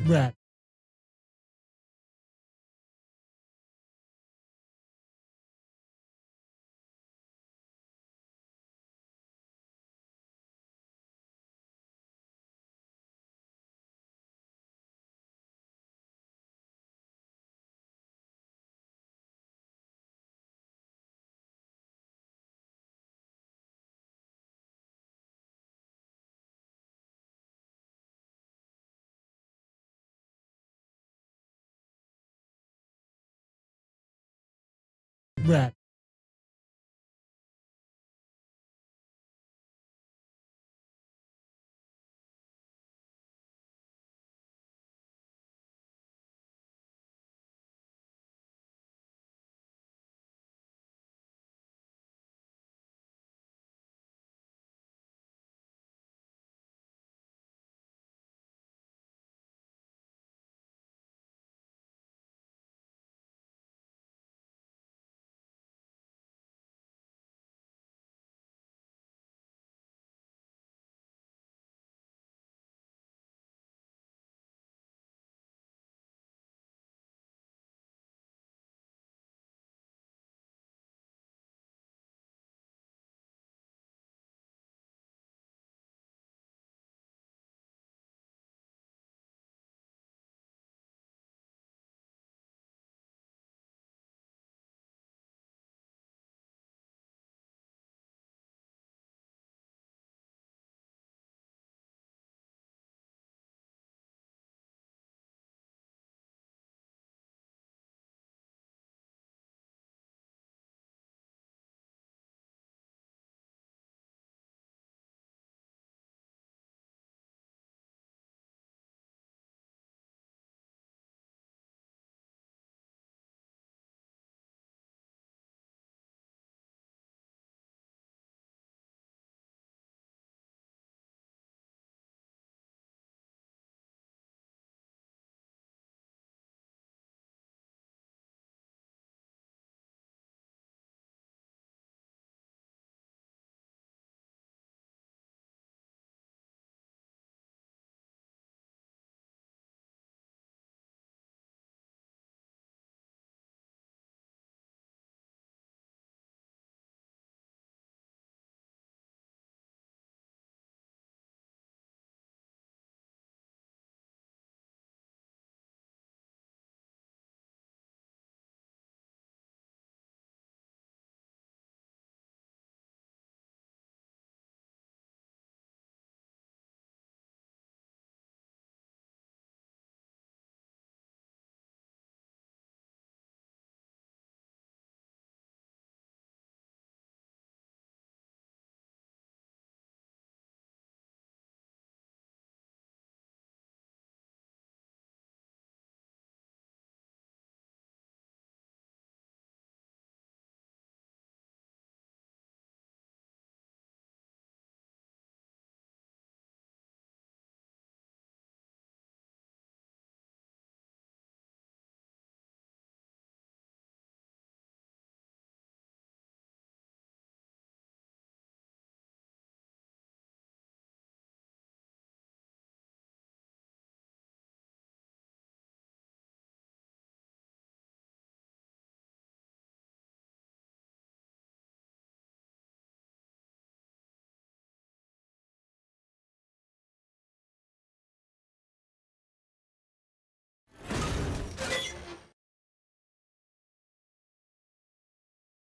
Rat. Rat.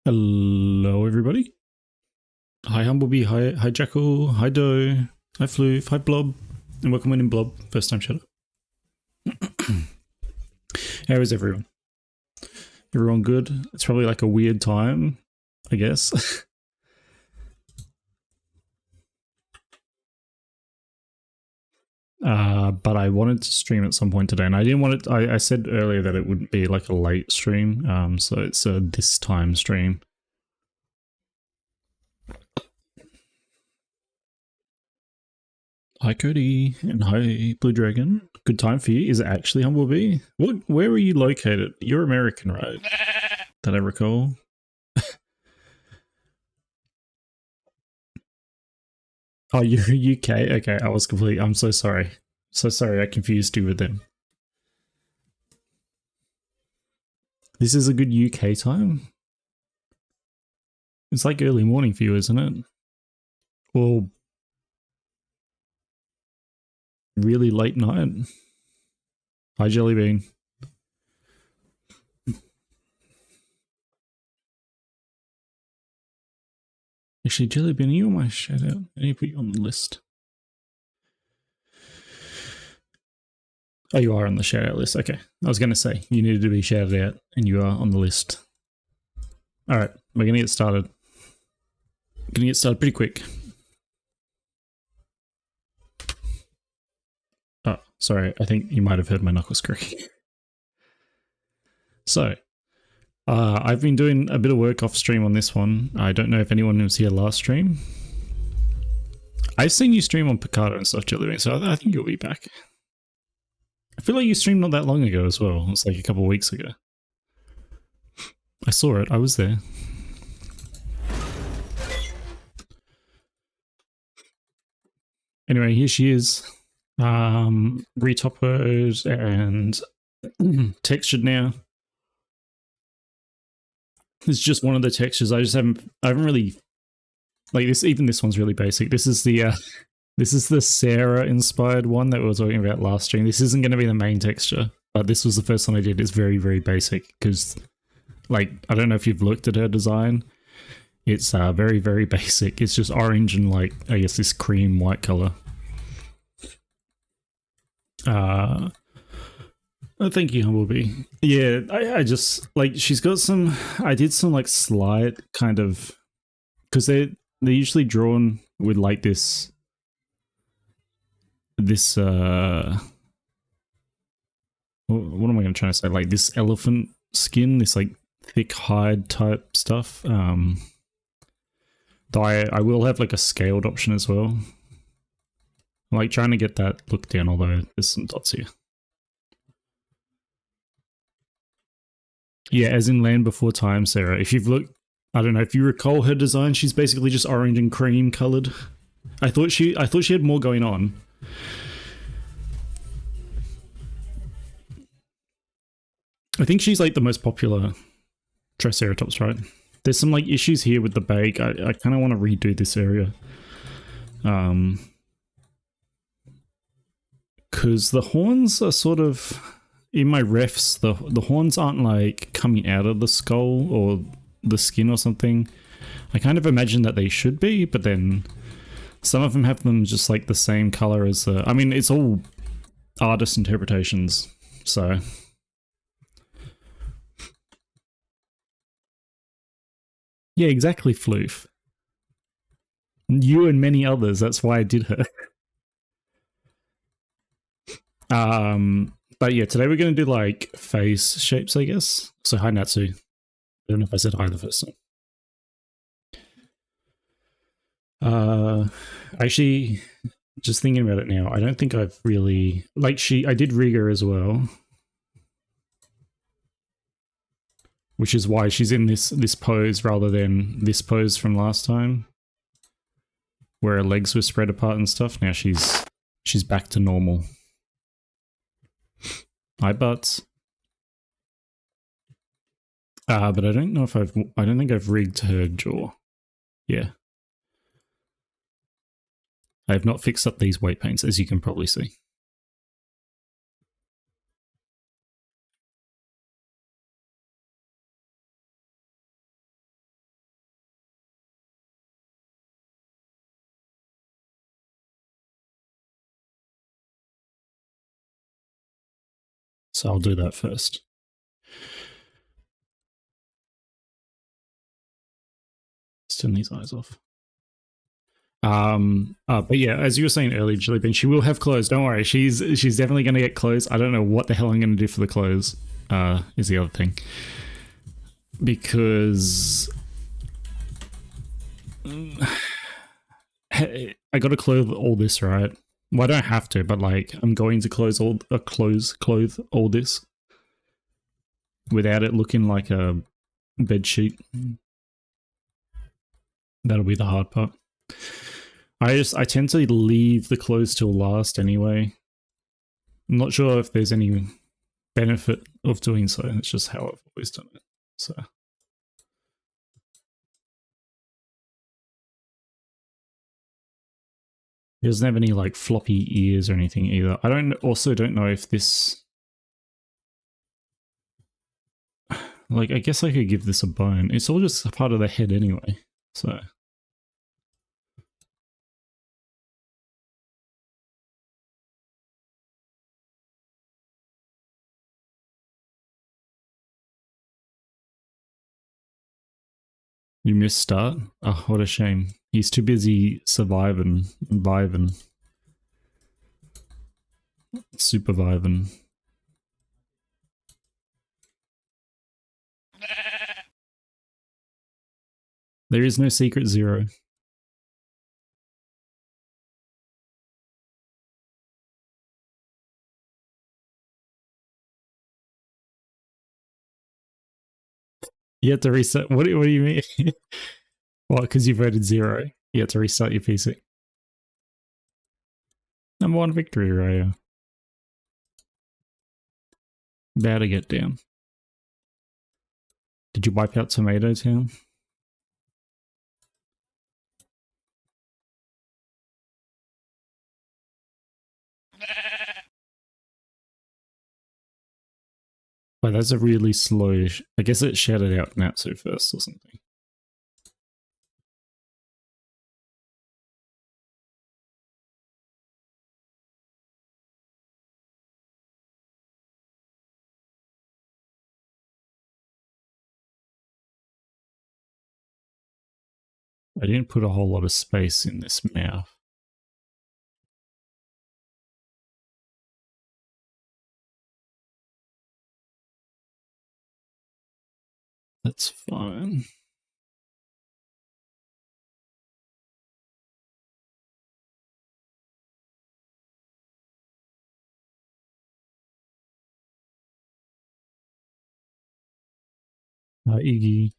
Hello, everybody. Hi, Humblebee. Hi, Jackal. Hi, Doe. Hi, Floof. Hi, Blob. And welcome in Blob. First time shadow. How is everyone? Everyone good? It's probably like a weird time, I guess. But I wanted to stream at some point today, and I didn't want it. I said earlier that it would be like a late stream, so it's a this time stream. Hi, Cody, and hi, Blue Dragon. Good time for you. Is it actually Humblebee? Where are you located? You're American, right? That I recall. Oh, you're UK? Okay, I'm so sorry. So sorry I confused you with them. This is a good UK time. It's like early morning for you, isn't it? Or really late night. Hi, Jellybean. Actually, Jellybean, are you on my shout out? I need to put you on the list. Oh, you are on the shout out list. Okay. I was going to say, you needed to be shouted out, and you are on the list. All right. We're going to get started. Going to get started pretty quick. Oh, sorry. I think you might have heard my knuckles creak. So, I've been doing a bit of work off stream on this one. I don't know if anyone was here last stream. I've seen you stream on Picardo and stuff, Jellybean, so I think you'll be back. I feel like you streamed not that long ago as well. It's like a couple of weeks ago. I saw it. I was there. Anyway, here she is. Retopoed and textured now. It's just one of the textures. I haven't really like this. Even this one's really basic. This is the Sarah inspired one that we were talking about last stream. This isn't going to be the main texture, but this was the first one I did. It's very, very basic because, like, I don't know if you've looked at her design. It's very, very basic. It's just orange and, like, I guess this cream white color. Oh, thank you, Humblebee. Yeah, I just, like, she's got some, I did some, like, slight kind of, because they're usually drawn with, like, this, what am I going to try to say? Like, this elephant skin, this, like, thick hide type stuff. Though I will have, like, a scaled option as well. I'm, like, trying to get that look down, although there's some dots here. Yeah, as in Land Before Time, Sarah. If you've looked, I don't know, if you recall her design, she's basically just orange and cream colored. I thought she had more going on. I think she's like the most popular Triceratops, right? There's some like issues here with the bake. I kind of want to redo this area. Because the horns are sort of, in my refs, the horns aren't like coming out of the skull or the skin or something. I kind of imagine that they should be, but then some of them have them just like the same color as the, I mean, it's all artist interpretations, so. Yeah, exactly, Floof. You and many others, that's why I did her. But yeah, today we're going to do like face shapes, I guess. So hi, Natsu. I don't know if I said hi the first time. Actually, just thinking about it now, I don't think I've really, like I did Rigger as well. Which is why she's in this pose rather than this pose from last time. Where her legs were spread apart and stuff. Now she's back to normal. Hi, butts. But I don't know if I don't think I've rigged her jaw. Yeah. I have not fixed up these weight paints, as you can probably see. So I'll do that first. Let's turn these eyes off. But yeah, as you were saying earlier, Jellybean, she will have clothes. Don't worry, she's definitely going to get clothes. I don't know what the hell I'm going to do for the clothes. Is the other thing, because I got to clothe all this, right? Well, I don't have to, but like I'm going to clothe all this without it looking like a bed sheet. That'll be the hard part. I tend to leave the clothes till last anyway. I'm not sure if there's any benefit of doing so. It's just how I've always done it. So it doesn't have any like floppy ears or anything either. I don't know if this, like, I guess I could give this a bone. It's all just a part of the head anyway. So you missed start. Oh, what a shame. He's too busy surviving, viving, superviving. There is no secret zero. You have to reset. What do you mean? What? Because you voted zero. You have to restart your PC. Number one victory, Raya. About to get down. Did you wipe out Tomato Town? Well, that's a really slow. I guess it shouted out Natsu first or something. I didn't put a whole lot of space in this mouth. That's fine. Iggy.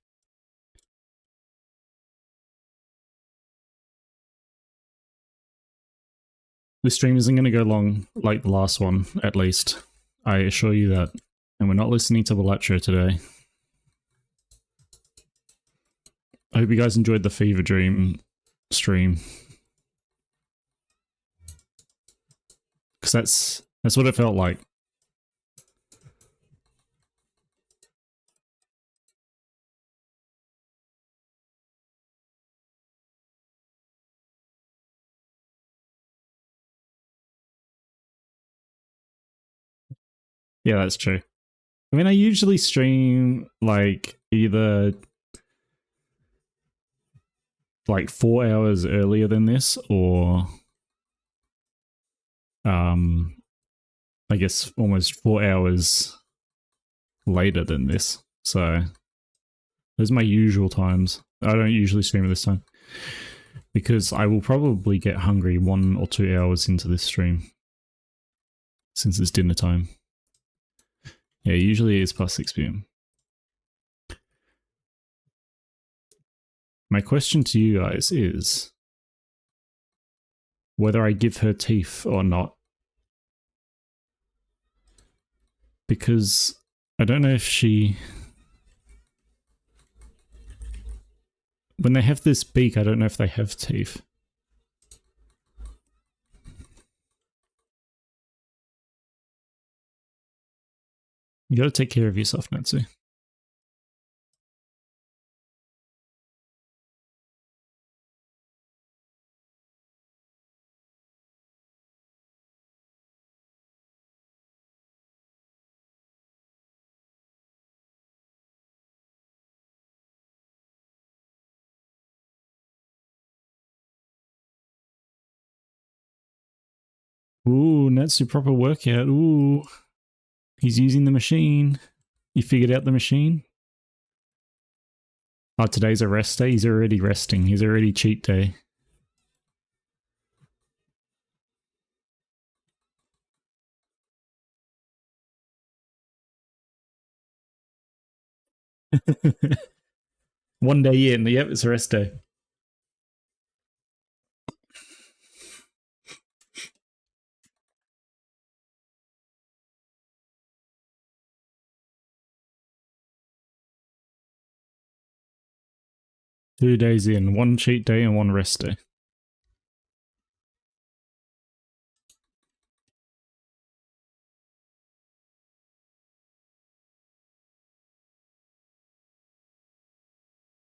The stream isn't going to go long like the last one, at least. I assure you that. And we're not listening to the lecture today. I hope you guys enjoyed the Fever Dream stream. Because that's what it felt like. Yeah, that's true. I mean, I usually stream like either like 4 hours earlier than this, or I guess almost 4 hours later than this. So those are my usual times. I don't usually stream at this time because I will probably get hungry 1 or 2 hours into this stream since it's dinner time. Yeah, usually it's past 6 p.m. My question to you guys is whether I give her teeth or not. Because I don't know if she... When they have this beak, I don't know if they have teeth. You gotta take care of yourself, Natsu. Ooh, Natsu proper workout. Ooh. He's using the machine. You figured out the machine? Oh, today's a rest day? He's already resting. He's already cheat day. One day in. Yep, it's a rest day. 2 days in, 1 cheat day and 1 rest day.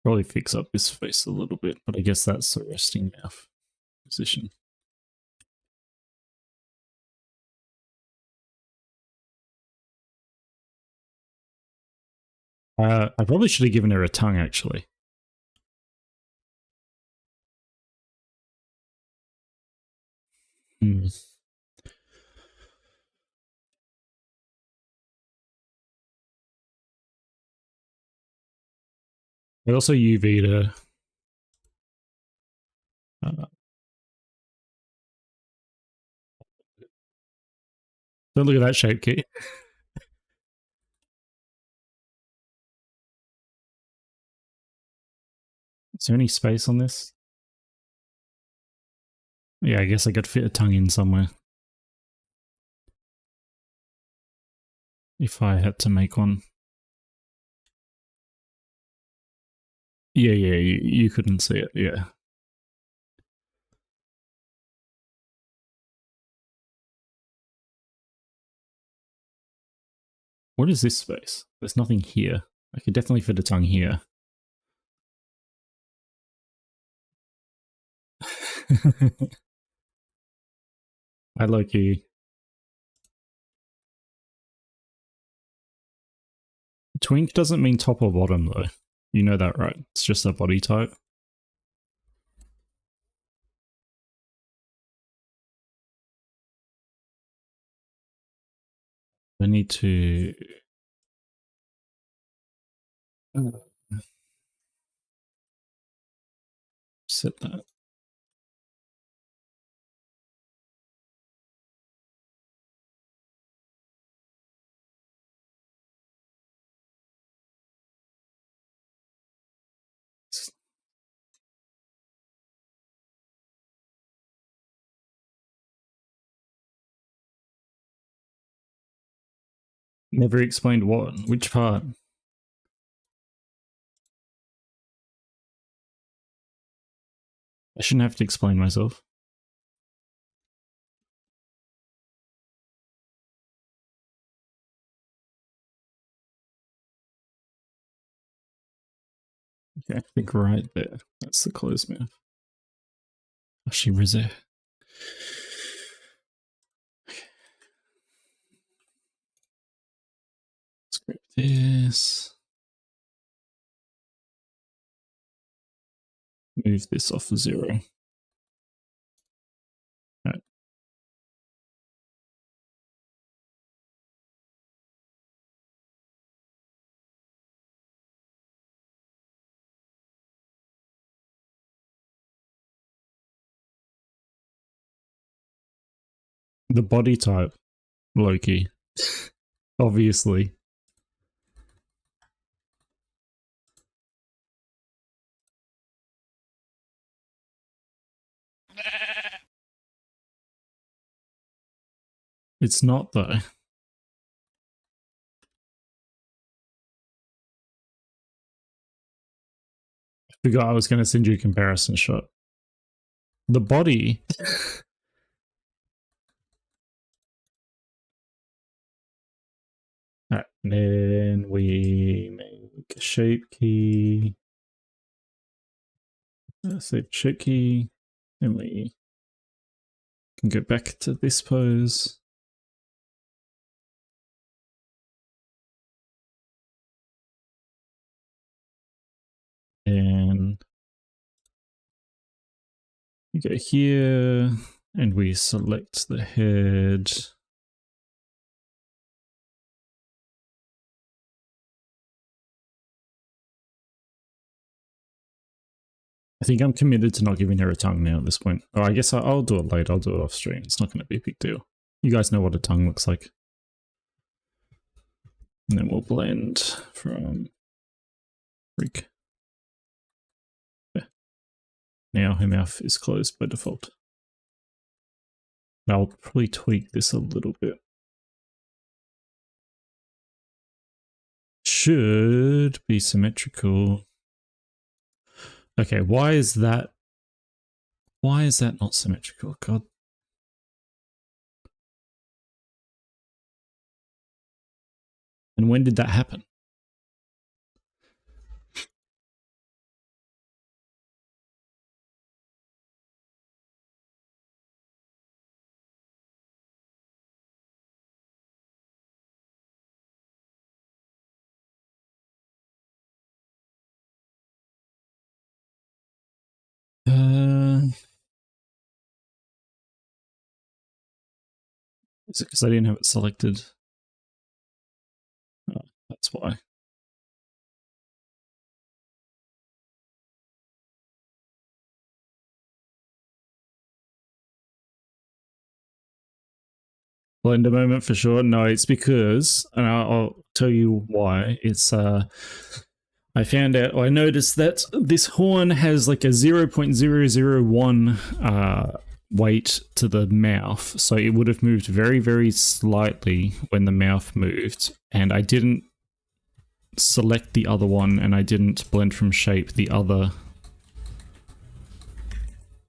Probably fix up his face a little bit, but I guess that's the resting mouth position. I probably should have given her a tongue, actually. Hmm. I also UV'd her. Don't look at that shape, Key. Is there any space on this? Yeah, I guess I could fit a tongue in somewhere. If I had to make one. Yeah, you couldn't see it, yeah. What is this space? There's nothing here. I could definitely fit a tongue here. I like you. Twink doesn't mean top or bottom, though. You know that, right? It's just a body type. I need to... set that. Never explained what? Which part? I shouldn't have to explain myself. Okay, I think right there. That's the closed mouth. Oh, she Rizzo. Let's grab this. Move this off of 0. Right. The body type, Loki. Obviously. It's not, though. I forgot I was going to send you a comparison shot. The body... Alright, then we make a shape key. Save shape key. Then we can go back to this pose. And you go here and we select the head. I think I'm committed to not giving her a tongue now at this point. Oh, I guess I'll do it later. I'll do it off stream. It's not going to be a big deal. You guys know what a tongue looks like. And then we'll blend from freak. Yeah. Now her mouth is closed by default. I'll probably tweak this a little bit. Should be symmetrical. Okay, why is that? Why is that not symmetrical? God. And when did that happen? Is it because I didn't have it selected? Oh, that's why. Blender moment for sure. No, it's because, and I'll tell you why. It's I found out, or I noticed that this horn has like a 0.001 weight to the mouth, so it would have moved very, very slightly when the mouth moved, and I didn't select the other one, and I didn't blend from shape the other.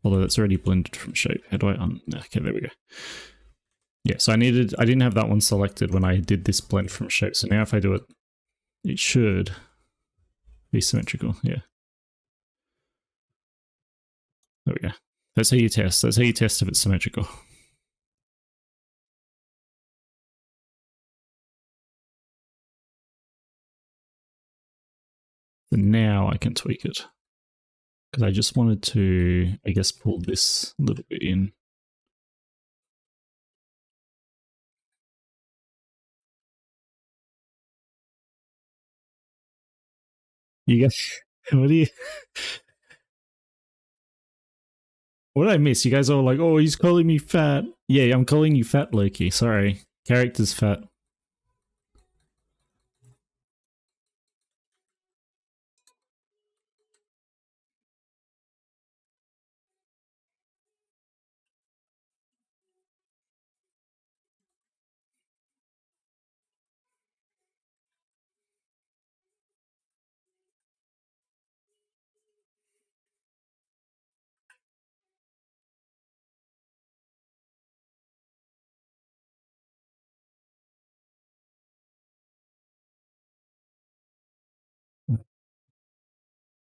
Although it's already blended from shape. How do I okay, there we go. Yeah, so I didn't have that one selected when I did this blend from shape. So now if I do it, it should be symmetrical. Yeah. There we go. That's how you test. That's how you test if it's symmetrical. And now I can tweak it. Because I just wanted to, I guess, pull this a little bit in. You guys, what do you... What did I miss? You guys are all like, oh, he's calling me fat. Yeah, I'm calling you fat, Loki. Sorry. Character's fat.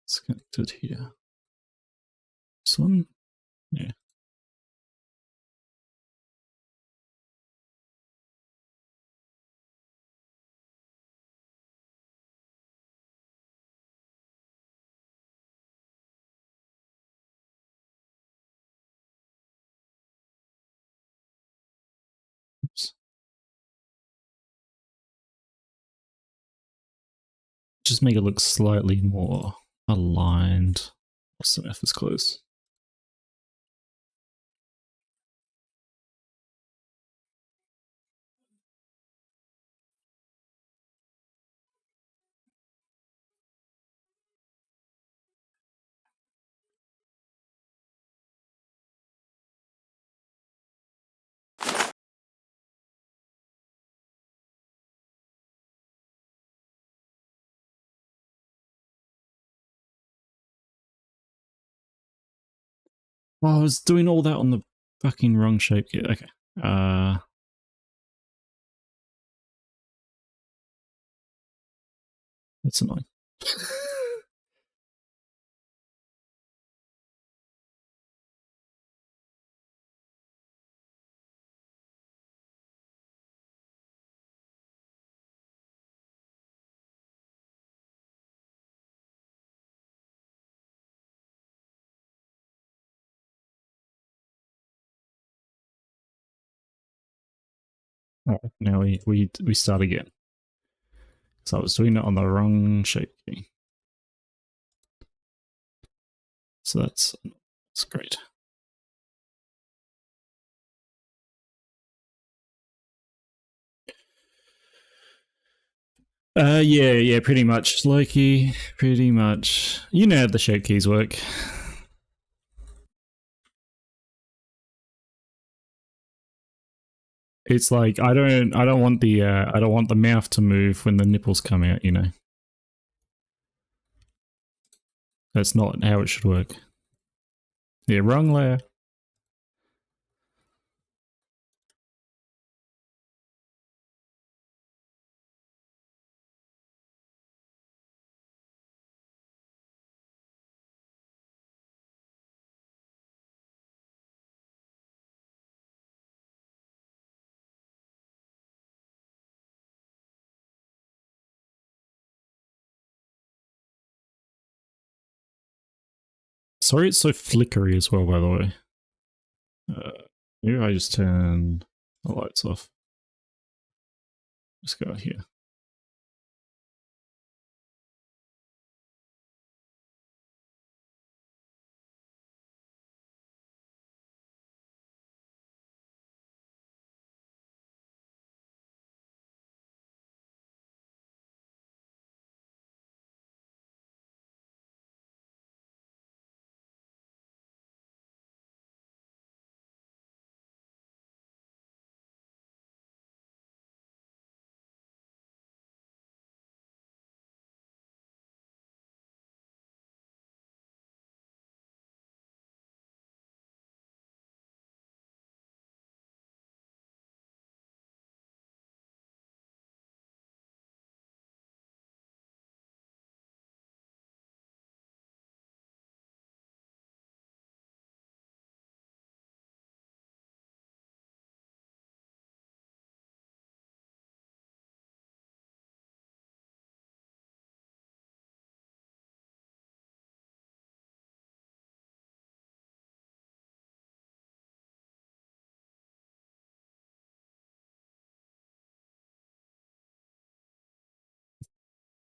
It's connected here. This one? Yeah. Oops. Just make it look slightly more aligned. What's the F is closed? Oh, I was doing all that on the fucking wrong shape kit. Okay. That's annoying. All right, now we start again. So I was doing it on the wrong shape key. So that's great. Yeah, pretty much. Loki, pretty much. You know how the shape keys work. It's like I don't want the mouth to move when the nipples come out, you know. That's not how it should work. Yeah, wrong layer. Sorry it's so flickery as well, by the way. Maybe I just turn the lights off. Just go out here.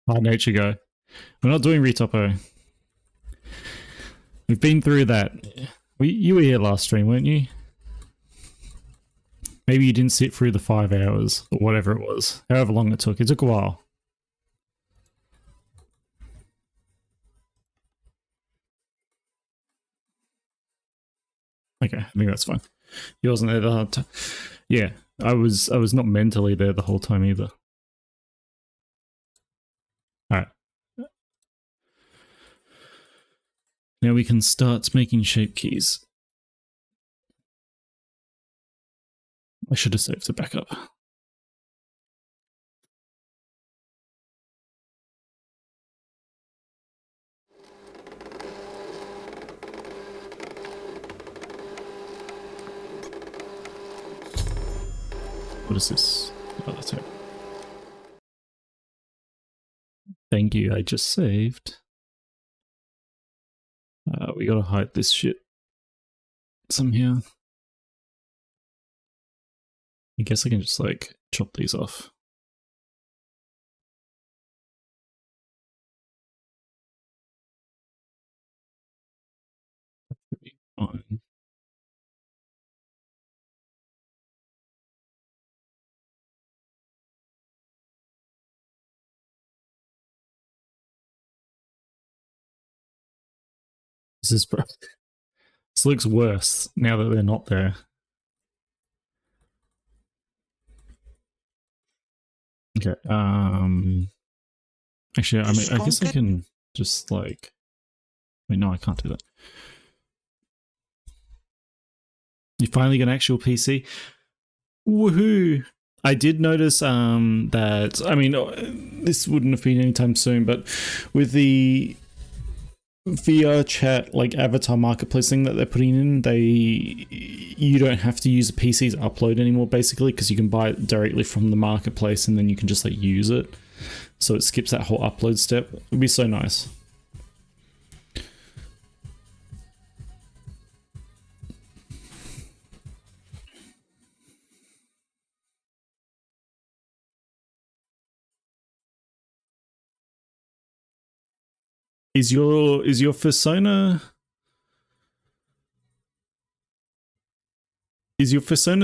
Hard nature go. We're not doing retopo. We've been through that. You were here last stream, weren't you? Maybe you didn't sit through the 5 hours or whatever it was. However long it took. It took a while. Okay, I think that's fine. You wasn't there the whole time. Yeah, I was not mentally there the whole time either. Alright. Now we can start making shape keys. I should have saved the backup. What is this? Oh, that's it. Thank you, I just saved. We gotta hide this shit somehow. I guess I can just like chop these off. Fine. This looks worse now that they're not there. Okay. Actually, I mean, I guess I can just like. Wait, no, I can't do that. You finally got an actual PC. Woohoo! I did notice that. I mean, this wouldn't have been anytime soon, but with the VR chat like avatar marketplace thing that they're putting in, you don't have to use a PC's upload anymore, basically, because you can buy it directly from the marketplace and then you can just like use it. So it skips that whole upload step. It'd be so nice. Is your persona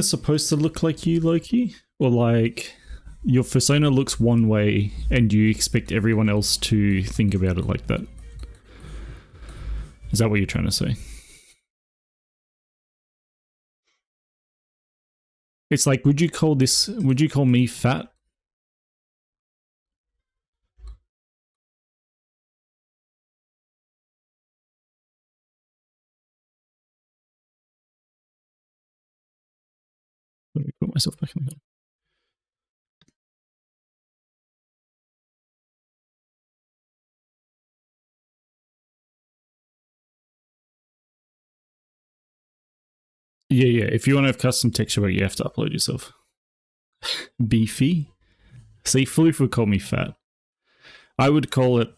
supposed to look like you, Loki? Or like your persona looks one way and you expect everyone else to think about it like that? Is that what you're trying to say? It's like, would you call me fat? myself back in the corner. Yeah. If you want to have custom texture work, you have to upload yourself. Beefy? See, Floof would call me fat. I would call it,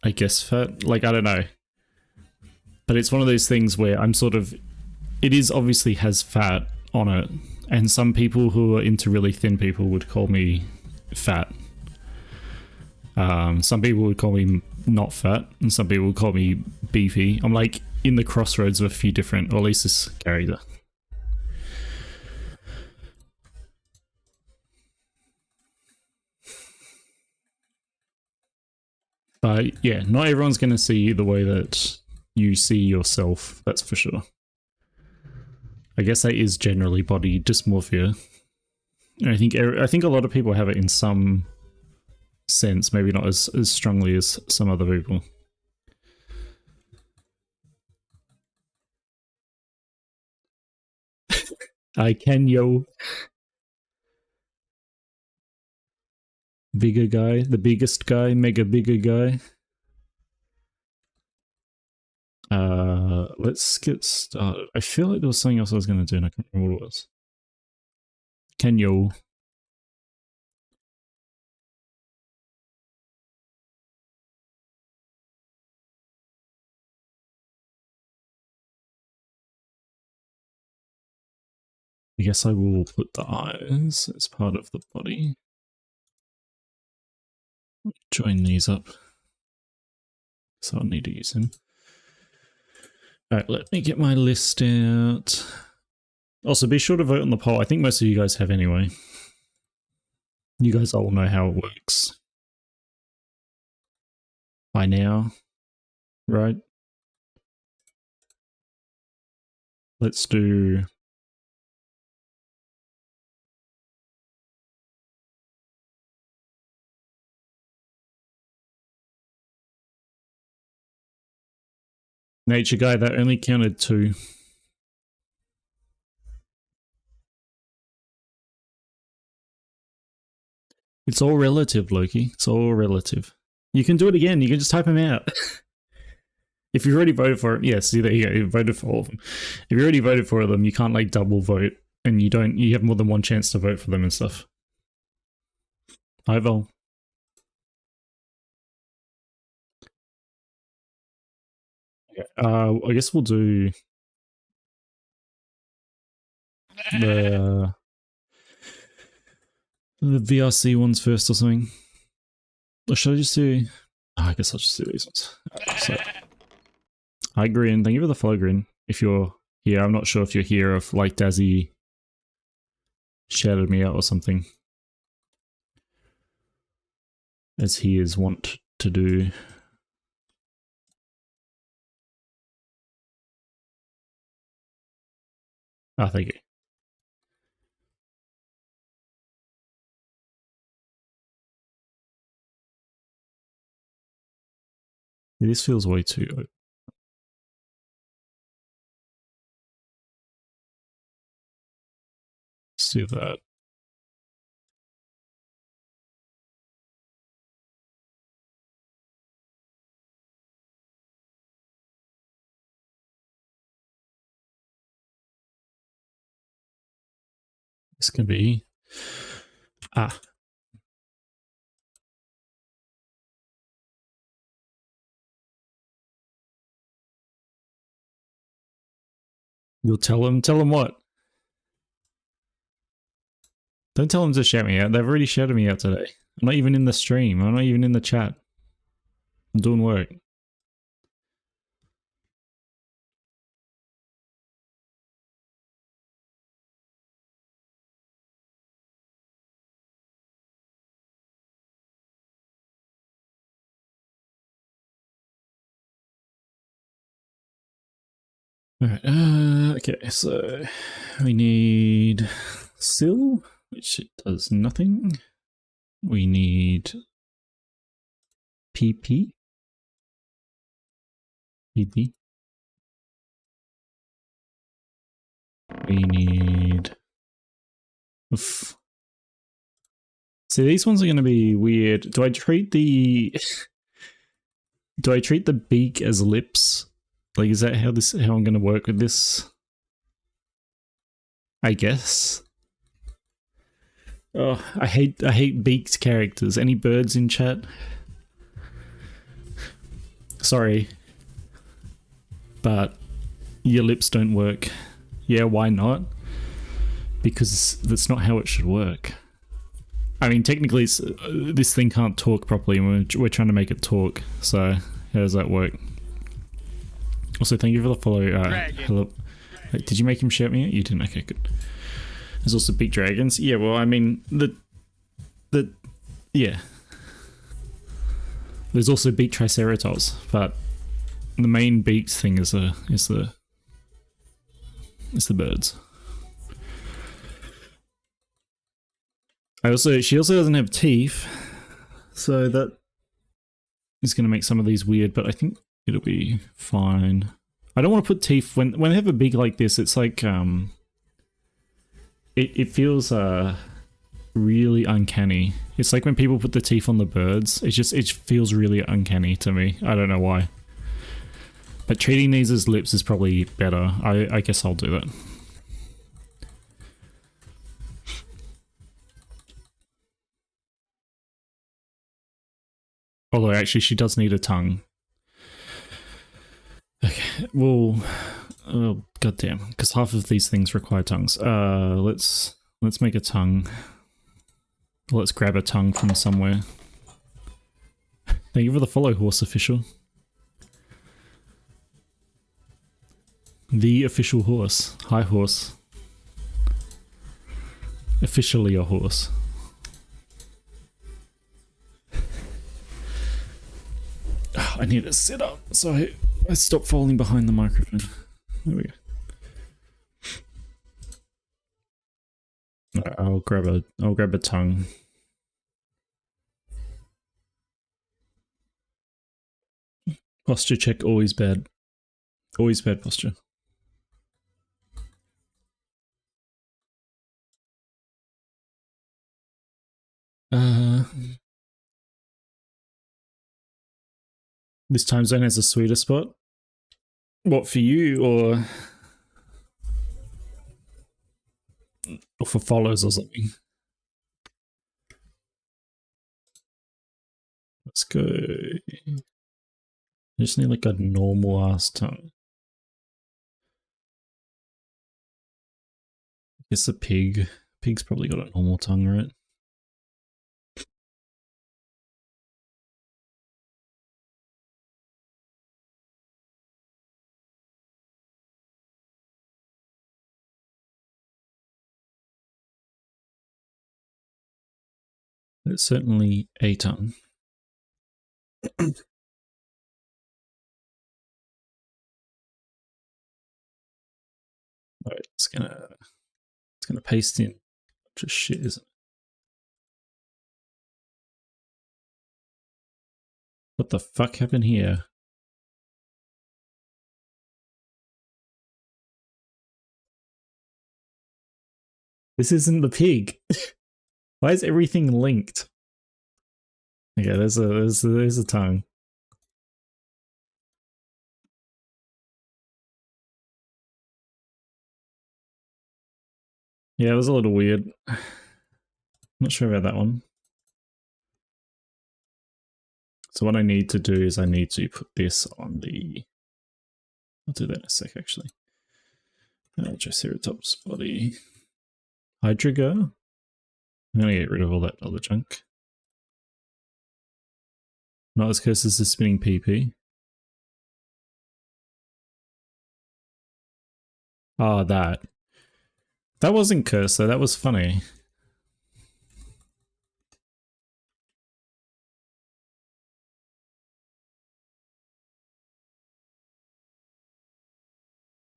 I guess, fat. Like, I don't know. But it's one of those things where I'm sort of... It is obviously has fat on it. And some people who are into really thin people would call me fat. Some people would call me not fat. And some people would call me beefy. I'm like in the crossroads of a few different... Or at least this character. But yeah, not everyone's going to see you the way that you see yourself, that's for sure. I guess that is generally body dysmorphia. And I think a lot of people have it in some sense, maybe not as strongly as some other people. I can, yo. Bigger guy, the biggest guy, mega bigger guy. Let's get started. I feel like there was something else I was going to do and I can't remember what it was. Kenyo. I guess I will put the eyes as part of the body. Join these up. So I'll need to use him. Alright, let me get my list out. Also, be sure to vote on the poll. I think most of you guys have anyway. You guys all know how it works. By now, right? Let's do... Nature guy, that only counted 2. It's all relative, Loki. It's all relative. You can do it again. You can just type them out. If you already voted for it, yes, there you go. You voted for all of them. If you already voted for them, you can't like double vote, and you have more than one chance to vote for them and stuff. Hi, Vol. Okay. I guess we'll do the VRC ones first or something. Or should I just do... Oh, I guess I'll just do these ones. Right, so. Hi, Grin. Thank you for the follow, Grin. If you're here, I'm not sure if you're here or if, like, Dazzy shouted me out or something. As he is wont to do. Ah, thank you. Yeah, this feels way too open. Let's do that. This can be... Ah. You'll tell him what? Don't tell them to shout me out. They've already shouted me out today. I'm not even in the stream. I'm not even in the chat. I'm doing work. Alright, okay, so we need Sil, which it does nothing. We need PP. PP. We need Oof. See, these ones are going to be weird. Do I treat the beak as lips? Like, is that how I'm going to work with this? I guess. Oh, I hate beaked characters. Any birds in chat? Sorry, but your lips don't work. Yeah, why not? Because that's not how it should work. I mean, technically, this thing can't talk properly, and we're trying to make it talk. So, how does that work? Also, thank you for the follow. Hello. Wait, did you make him shout me out? You didn't. Okay, good. There's also big dragons. Yeah, well, I mean, yeah. There's also beaked triceratops, but the main beaked thing is the birds. She also doesn't have teeth, so that is going to make some of these weird, but I think it'll be fine. I don't want to put teeth when they have a beak like this. It's like it feels really uncanny. It's like when people put the teeth on the birds. It feels really uncanny to me. I don't know why. But treating these as lips is probably better. I guess I'll do that. Although actually she does need a tongue. Okay, well, oh goddamn, because half of these things require tongues. Let's make a tongue. Let's grab a tongue from somewhere. Thank you for the follow, Horse Official. The official horse. Hi, horse. Officially a horse. I need to sit up so I stop falling behind the microphone. There we go. Right, I'll grab a tongue. Posture check, always bad. Always bad posture. This time zone has a sweeter spot. What, for you or for follows or something? Let's go. I just need like a normal ass tongue. I guess a pig. Pig's probably got a normal tongue, right? It's certainly a tongue. Alright, it's gonna paste in. Just shit, isn't it? What the fuck happened here? This isn't the pig. Why is everything linked? Okay, there's a tongue. Yeah, it was a little weird. Not sure about that one. So what I need to do is I need to put this on the... I'll do that in a sec, actually. TRICERATOPS body. Hydriga. I'm gonna get rid of all that other junk. Not as cursed as the spinning PP. Ah, that. That wasn't cursed though, that was funny.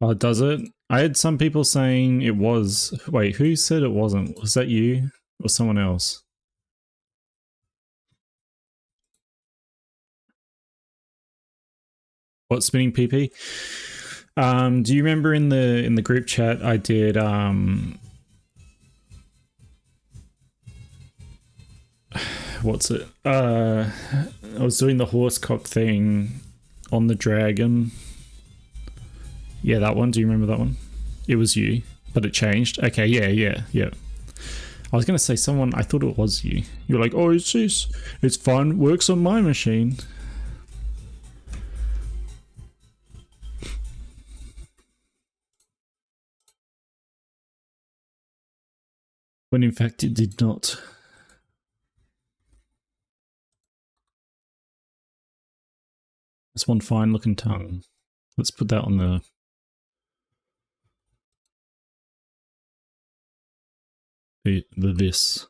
Oh, does it? I had some people saying it was. Wait, who said it wasn't? Was that you or someone else? What, spinning PP? Do you remember in the group chat I did what's it? I was doing the horsecock thing on the dragon. Yeah, that one. Do you remember that one? It was you, but it changed. Okay, yeah. I was gonna say someone. I thought it was you. You're like, oh, it's fun. Works on my machine. When in fact it did not. That's one fine looking tongue. Let's put that on the this.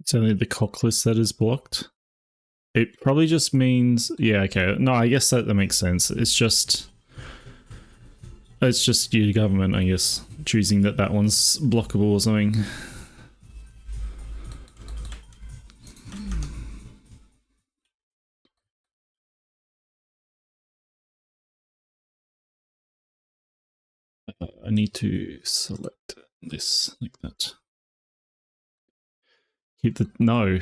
It's only the cockless that is blocked. It probably just means, yeah, okay. No, I guess that makes sense. It's just your government, I guess, choosing that one's blockable or something. I need to select this like that. Keep the no.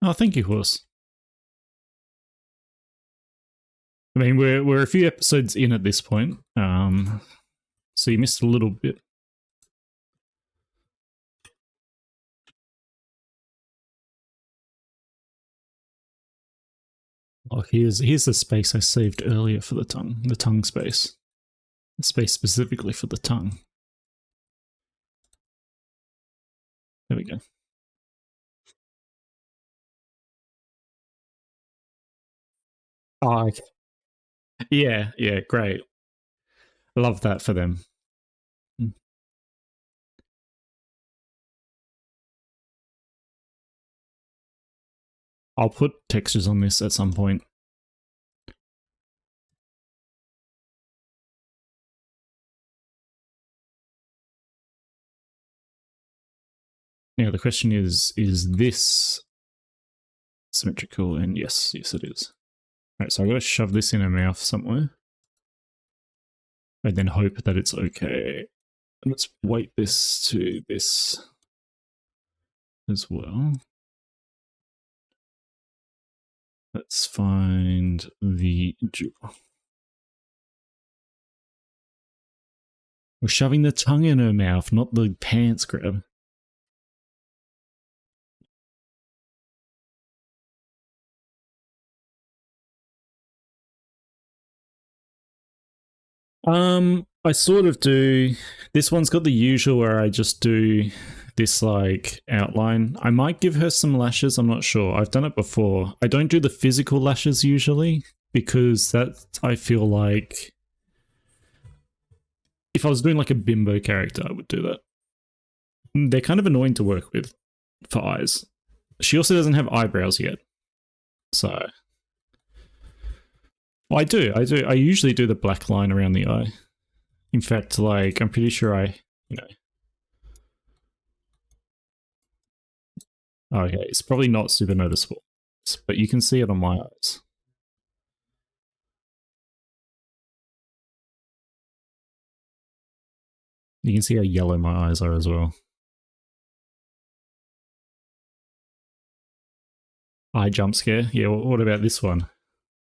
Oh, thank you, horse. I mean, we're a few episodes in at this point, so you missed a little bit. Oh, here's the space I saved earlier for the tongue space. The space specifically for the tongue. There we go. Oh, okay. Yeah, great. Love that for them. I'll put textures on this at some point. Now the question is this symmetrical? And yes it is. Alright, so I've got to shove this in her mouth somewhere. And then hope that it's okay. Let's weight this to this as well. Let's find the jewel. We're shoving the tongue in her mouth, not the pants grab. I sort of do. This one's got the usual where I just do this like outline. I might give her some lashes, I'm not sure. I've done it before. I don't do the physical lashes usually because that I feel like if I was doing like a bimbo character, I would do that. They're kind of annoying to work with for eyes. She also doesn't have eyebrows yet. So I do. I usually do the black line around the eye. In fact, like, I'm pretty sure okay, it's probably not super noticeable, but you can see it on my eyes. You can see how yellow my eyes are as well. Eye jump scare? Yeah, what about this one?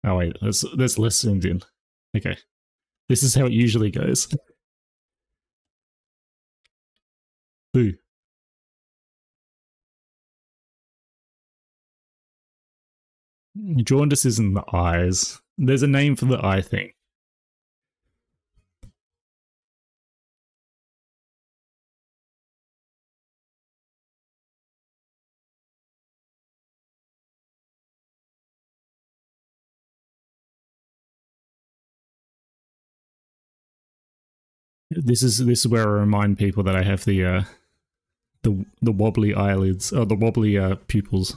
Oh wait, there's less zoomed in. Okay. This is how it usually goes. Boo. Jaundice is in the eyes. There's a name for the eye thing. This is where I remind people that I have the wobbly eyelids, or the wobbly pupils.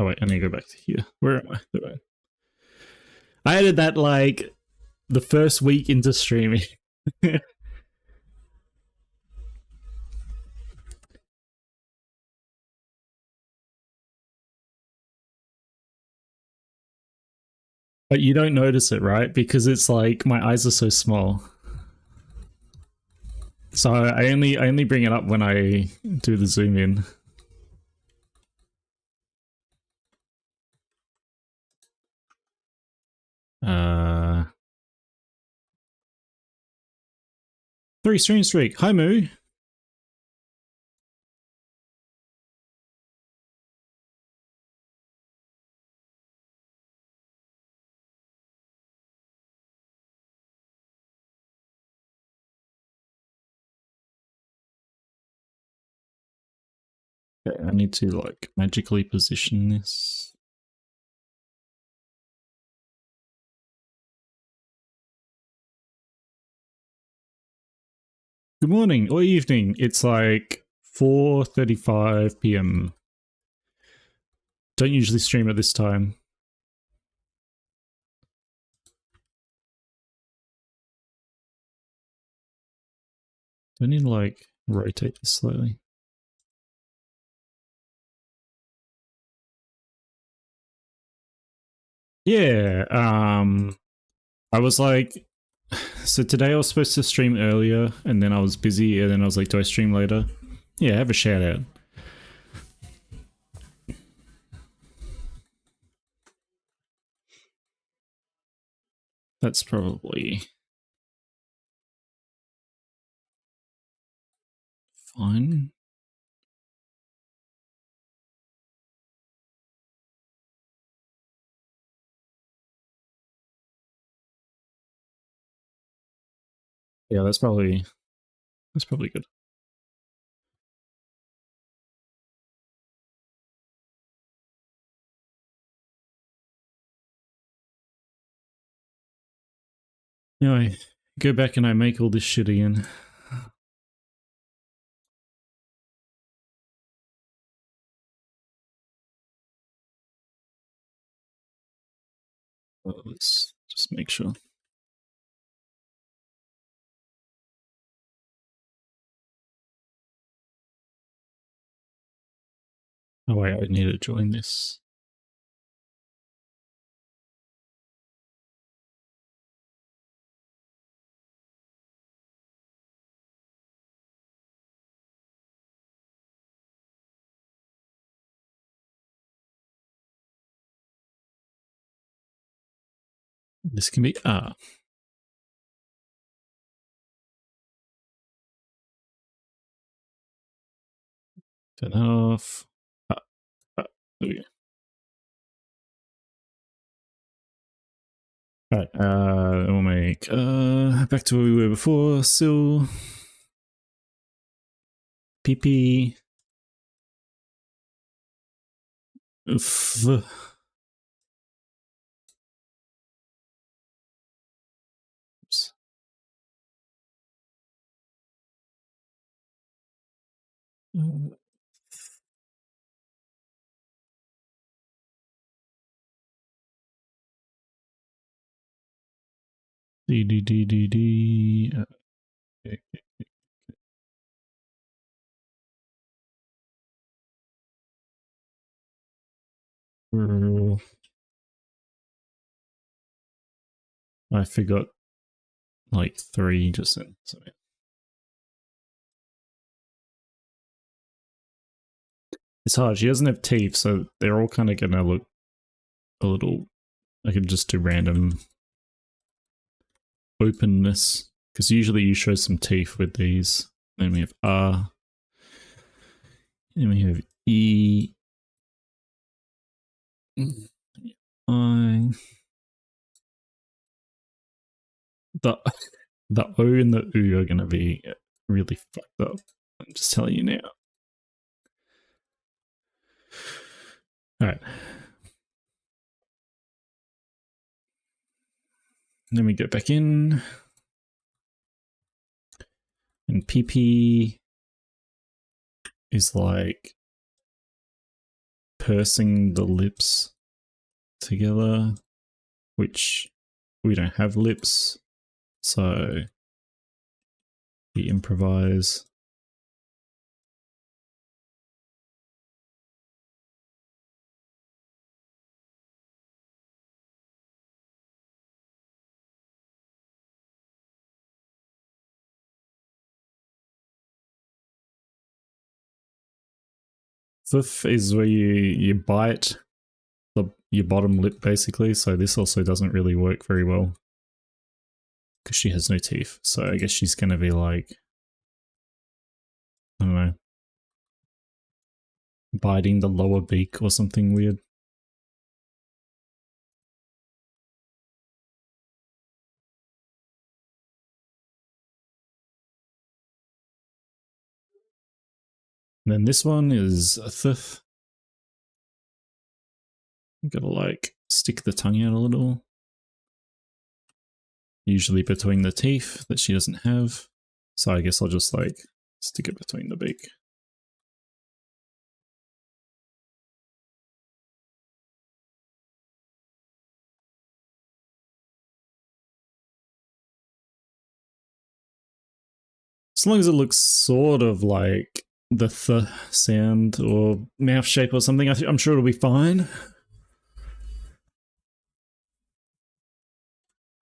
Oh wait, I need to go back to here. Where am I? There I added that like the first week into streaming. But you don't notice it, right? Because it's like my eyes are so small. So I only bring it up when I do the zoom in. Three stream streak. Hi Moo. Okay, I need to like magically position this. Good morning or evening. It's like 4:35 p.m. Don't usually stream at this time. Do I need to like rotate this slightly? Yeah, I was like, so today I was supposed to stream earlier and then I was busy and then I was like, do I stream later? Yeah, have a shout out. That's probably fine. Yeah, that's probably good. Anyway, go back and I make all this shit again. Let's just make sure. Oh wait, I need to join this. This can be turn that off. There we go. Alright, we'll make back to where we were before. Sil PP. Oof. Oops. D. Okay. I forgot like 3 just then. So yeah. It's hard. She doesn't have teeth, so they're all kind of gonna look a little. I could just do random openness because usually you show some teeth with these. Then we have R. Then we have E. I. The O and the U are gonna be really fucked up. I'm just telling you now. Alright. Then we go back in. And PP is like pursing the lips together, which we don't have lips, so we improvise. Fifth is where you bite your bottom lip basically, so this also doesn't really work very well because she has no teeth. So I guess she's gonna be like, I don't know, biting the lower beak or something weird. And then this one is a fifth. You gotta like stick the tongue out a little. Usually between the teeth that she doesn't have. So I guess I'll just like stick it between the beak. As long as it looks sort of like the th sound or mouth shape or something, I'm sure it'll be fine.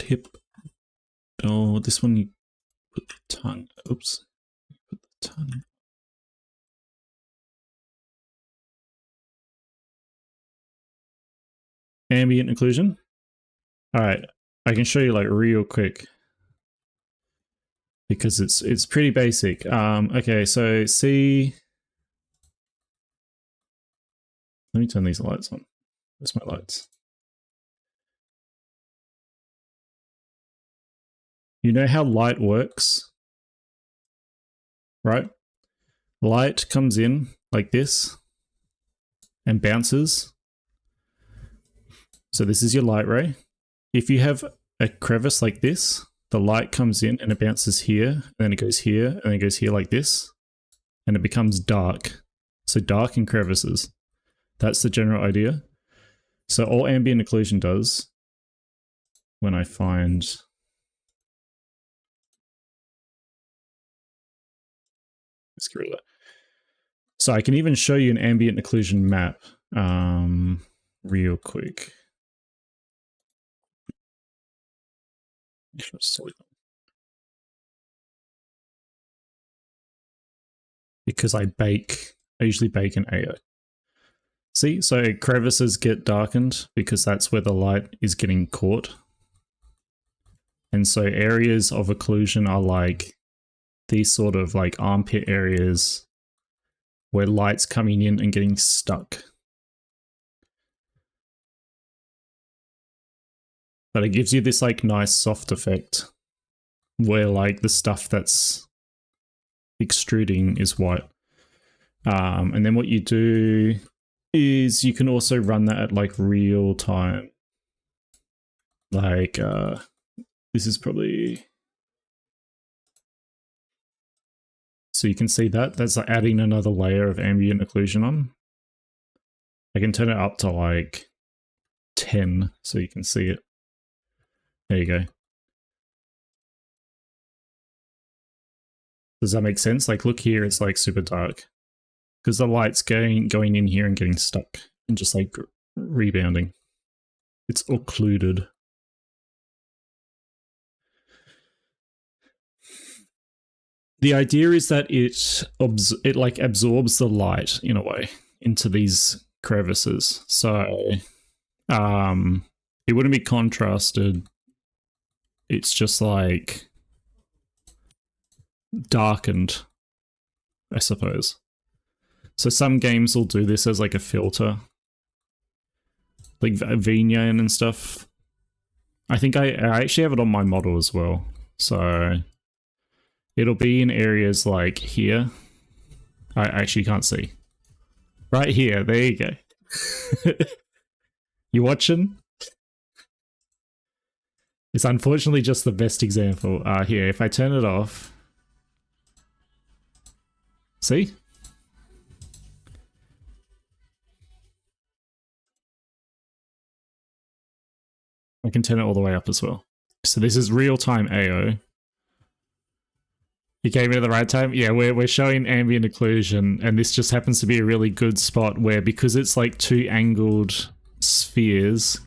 Tip. Oh, this one you put the tongue. Oops. Put the tongue. Ambient occlusion. Alright, I can show you like real quick. Because it's pretty basic. Okay, so see. Let me turn these lights on. Where's my lights? You know how light works, right? Light comes in like this and bounces. So this is your light ray. If you have a crevice like this, the light comes in and it bounces here, and then it goes here, and then it goes here like this, and it becomes dark. So dark and crevices. That's the general idea. So all ambient occlusion does, when I find... Let's get rid of that. So I can even show you an ambient occlusion map real quick. Because I usually bake in AO. See, so crevices get darkened because that's where the light is getting caught. And so areas of occlusion are like these sort of like armpit areas where light's coming in and getting stuck. But it gives you this like nice soft effect where like the stuff that's extruding is white. And then what you do is you can also run that at like real time. Like this is probably... So you can see that's like adding another layer of ambient occlusion on. I can turn it up to like 10 so you can see it. There you go. Does that make sense? Like look here, it's like super dark. Because the light's going in here and getting stuck and just like rebounding. It's occluded. The idea is that it like absorbs the light in a way into these crevices. So it wouldn't be contrasted. It's just like darkened, I suppose. So some games will do this as like a filter. Like Visemes and stuff. I think I actually have it on my model as well. So it'll be in areas like here. I actually can't see. Right here, there you go. You watching? It's unfortunately just the best example. Here, if I turn it off. See? I can turn it all the way up as well. So this is real-time AO. You came in at the right time? Yeah, we're showing ambient occlusion, and this just happens to be a really good spot where, because it's like two angled spheres,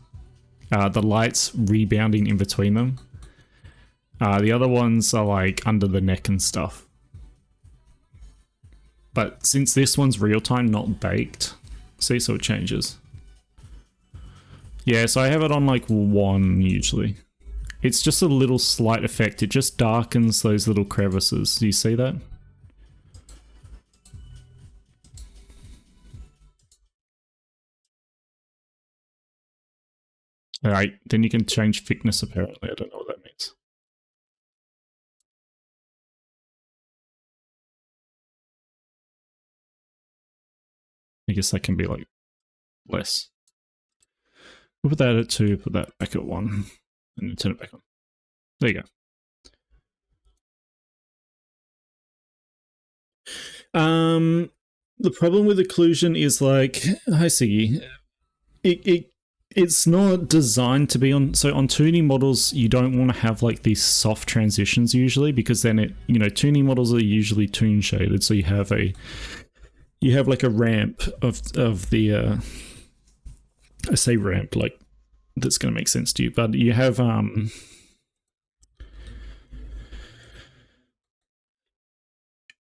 the light's rebounding in between them. The other ones are like under the neck and stuff. But since this one's real-time, not baked, see, so it changes. Yeah, so I have it on like 1 usually. It's just a little slight effect. It just darkens those little crevices. Do you see that? Alright, then you can change thickness apparently. I don't know what that means. I guess that can be like less. We'll put that at 2, put that back at 1, and then turn it back on. There you go. The problem with occlusion is like, I see, it's not designed to be on. So on 2D models, you don't want to have like these soft transitions usually, because then it, 2D models are usually toon shaded. So you have like a ramp of the. I say ramp like that's going to make sense to you, but you have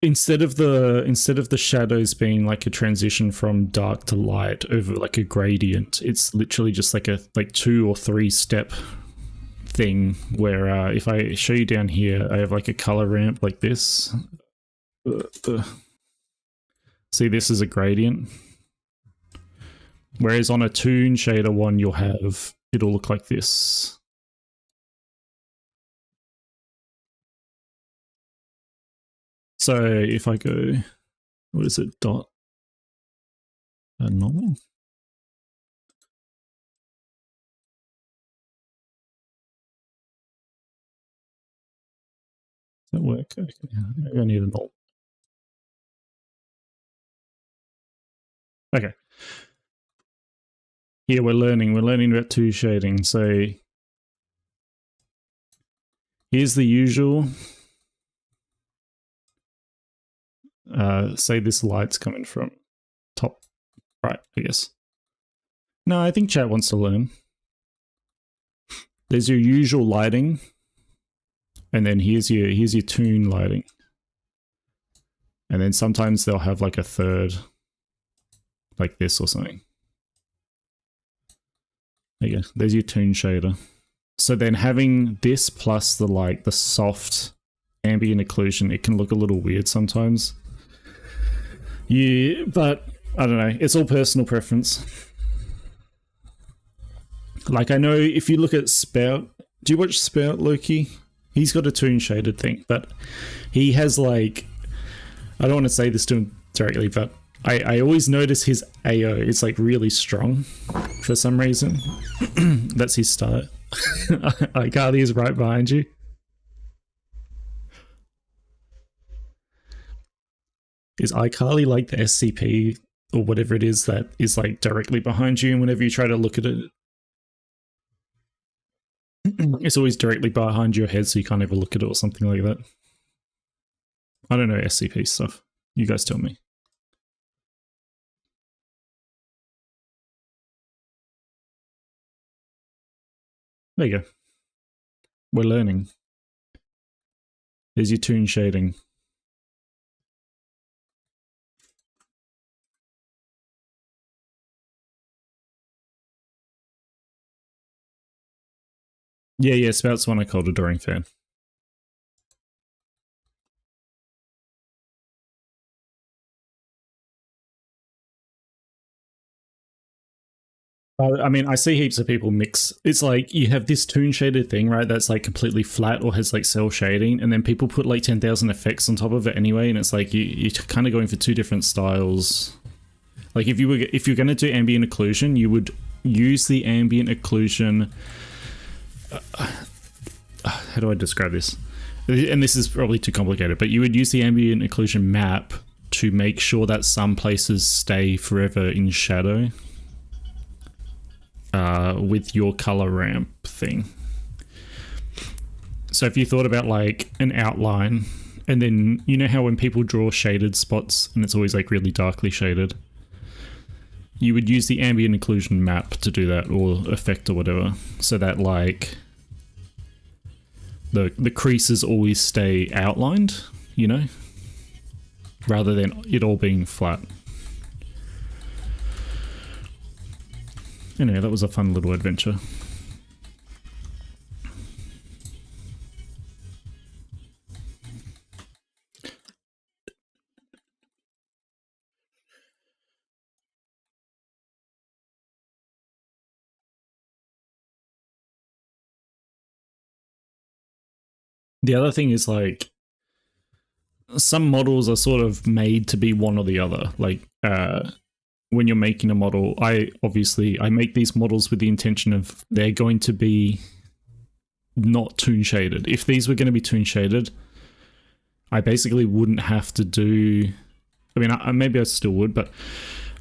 instead of the shadows being like a transition from dark to light over like a gradient, it's literally just like a 2 or 3 step thing where if I show you down here, I have like a color ramp like this. See, this is a gradient. Whereas on a toon shader one, it'll look like this. So if I go, what is it, dot normal? Does that work? Okay. Maybe I need an alt. Okay. Here we're learning about toon shading. So here's the usual. Say this light's coming from top right, I guess. No, I think chat wants to learn. There's your usual lighting, and then here's your toon lighting. And then sometimes they'll have like a third, like this or something. There you go. There's your toon shader. So then having this plus the soft ambient occlusion, it can look a little weird sometimes. Yeah, but I don't know. It's all personal preference. Like, I know if you look at Spout, do you watch Spout, Loki? He's got a toon shaded thing, but he has like, I don't want to say this to him directly, but I always notice his AO is like really strong for some reason. That's his style. iCarly is right behind you. Is iCarly like the SCP or whatever it is that is like directly behind you, and whenever you try to look at it, it's always directly behind your head, so you can't ever look at it or something like that? I don't know SCP stuff. You guys tell me. There you go. We're learning. There's your toon shading. Yeah, Spout's one I called Adoring Fan. I mean, I see heaps of people mix. It's like you have this toon shaded thing, right? That's like completely flat or has like cell shading, and then people put like 10,000 effects on top of it anyway, and it's like you're kind of going for two different styles. Like if you're going to do ambient occlusion, you would use the ambient occlusion. How do I describe this? And this is probably too complicated, but you would use the ambient occlusion map to make sure that some places stay forever in shadow. with your color ramp thing. So if you thought about like an outline, and then you know how when people draw shaded spots and it's always like really darkly shaded, you would use the ambient occlusion map to do that, or effect or whatever, so that like the creases always stay outlined, you know, rather than it all being flat. Anyway, that was a fun little adventure. The other thing is like some models are sort of made to be one or the other. Like when you're making a model, I make these models with the intention of they're going to be not toon shaded. If these were going to be toon shaded, I basically wouldn't have to do, I mean, maybe I still would, but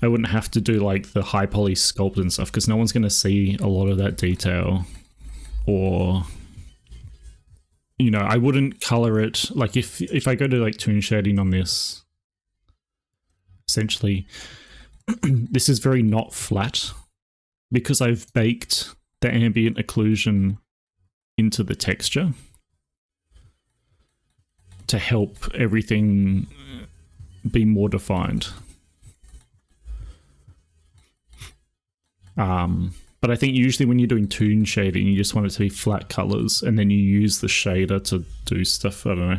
I wouldn't have to do like the high poly sculpt and stuff, because no one's going to see a lot of that detail. Or, you know, I wouldn't color it, like if I go to like toon shading on this, essentially, this is very not flat, because I've baked the ambient occlusion into the texture to help everything be more defined. But I think usually when you're doing toon shading, you just want it to be flat colors, and then you use the shader to do stuff. I don't know.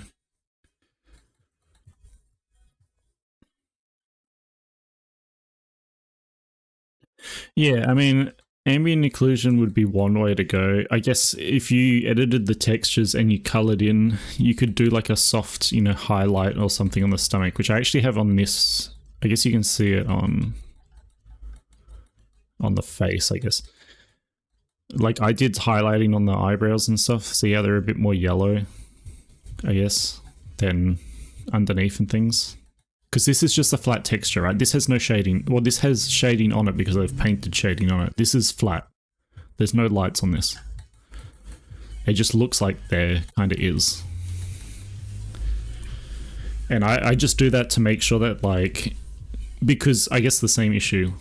Yeah, I mean, ambient occlusion would be one way to go. I guess if you edited the textures and you colored in, you could do like a soft, you know, highlight or something on the stomach, which I actually have on this. I guess you can see it on the face, I guess. Like I did highlighting on the eyebrows and stuff. See how they're a bit more yellow, I guess, than underneath and things. Because this is just a flat texture, right? This has no shading. Well, this has shading on it because I've painted shading on it. This is flat. There's no lights on this. It just looks like there kind of is. And I just do that to make sure that, like, because I guess the same issue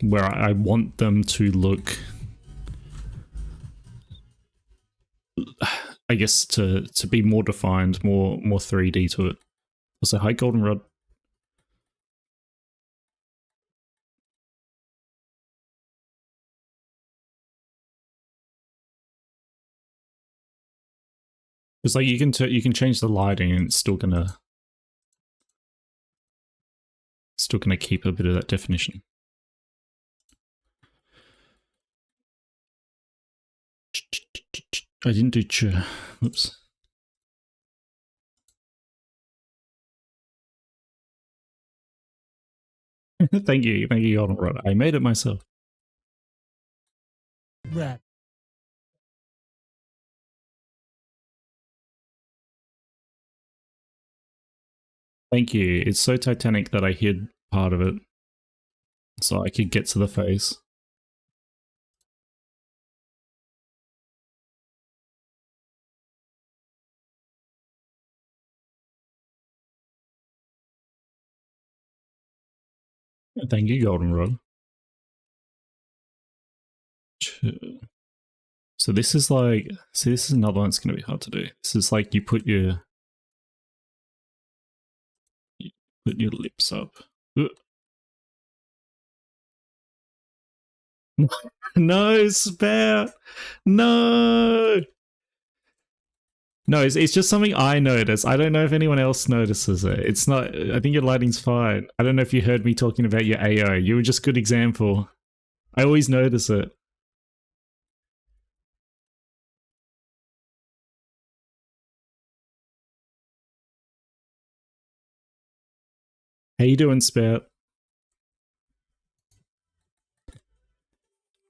where I want them to look, I guess, to be more defined, more 3D to it. Also, hi Goldenrod. It's like you can change the lighting and it's still gonna keep a bit of that definition. I didn't do ch. Oops. Thank you, Goldenrod. I made it myself. Right. Thank you. It's so Titanic that I hid part of it so I could get to the face. Thank you, Goldenrod. So this is like, see, this is another one that's going to be hard to do. This is like you put your lips up. No, Spout! No! No, it's just something I notice. I don't know if anyone else notices it. It's not, I think your lighting's fine. I don't know if you heard me talking about your AO. You were just a good example. I always notice it. How you doing, Spout?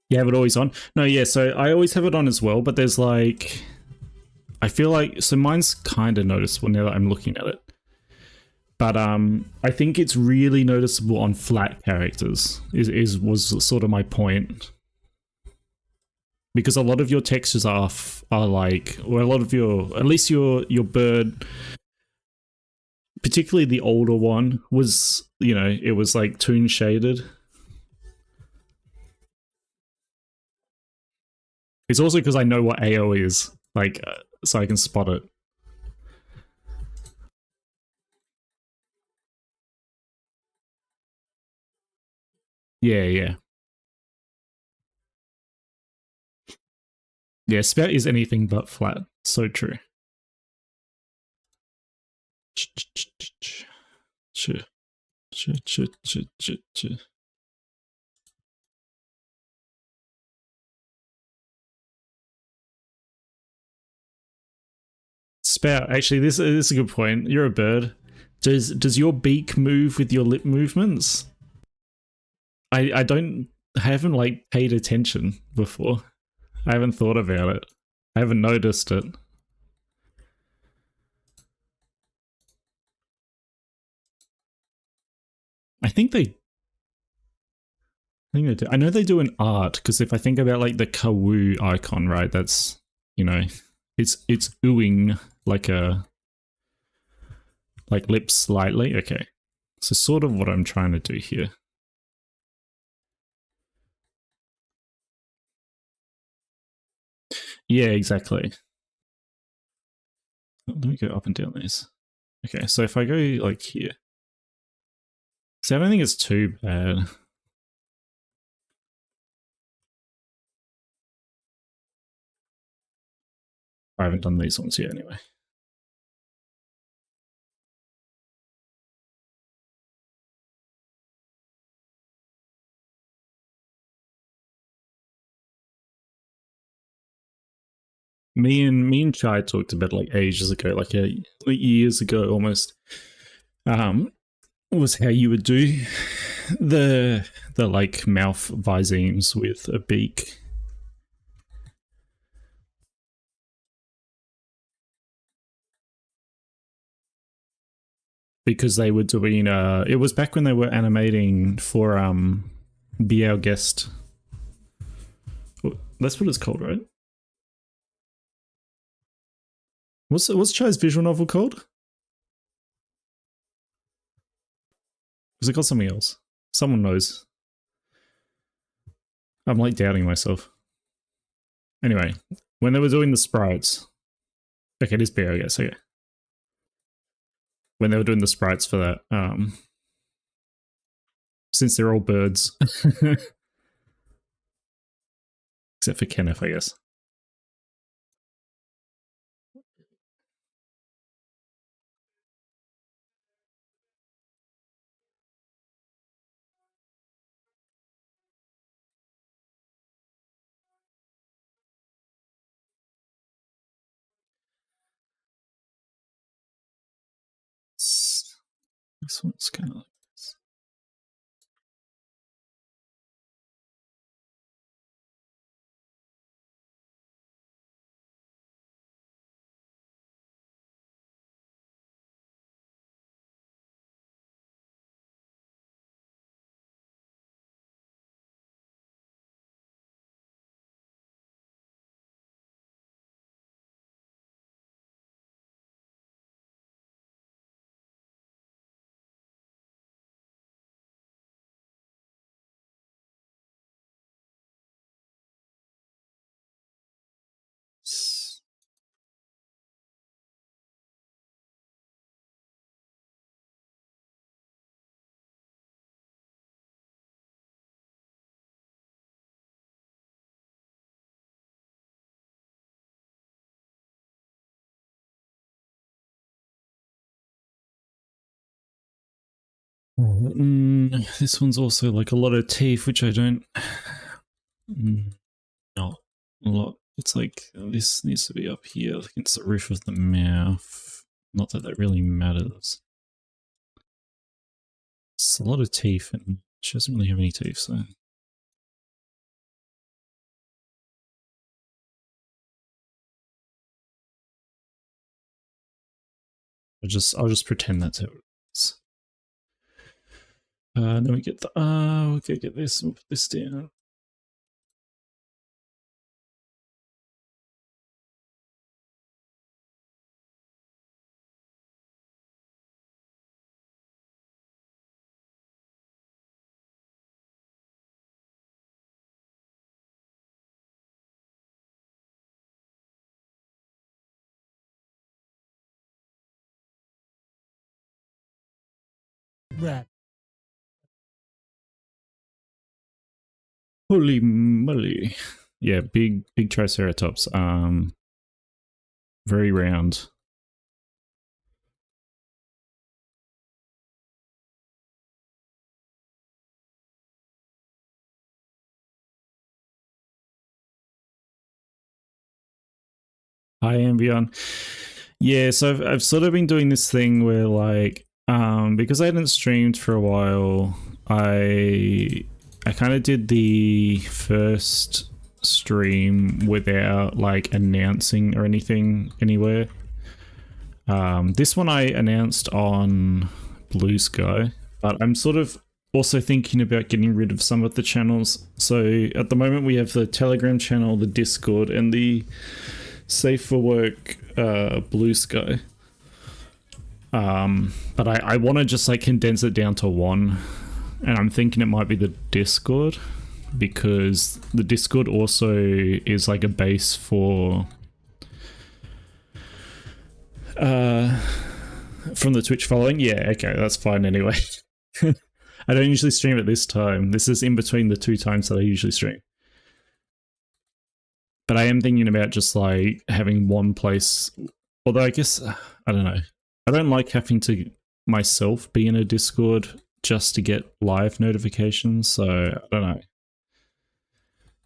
You have it always on? No, yeah, so I always have it on as well, but there's like, I feel like, so mine's kind of noticeable now that I'm looking at it. But I think it's really noticeable on flat characters, was sort of my point. because a lot of your textures are like, or a lot of your, at least your bird, particularly the older one, was, you know, it was like toon shaded. It's also because I know what AO is, like, so I can spot it. Yeah, yeah. Yeah, spout is anything but flat. So true. Spout, actually, this is a good point. You're a bird. Does your beak move with your lip movements? I don't, I haven't like paid attention before. I haven't thought about it. I haven't noticed it. I think they do. I know they do in art, because if I think about like the Kawoo icon, right, that's, you know, it's oohing like a, like lips slightly. Okay. So sort of what I'm trying to do here. Yeah, exactly. Let me go up and down these. Okay, so if I go like here. See, I don't think it's too bad. I haven't done these ones yet anyway. Me and Chai talked about like ages ago, like years ago almost. Was how you would do the like mouth Visemes with a beak. Because they were doing it was back when they were animating for Be Our Guest. That's what it's called, right? What's Chai's visual novel called? Was it called something else? Someone knows. I'm like doubting myself. Anyway, when they were doing the sprites. Okay, it is Bear, I guess, okay. When they were doing the sprites for that, since they're all birds. Except for Kenneth, I guess. This one's kind of like this. This one's also like a lot of teeth, which I don't. Not a lot. It's like this needs to be up here against the roof of the mouth. Not that that really matters. It's a lot of teeth, and she doesn't really have any teeth, so. I'll just pretend that's how it is. Then we get the we'll get this. We'll put this down. Holy moly. Yeah, big Triceratops. Very round. Hi, Ambion. Yeah, so I've sort of been doing this thing where like, because I hadn't streamed for a while, I kind of did the first stream without like announcing or anything anywhere. This one I announced on Blue Sky, but I'm sort of also thinking about getting rid of some of the channels. So at the moment we have the Telegram channel, the Discord, and the Safe for Work Blue Sky. But I want to just like condense it down to one, and I'm thinking it might be the Discord, because the Discord also is like a base for from the Twitch following. Yeah, okay, that's fine anyway. I don't usually stream at this time. This is in between the 2 times that I usually stream. But I am thinking about just like having one place, although I guess, I don't know. I don't like having to myself be in a Discord just to get live notifications, so I don't know.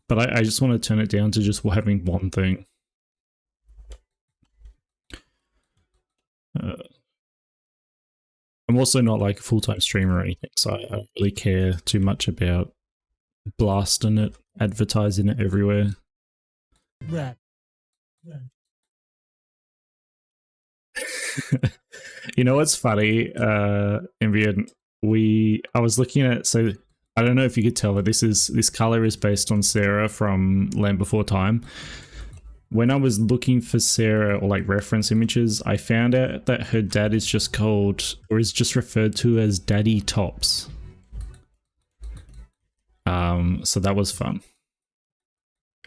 But I just want to turn it down to just having one thing. I'm also not like a full-time streamer or anything, so I don't really care too much about blasting it, advertising it everywhere. You know what's funny, Ambient? I was looking at, so I don't know if you could tell, but this color is based on Sarah from Land Before Time. When I was looking for Sarah or like reference images, I found out that her dad is just called, or is just referred to as Daddy Tops. So that was fun.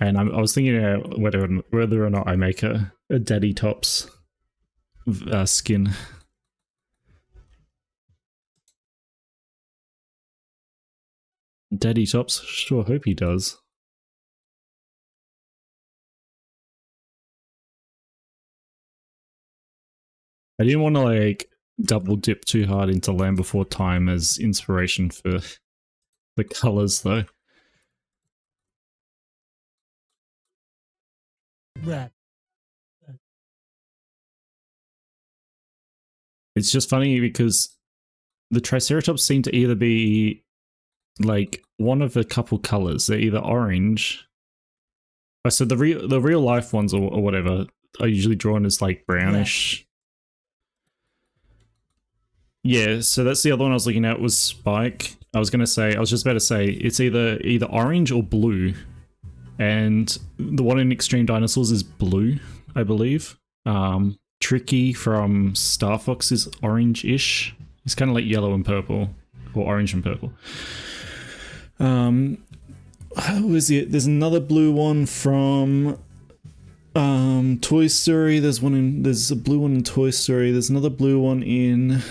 And I was thinking whether or not I make a Daddy Tops skin. Daddy Tops? Sure hope he does. I didn't want to like double dip too hard into Land Before Time as inspiration for the colors though. It's just funny because the Triceratops seem to either be like one of a couple colors. They're either orange. So the real life ones or whatever are usually drawn as like brownish. Yeah, so that's the other one I was looking at was Spike. I was just about to say it's either orange or blue. And the one in Extreme Dinosaurs is blue, I believe. Tricky from Star Fox is orange-ish. It's kind of like yellow and purple, or orange and purple. Who is it? There's another blue one from Toy Story. There's a blue one in Toy Story. There's another blue one in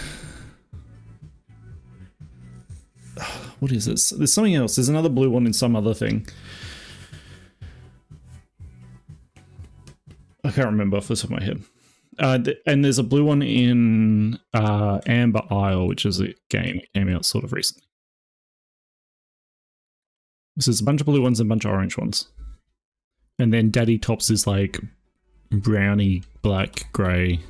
what is this? There's something else. There's another blue one in some other thing. I can't remember off the top of my head. And there's a blue one in Amber Isle, which is a game that came out sort of recently. So there's a bunch of blue ones and a bunch of orange ones. And then Daddy Tops is like browny, black, grey.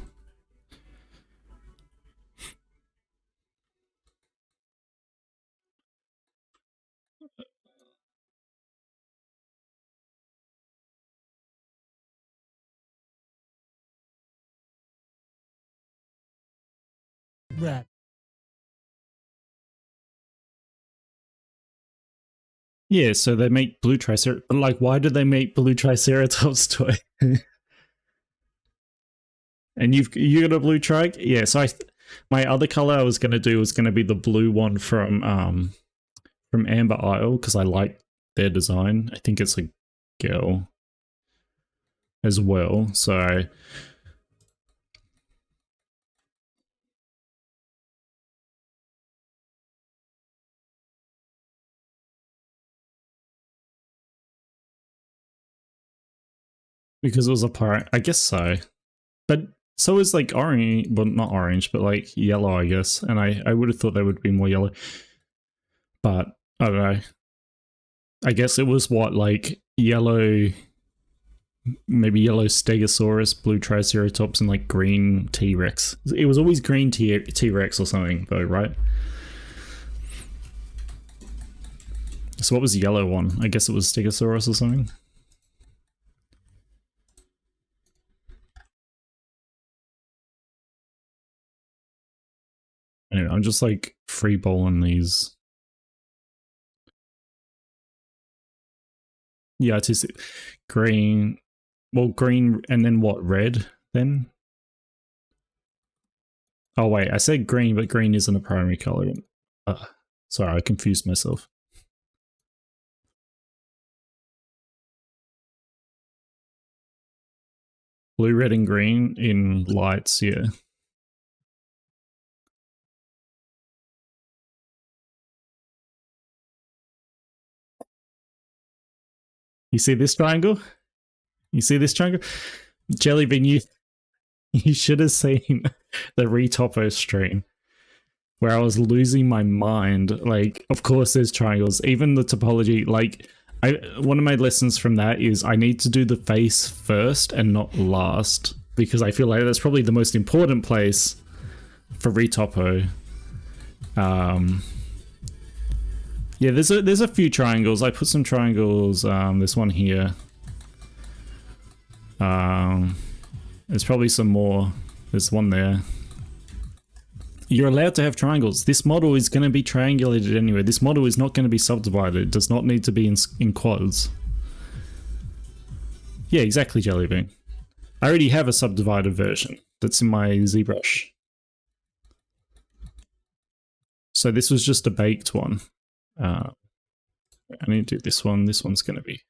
Yeah, so they make blue Triceratops. Like, why did they make blue Triceratops toy? And you got a blue trike? Yeah, so my other color I was going to do was going to be the blue one from Amber Isle, because I like their design. I think it's a girl as well, so Because it was a pirate. I guess so. But so is like orange, well, not orange, but like yellow, I guess. And I would have thought they would be more yellow. But I don't know. I guess it was what, like yellow, maybe yellow Stegosaurus, blue Triceratops, and like green T-Rex. It was always green T-Rex or something, though, right? So what was the yellow one? I guess it was Stegosaurus or something. Anyway, I'm just like freeballing these. Yeah, it is green. Well, green and then what? Red then? Oh wait, I said green, but green isn't a primary color. Sorry, I confused myself. Blue, red, and green in lights, yeah. You see this triangle? You see this triangle? Jellybean, you should have seen the Retopo stream where I was losing my mind. Like, of course there's triangles. Even the topology, like, one of my lessons from that is I need to do the face first and not last, because I feel like that's probably the most important place for Retopo. Yeah, there's a few triangles. I put some triangles. There's one here. There's probably some more. There's one there. You're allowed to have triangles. This model is going to be triangulated anyway. This model is not going to be subdivided. It does not need to be in quads. Yeah, exactly, Jellybean. I already have a subdivided version that's in my ZBrush. So this was just a baked one. I need to do this one. This one's going to be...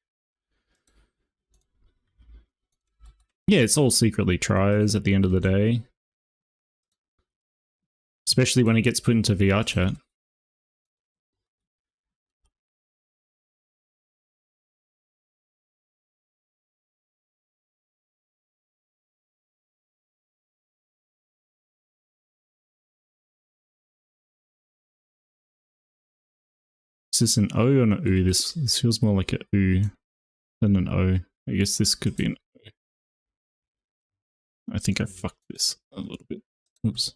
Yeah, it's all secretly tries at the end of the day. Especially when it gets put into VR chat. Is this an O or an U? This feels more like a U than an O. I guess this could be an O. I think I fucked this a little bit. Oops.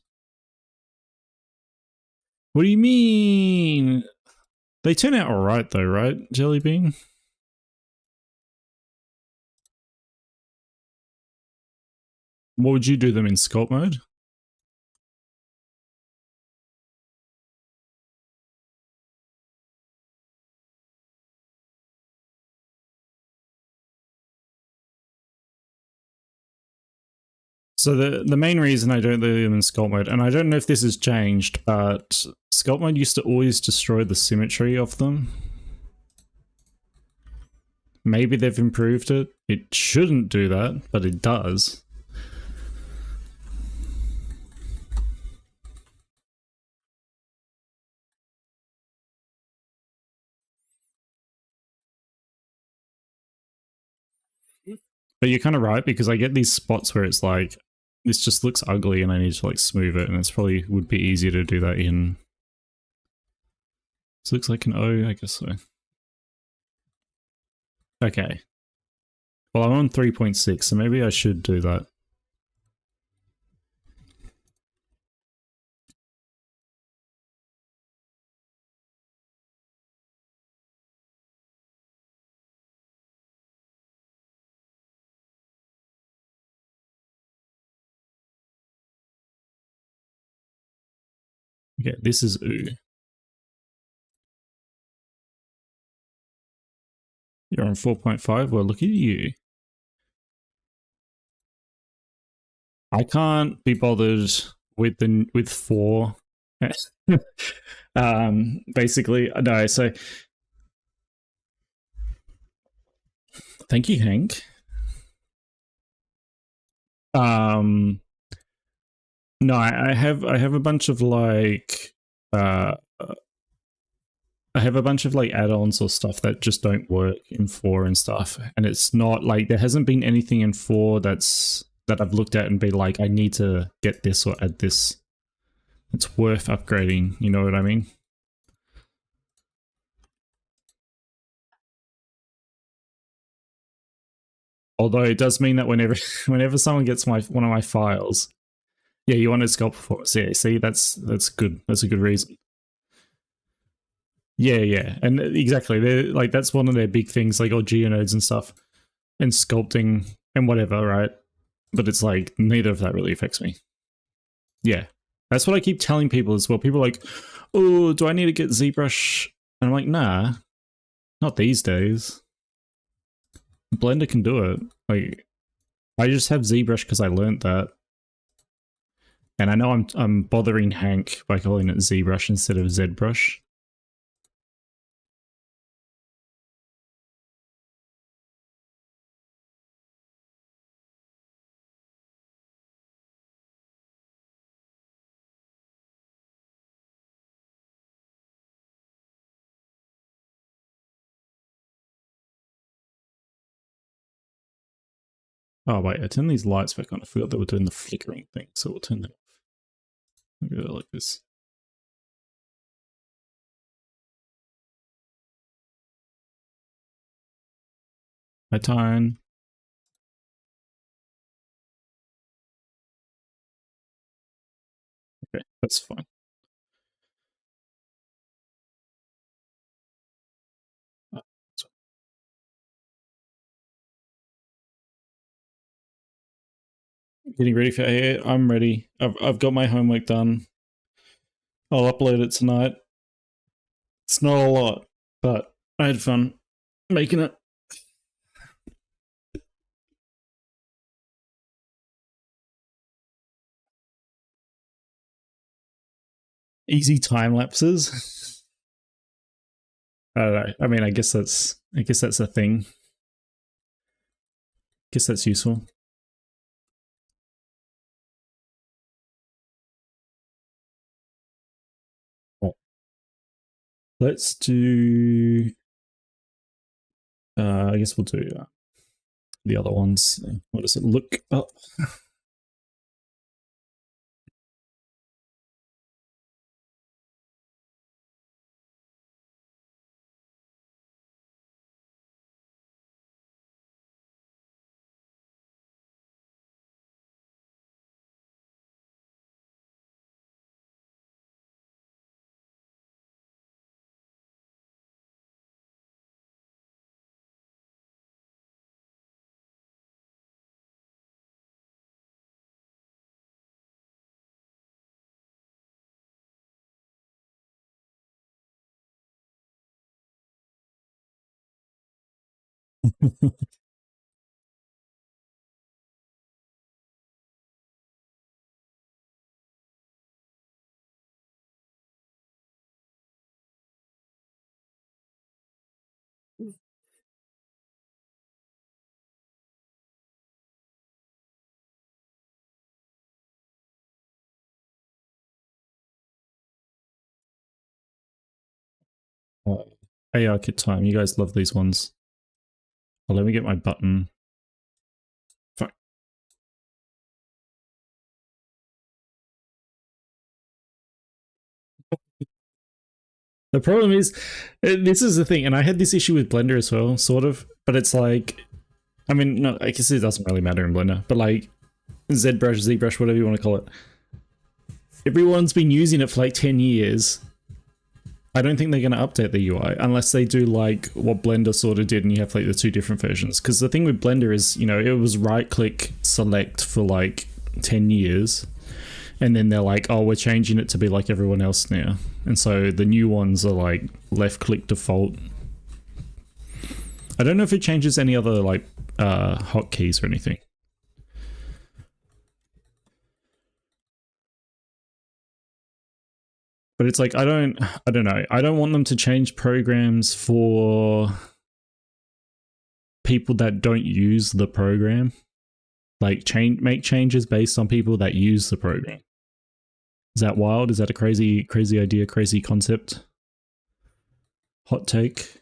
What do you mean? They turn out alright though, right, Jellybean? What would you do them in sculpt mode? So the main reason I don't do them in sculpt mode, and I don't know if this has changed, but sculpt mode used to always destroy the symmetry of them. Maybe they've improved it. It shouldn't do that, but it does. But you're kind of right, because I get these spots where it's like, this just looks ugly and I need to like smooth it, and it's probably would be easier to do that in... This looks like an O, I guess so. Okay. Well, I'm on 3.6, so maybe I should do that. Okay, this is U. You're on 4.5? Well, look at you. I can't be bothered with 4. Basically, no, so... Thank you, Hank. No, I have a bunch of like I have a bunch of like add-ons or stuff that just don't work in 4 and stuff, and it's not like there hasn't been anything in 4 that I've looked at and be like, I need to get this or add this. It's worth upgrading, you know what I mean? Although it does mean that whenever someone gets one of my files, yeah, you want to sculpt performance. Yeah, see, that's good. That's a good reason. Yeah, and exactly. They're like that's one of their big things, like all geonodes and stuff, and sculpting and whatever, right? But it's like neither of that really affects me. Yeah, that's what I keep telling people as well. People are like, oh, do I need to get ZBrush? And I'm like, nah, not these days. Blender can do it. Like, I just have ZBrush because I learned that. And I know I'm bothering Hank by calling it ZBrush instead of ZBrush. Oh wait, I turned these lights back on. I forgot they were doing the flickering thing, so we'll turn them off. Look at it like this. Hi, Tyne. Okay, that's fine. Getting ready for AA. I'm ready. I've got my homework done. I'll upload it tonight. It's not a lot, but I had fun making it. Easy time lapses. I don't know. I mean, I guess that's a thing. Guess that's useful. Let's do. I guess we'll do the other ones. What does it look up? ARKit time. You guys love these ones. Oh, let me get my button. Fuck. The problem is, this is the thing, and I had this issue with Blender as well, sort of, but it's like, I mean, no, I guess it doesn't really matter in Blender, but like, ZBrush, whatever you want to call it, everyone's been using it for like 10 years. I don't think they're going to update the UI unless they do like what Blender sort of did and you have like the 2 different versions. Because the thing with Blender is, you know, it was right click select for like 10 years. And then they're like, oh, we're changing it to be like everyone else now. And so the new ones are like left click default. I don't know if it changes any other like hotkeys or anything. But it's like, I don't know. I don't want them to change programs for people that don't use the program. Like make changes based on people that use the program. Is that wild? Is that a crazy idea, crazy concept? Hot take.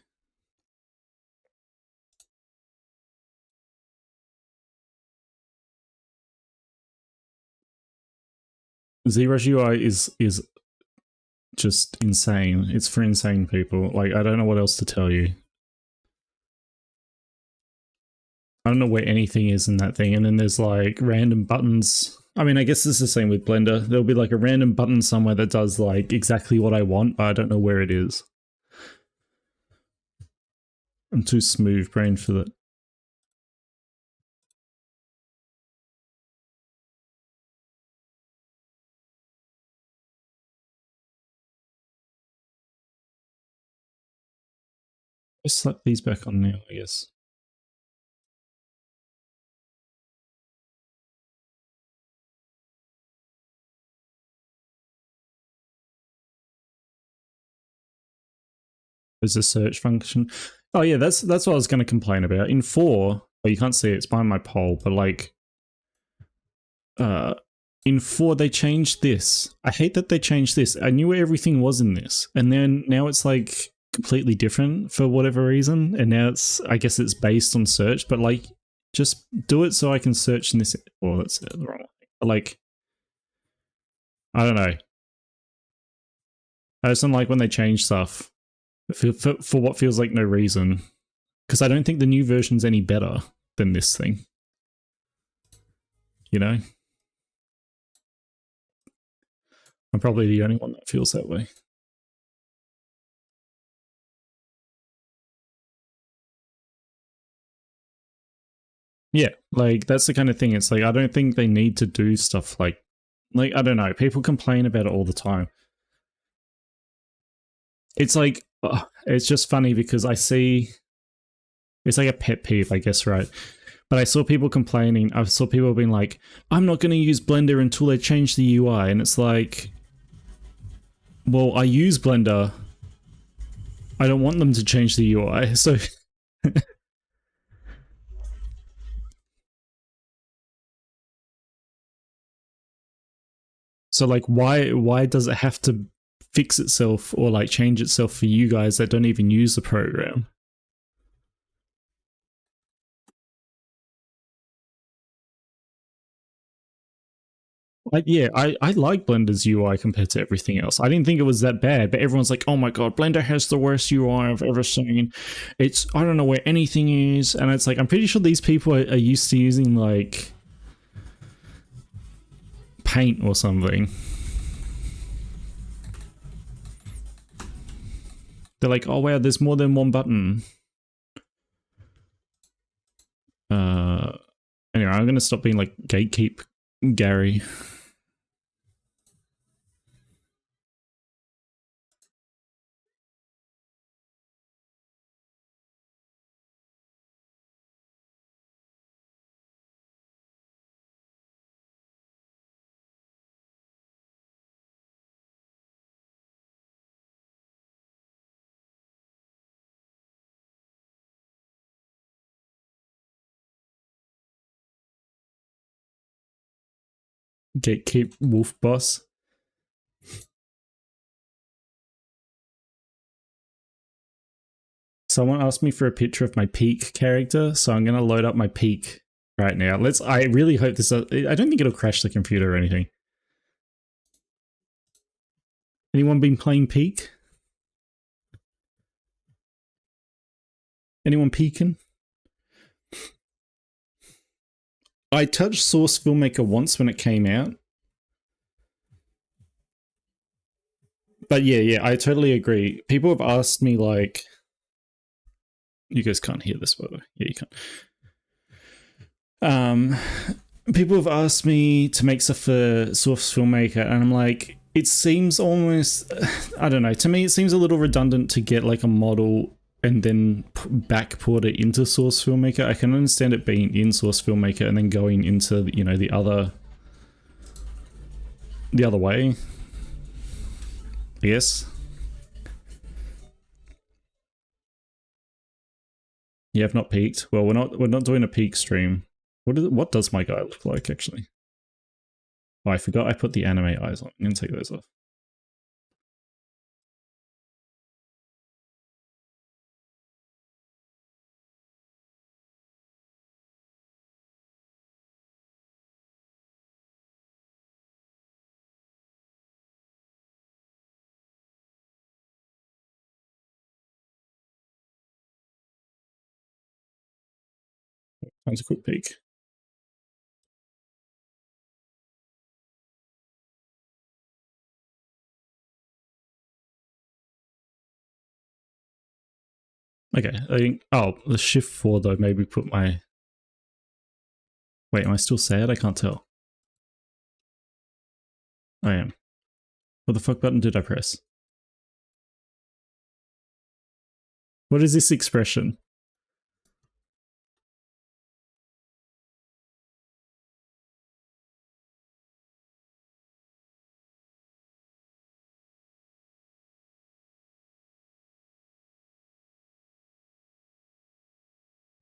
ZBrush UI is just insane. It's for insane people. Like, I don't know what else to tell you. I don't know where anything is in that thing. And then there's like random buttons. I mean, I guess it's the same with Blender. There'll be like a random button somewhere that does like exactly what I want, but I don't know where it is. I'm too smooth brained for that. Let's slap these back on now, I guess. There's a search function. Oh yeah, that's what I was going to complain about. In 4, oh, you can't see it, it's behind my poll, but like in 4 they changed this. I hate that they changed this. I knew where everything was in this, and then now it's like completely different for whatever reason, and now it's, I guess it's based on search, but like just do it so I can search in this. Oh, that's the wrong one. Like, I don't know. I just don't like when they change stuff for what feels like no reason, because I don't think the new version's any better than this thing. You know? I'm probably the only one that feels that way. Yeah, like that's the kind of thing. It's like, I don't think they need to do stuff like I don't know. People complain about it all the time. It's like, it's just funny because I see, it's like a pet peeve, I guess, right? But I saw people complaining. I saw people being like, I'm not going to use Blender until they change the UI. And it's like, well, I use Blender. I don't want them to change the UI. So so like, why does it have to fix itself or like change itself for you guys that don't even use the program? Like, yeah, I like Blender's UI compared to everything else. I didn't think it was that bad, but everyone's like, oh my god, Blender has the worst UI I've ever seen. It's, I don't know where anything is. And it's like, I'm pretty sure these people are used to using like Paint or something. They're like, oh wow, there's more than one button. Anyway, I'm gonna stop being like gatekeep Gary. Gatekeep wolf boss. Someone asked me for a picture of my peak character, so I'm gonna load up my peak right now. I really hope this, I don't think it'll crash the computer or anything. Anyone been playing Peak? Anyone peeking? I touched Source Filmmaker once when it came out. But yeah, I totally agree. People have asked me like, you guys can't hear this, by the way. Yeah, you can't. People have asked me to make stuff for Source Filmmaker, and I'm like, it seems almost, I don't know, to me it seems a little redundant to get like a model and then backport it into Source Filmmaker. I can understand it being in Source Filmmaker and then going into, you know, the other way, I guess. You have not peaked. Well, we're not doing a peak stream. What does my guy look like actually? Oh, I forgot I put the anime eyes on. I'm gonna take those off. That's a quick peek. Okay, I think, oh, the shift 4 though, maybe put my, wait, am I still sad? I can't tell. I am. What the fuck button did I press? What is this expression?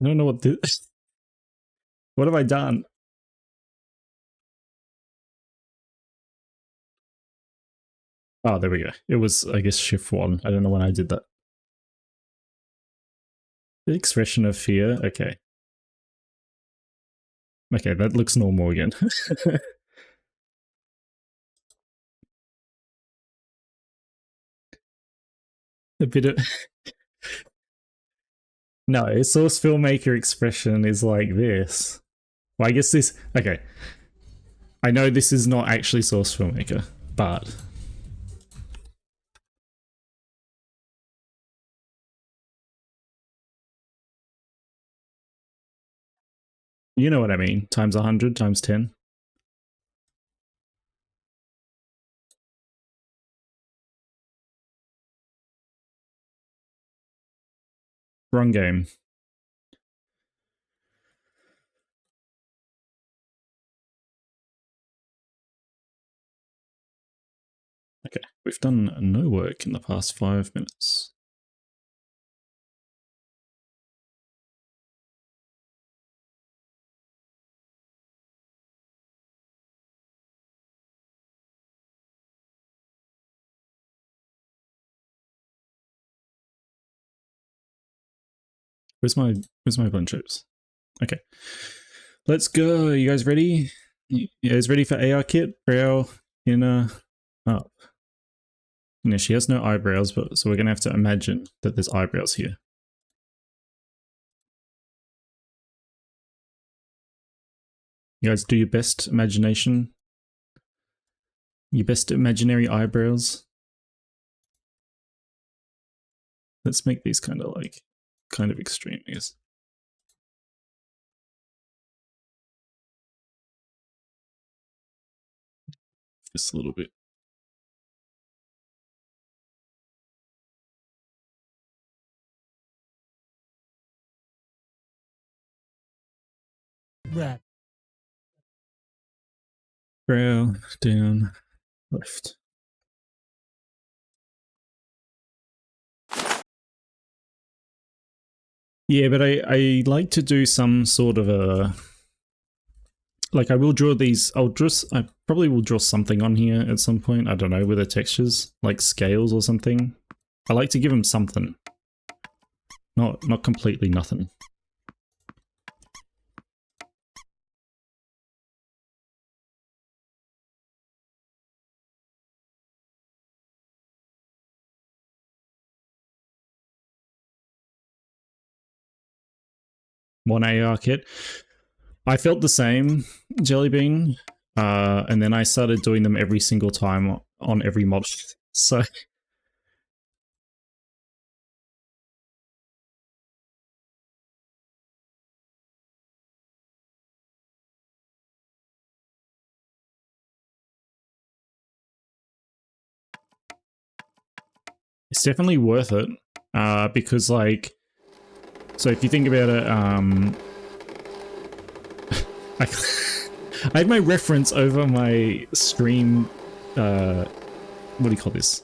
I don't know what this, what have I done? Oh, there we go. It was, I guess, shift 1. I don't know when I did that. The expression of fear, okay. Okay, that looks normal again. A bit of... No, a source filmmaker expression is like this. Well, I guess this... Okay. I know this is not actually source filmmaker, but... You know what I mean. Times 100, times 10. Wrong game. Okay, we've done no work in the past 5 minutes. Where's my blend chips? Okay. Let's go. You guys ready? You guys ready for ARKit? Brow, inner, up. You know, she has no eyebrows, but so we're gonna have to imagine that there's eyebrows here. You guys do your best imagination. Your best imaginary eyebrows. Let's make these kind of extreme, I guess. Just a little bit. Right. Brow, down, left. Yeah, but I like to do some sort of a... Like I will draw these, I probably will draw something on here at some point, I don't know, with the textures, like scales or something. I like to give them something. Not completely nothing. One ARKit. I felt the same, Jellybean, and then I started doing them every single time on every mod. So it's definitely worth it, because like, so if you think about it, I have my reference over my stream, what do you call this?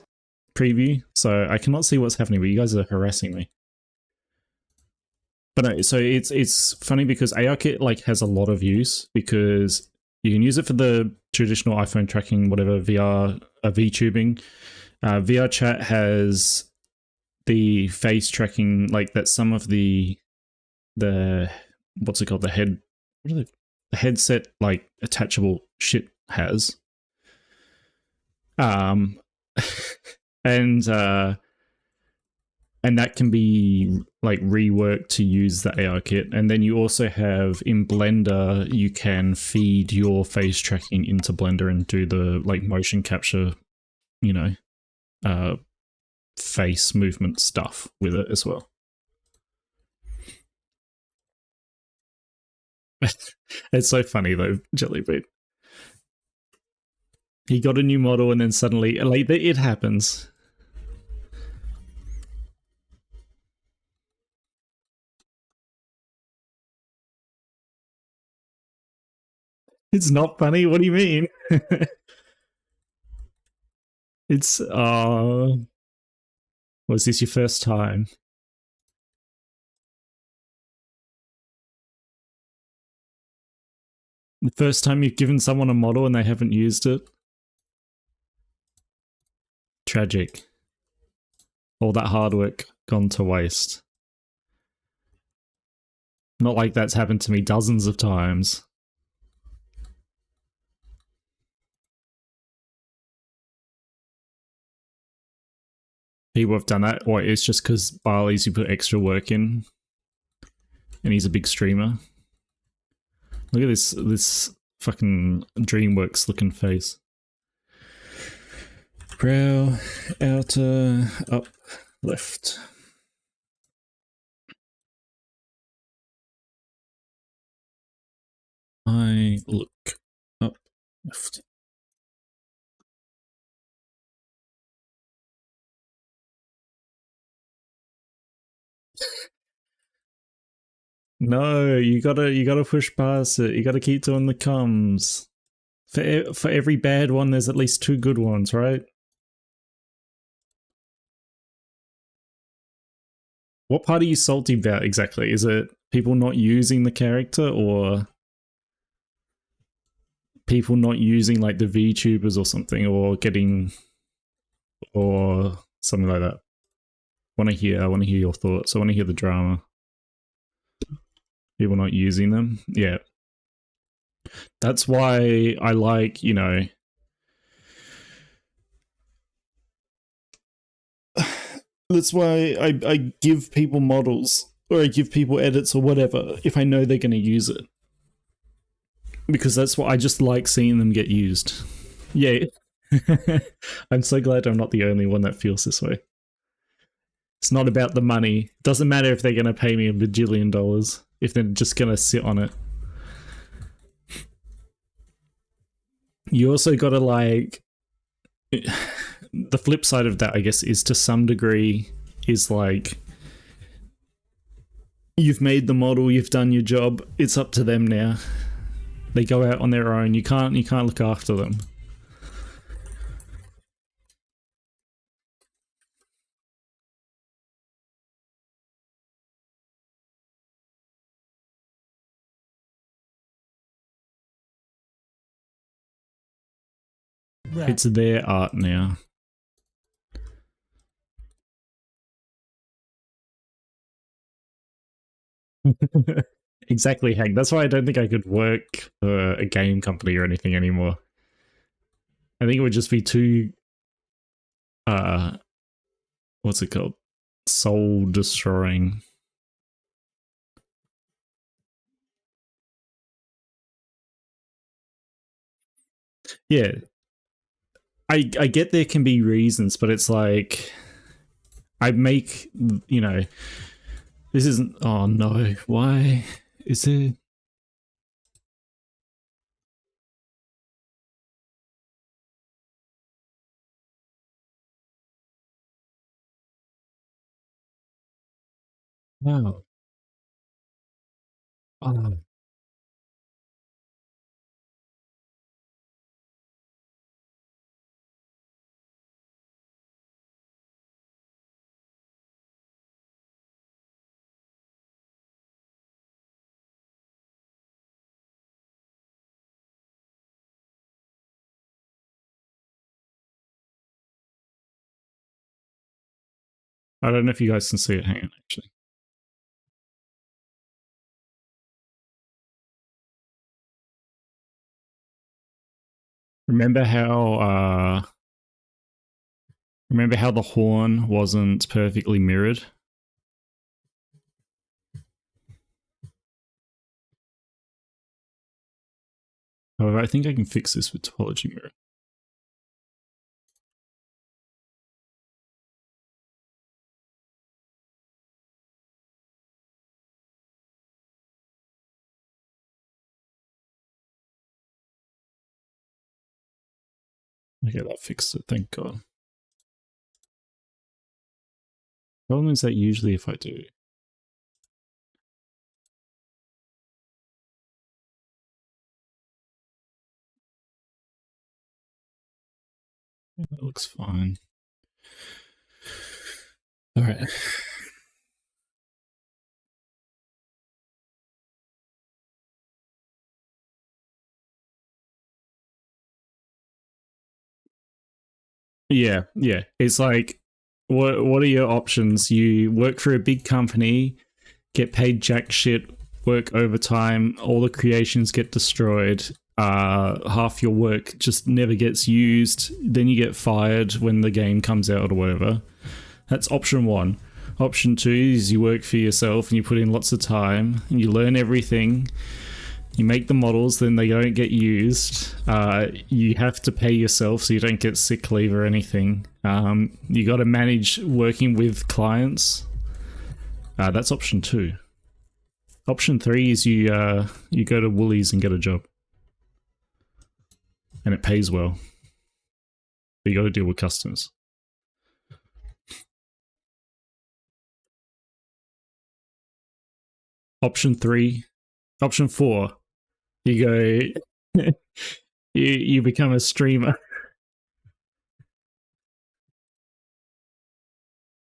Preview, so I cannot see what's happening, but you guys are harassing me. But no, so it's funny because ARKit like has a lot of use because you can use it for the traditional iPhone tracking, whatever, VR, VTubing. VR chat has the face tracking, like that some of the what's it called, the headset like attachable shit has. And that can be like reworked to use the ARKit, and then you also have in Blender you can feed your face tracking into Blender and do the like motion capture, you know, face movement stuff with it as well. It's so funny though, Jellybean. He got a new model and then suddenly, like, it happens. It's not funny. What do you mean? It's was this your first time? The first time you've given someone a model and they haven't used it? Tragic. All that hard work gone to waste. Not like that's happened to me dozens of times. People have done that, or it's just because Barley's you put extra work in, and he's a big streamer. Look at this fucking DreamWorks looking face. Brow, outer, up, left. I look up, left. No, you gotta push past it. You gotta keep doing the comms. For every bad one, there's at least 2 good ones, right? What part are you salty about exactly? Is it people not using the character, or people not using like the VTubers or something, or getting, or something like that? I want to hear your thoughts. I want to hear the drama. People not using them. Yeah. That's why I like, you know, that's why I give people models, or I give people edits or whatever if I know they're going to use it. Because that's what I just like seeing them get used. Yeah. I'm so glad I'm not the only one that feels this way. It's not about the money. It doesn't matter if they're going to pay me $1 bajillion if they're just going to sit on it. You also got to like... The flip side of that, I guess, is to some degree is like... You've made the model, you've done your job, it's up to them now. They go out on their own. You can't look after them. Right. It's their art now. Exactly, Hank. That's why I don't think I could work for a game company or anything anymore. I think it would just be too what's it called? Soul destroying. Yeah. I get there can be reasons, but it's like I make, you know, this isn't, oh no, why is it? Wow. Oh. I don't know if you guys can see it. Hang on, actually. Remember how the horn wasn't perfectly mirrored? However, I think I can fix this with topology mirror. Okay, that fixed it, thank God. Problem is that usually if I do... Yeah, that looks fine. Alright. Yeah. It's like, what are your options? You work for a big company, get paid jack shit, work overtime, all the creations get destroyed, half your work just never gets used, then you get fired when the game comes out or whatever. That's option one. Option two is you work for yourself and you put in lots of time and you learn everything. You make the models, then they don't get used. You have to pay yourself so you don't get sick leave or anything. You got to manage working with clients. That's option two. Option three is you go to Woolies and get a job. And it pays well. But you got to deal with customers. Option four, you go, you become a streamer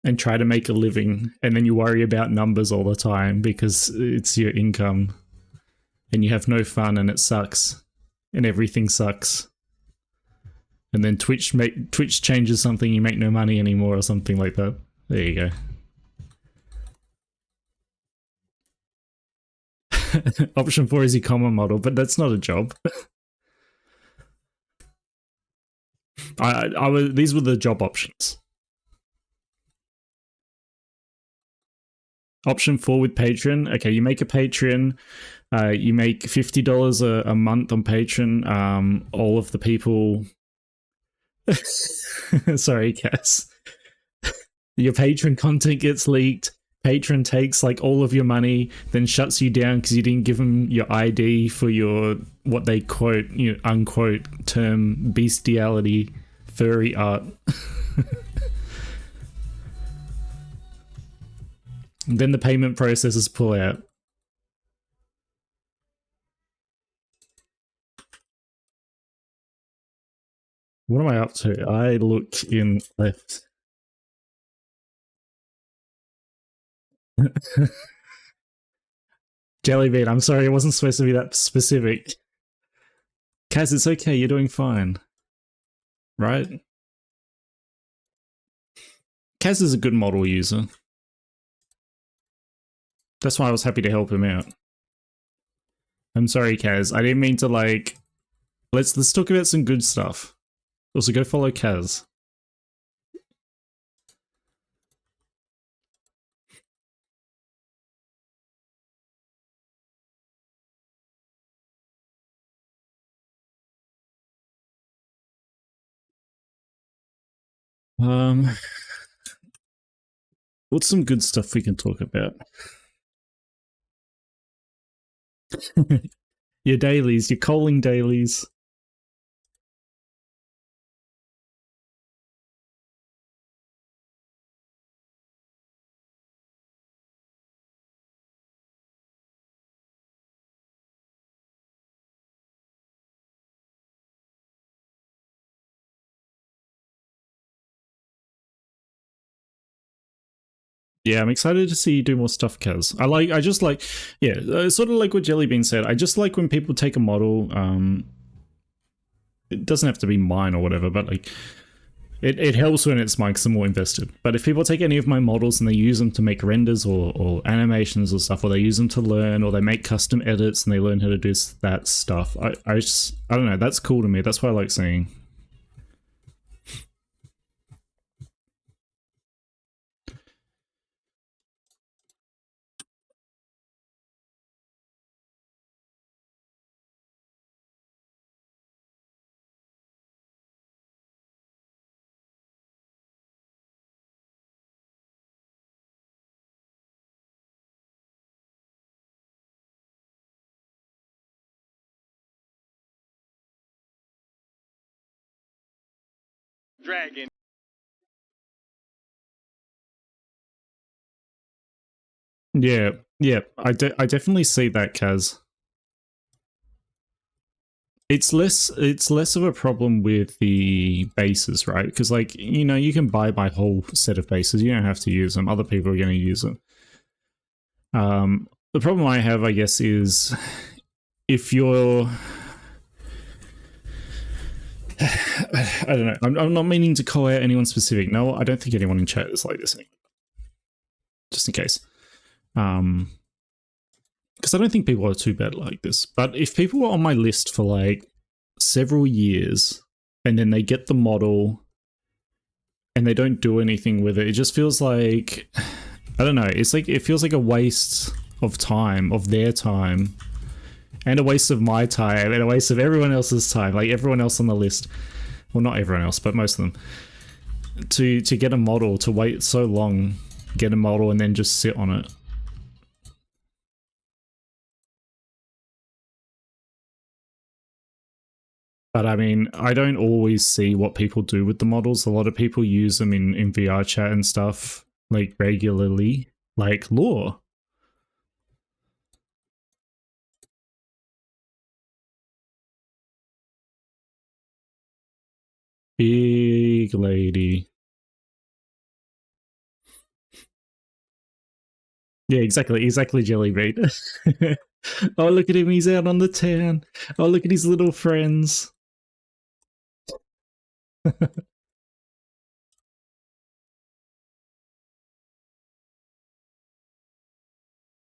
and try to make a living, and then you worry about numbers all the time because it's your income, and you have no fun, and it sucks, and everything sucks. And then Twitch changes something, you make no money anymore or something like that. There you go. Option four is your common model, but that's not a job. These were the job options. Option four with Patreon. Okay, you make a Patreon. You make $50 a month on Patreon. All of the people. Sorry, Cass. Your Patreon content gets leaked. Patreon takes like all of your money, then shuts you down because you didn't give them your ID for your what they quote, unquote term bestiality, furry art. Then the payment processes pull out. What am I up to? I look in left. Jellybean, I'm sorry, it wasn't supposed to be that specific. Kaz, it's okay, you're doing fine. Right? Kaz is a good model user. That's why I was happy to help him out. I'm sorry, Kaz. I didn't mean to like... Let's talk about some good stuff. Also, go follow Kaz. What's some good stuff we can talk about? Your dailies, your calling dailies. Yeah, I'm excited to see you do more stuff, Kaz. Sort of like what Jellybean said. I just like when people take a model. It doesn't have to be mine or whatever, but like, it helps when it's mine because I'm more invested. But if people take any of my models and they use them to make renders or animations or stuff, or they use them to learn, or they make custom edits and they learn how to do that stuff, I don't know. That's cool to me. That's what I like seeing. dragon. Yeah, yeah, I definitely see that, Kaz. It's less of a problem with the bases, right? Because, like, you know, you can buy my whole set of bases. You don't have to use them. Other people are going to use them. The problem I have, I guess, is if you're... I don't know. I'm not meaning to call out anyone specific. No, I don't think anyone in chat is like this anymore. Just in case. Because I don't think people are too bad like this. But if people were on my list for like several years and then they get the model and they don't do anything with it, it just feels like, I don't know, it's like, it feels like a waste of time, of their time, and a waste of my time, and a waste of everyone else's time, like everyone else on the list. Well, not everyone else, but most of them. To get a model, to wait so long, get a model and then just sit on it. But I mean, I don't always see what people do with the models. A lot of people use them in VR chat and stuff, like, regularly. Like Lore. Big lady. Yeah, exactly, Jellybean. Oh, look at him, he's out on the town. Oh, look at his little friends.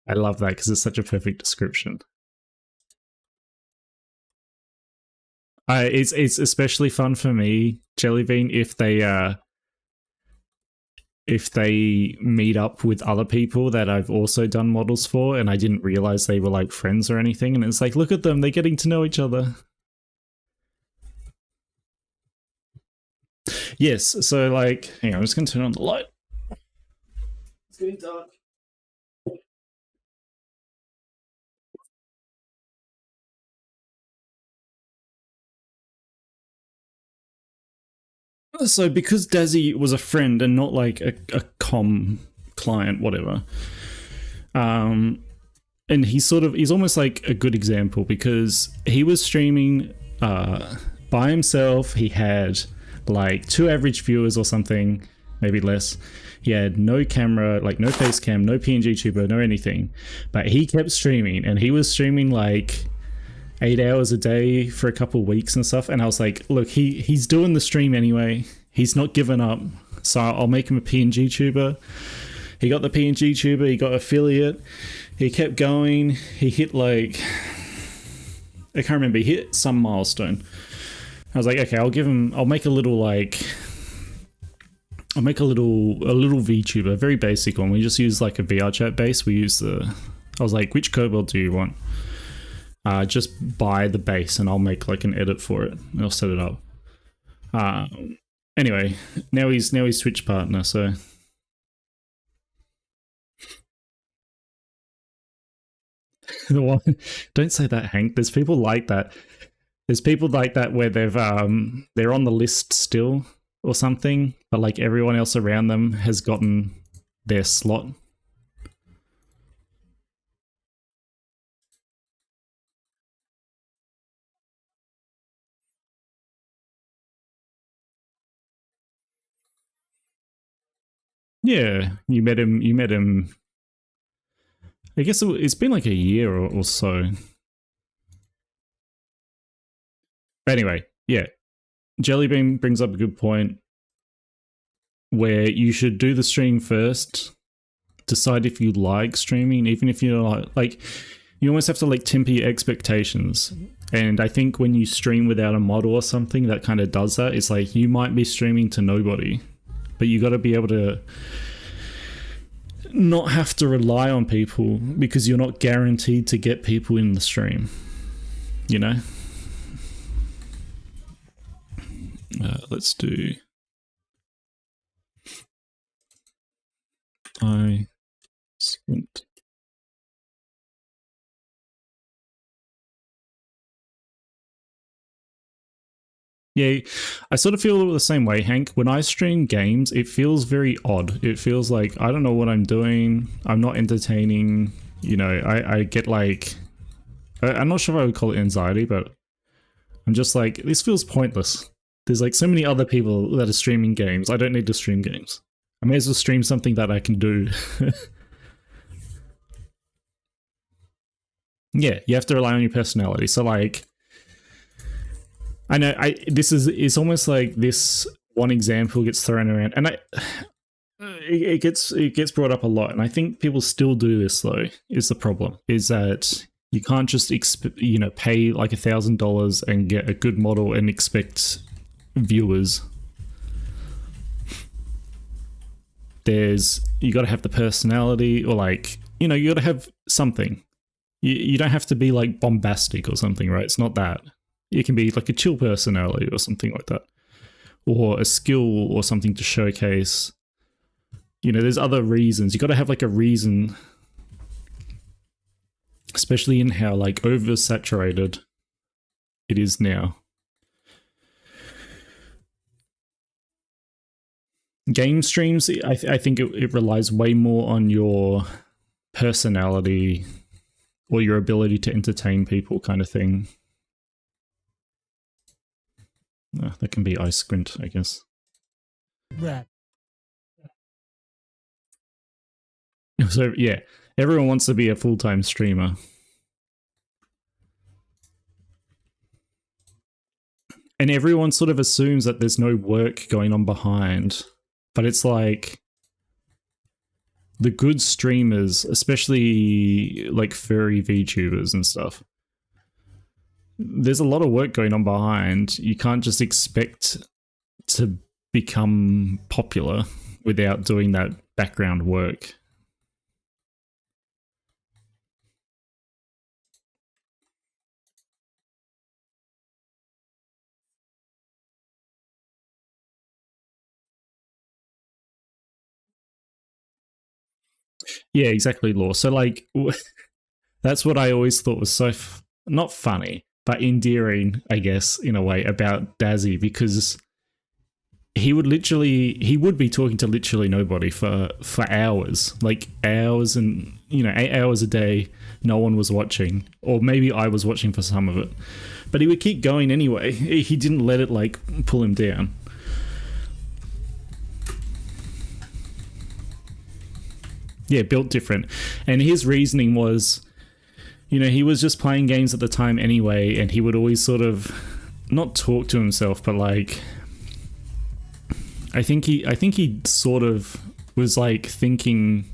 I love that because it's such a perfect description. It's especially fun for me, Jellybean, if they meet up with other people that I've also done models for and I didn't realize they were like friends or anything, and it's like, look at them, they're getting to know each other. Yes, so like, hang on, I'm just gonna turn on the light. It's getting dark. So because Dazzy was a friend and not like a com client, whatever, and he's almost like a good example because he was streaming by himself. He had like 2 average viewers or something, maybe less. He had no camera, like no face cam, no PNG tuber, no anything, but he kept streaming, and he was streaming like 8 hours a day for a couple of weeks and stuff. And I was like, look, he's doing the stream anyway. He's not giving up. So I'll make him a PNG tuber. He got the PNG tuber. He got affiliate. He kept going. He hit like, I can't remember. He hit some milestone. I was like, okay, I'll make a little VTuber, a very basic one. We just use like a VR chat base. I was like, which code build do you want? Just buy the base and I'll make like an edit for it. I'll set it up. Anyway, now he's Twitch partner, so. Don't say that, Hank. There's people like that. There's people like that where they're on the list still or something, but like everyone else around them has gotten their slot. Yeah, you met him. I guess it's been like a year or so. But anyway, yeah. Jellybean brings up a good point where you should do the stream first, decide if you like streaming, even if you're not, like, you almost have to like temper your expectations. And I think when you stream without a model or something, that kind of does that. It's like you might be streaming to nobody, but you got to be able to not have to rely on people because you're not guaranteed to get people in the stream, you know? Let's do I spent Yeah, I sort of feel the same way, Hank. When I stream games, it feels very odd. It feels like I don't know what I'm doing. I'm not entertaining. You know, I get like, I'm not sure if I would call it anxiety, but I'm just like, this feels pointless. There's like so many other people that are streaming games. I don't need to stream games. I may as well stream something that I can do. Yeah, you have to rely on your personality. So like, I know it's almost like this one example gets thrown around, and it gets brought up a lot, and I think people still do this though. Is the problem is that you can't just pay like $1,000 and get a good model and expect viewers. You got to have the personality, or like you got to have something. You don't have to be like bombastic or something, right? It's not that. It can be like a chill personality or something like that, or a skill or something to showcase. There's other reasons. You got to have like a reason, especially in how like oversaturated it is now. Game streams, I think it relies way more on your personality or your ability to entertain people, kind of thing. That can be ice squint, I guess. Right. So yeah, everyone wants to be a full-time streamer. And everyone sort of assumes that there's no work going on behind. But it's like the good streamers, especially like furry VTubers and stuff, there's a lot of work going on behind. You can't just expect to become popular without doing that background work. Yeah, exactly, Law. So like, that's what I always thought was so not funny, but endearing, I guess, in a way, about Dazzy, because he would be talking to literally nobody for hours, like hours, and 8 hours a day. No one was watching, or maybe I was watching for some of it, but he would keep going anyway. He didn't let it like pull him down. Yeah, built different. And his reasoning was, he was just playing games at the time anyway, and he would always sort of not talk to himself, but like, I think he sort of was like thinking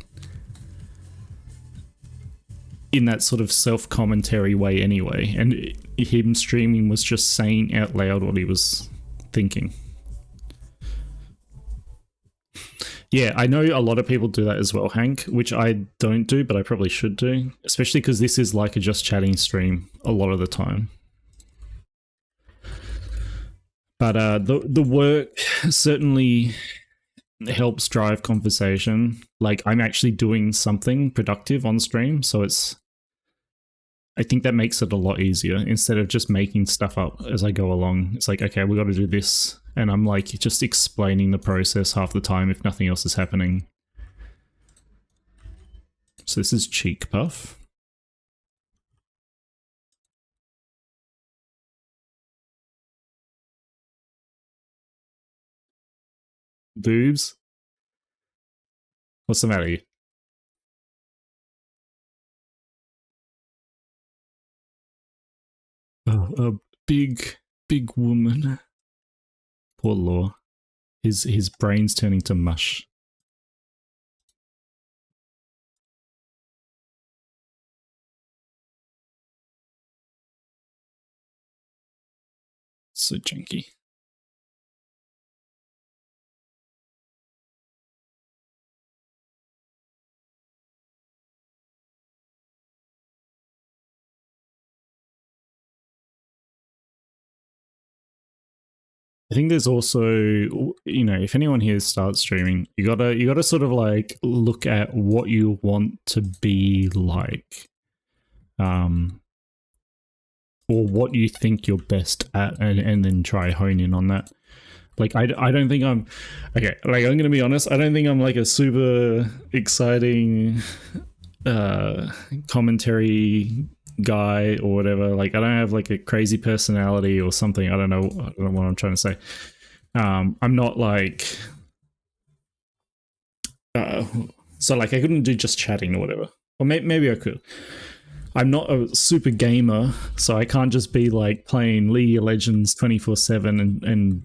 in that sort of self-commentary way anyway, and him streaming was just saying out loud what he was thinking. Yeah, I know a lot of people do that as well, Hank, which I don't do, but I probably should do, especially because this is like a just chatting stream a lot of the time. But the work certainly helps drive conversation. Like, I'm actually doing something productive on stream, so I think that makes it a lot easier instead of just making stuff up as I go along. It's like, okay, we got to do this. And I'm like just explaining the process half the time if nothing else is happening. So this is Cheek Puff. Boobs. What's the matter? Oh, a big woman. Poor Law. His brain's turning to mush. So janky. I think there's also, if anyone here starts streaming, you gotta sort of like look at what you want to be like. or what you think you're best at, and then try hone in on that. Like, I don't think I'm... Okay, like, I'm going to be honest, I don't think I'm like a super exciting commentary guy or whatever. Like, I don't have like a crazy personality or something. I don't know what I'm trying to say. I'm not like... so like, I couldn't do just chatting or whatever. Or maybe I could. I'm not a super gamer, so I can't just be like playing League of Legends 24/7 and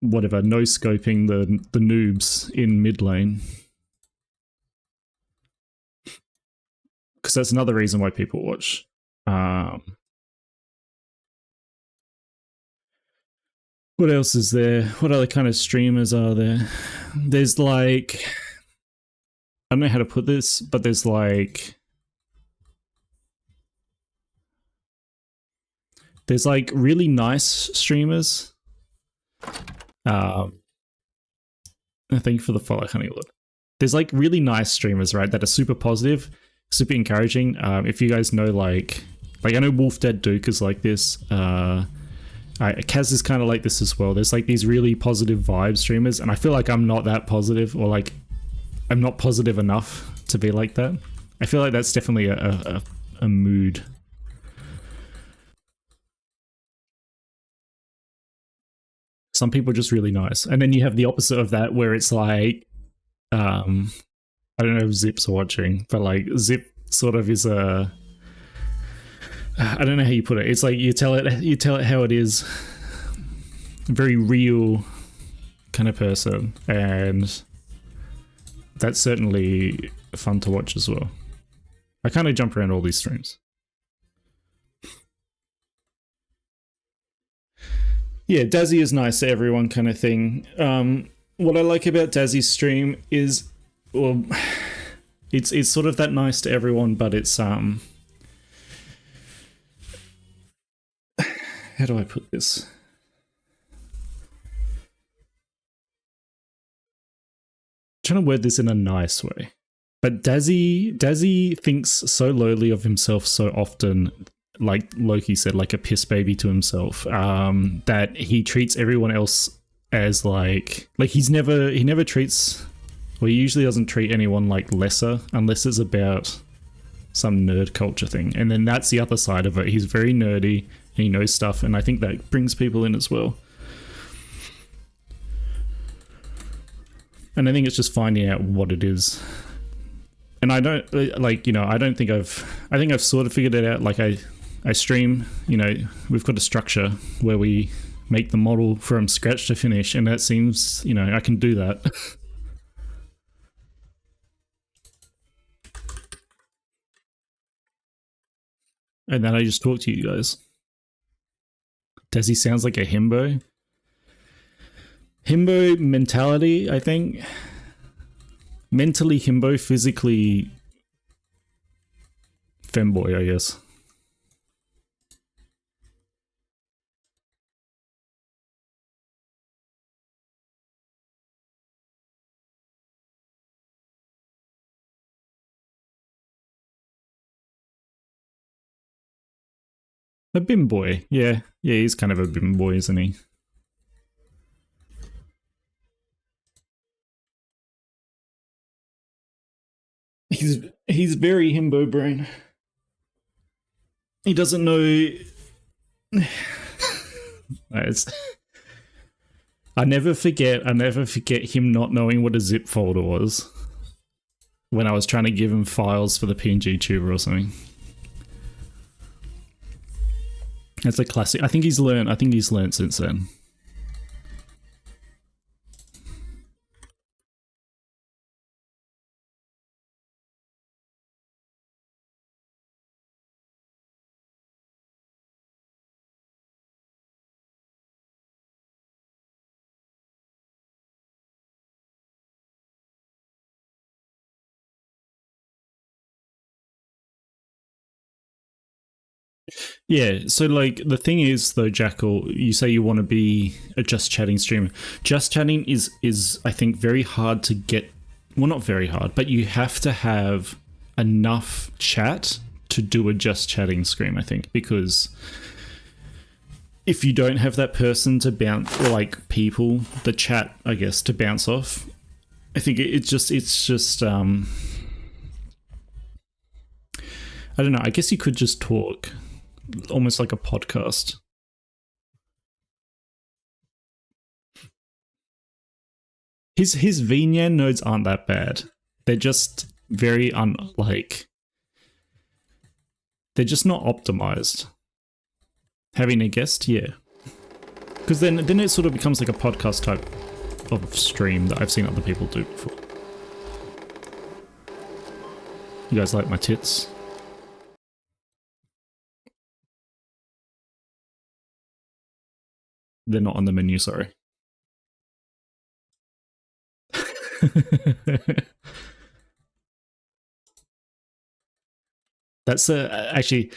whatever, no scoping the noobs in mid lane. Because that's another reason why people watch. What else is there? What other kind of streamers are there? There's like... I don't know how to put this, but there's like... There's like really nice streamers. Thank you for the follow, Honeywood. There's like really nice streamers, right, that are super positive, super encouraging. If you guys know, like I know Wolf Dead Duke is like this. Kaz is kind of like this as well. There's like these really positive vibe streamers, and I feel like I'm not that positive, or like I'm not positive enough to be like that. I feel like that's definitely a mood. Some people are just really nice. And then you have the opposite of that, where it's like, I don't know if Zip's watching, but like Zip sort of is a, I don't know how you put it. It's like you tell it how it is. Very real kind of person. And that's certainly fun to watch as well. I kind of jump around all these streams. Yeah, Dazzy is nice to everyone kind of thing. What I like about Dazzy's stream is, well, it's sort of that nice to everyone, but it's how do I put this? I'm trying to word this in a nice way. But Dazzy thinks so lowly of himself so often, like Loki said, like a piss baby to himself, that he treats everyone else as like he never treats, well, he usually doesn't treat anyone like lesser unless it's about some nerd culture thing. And then that's the other side of it. He's very nerdy and he knows stuff, and I think that brings people in as well. And I think it's just finding out what it is. And I don't like, I think I've sort of figured it out. Like I stream, we've got a structure where we make the model from scratch to finish, and that seems, I can do that. And then I just talk to you guys. Does he sounds like a himbo? Himbo mentality, I think. Mentally himbo, physically femboy, I guess. A bim boy, yeah. Yeah, he's kind of a bim boy, isn't he? He's very himbo brain. He doesn't know. I never forget him not knowing what a zip folder was when I was trying to give him files for the PNG tuber or something. That's a classic. I think he's learned since then. Yeah, so like the thing is though, Jackal, you say you want to be a just chatting streamer. Just chatting is I think very hard to get. Well, not very hard, but you have to have enough chat to do a just chatting stream, I think, because if you don't have that person to bounce, or like people, the chat, I guess, to bounce off, I think it's just I don't know, I guess you could just talk almost like a podcast. His VNAN nodes aren't that bad. They're just very they're just not optimized. Having a guest, yeah. Because then it sort of becomes like a podcast type of stream that I've seen other people do before. You guys like my tits? They're not on the menu, sorry. That's actually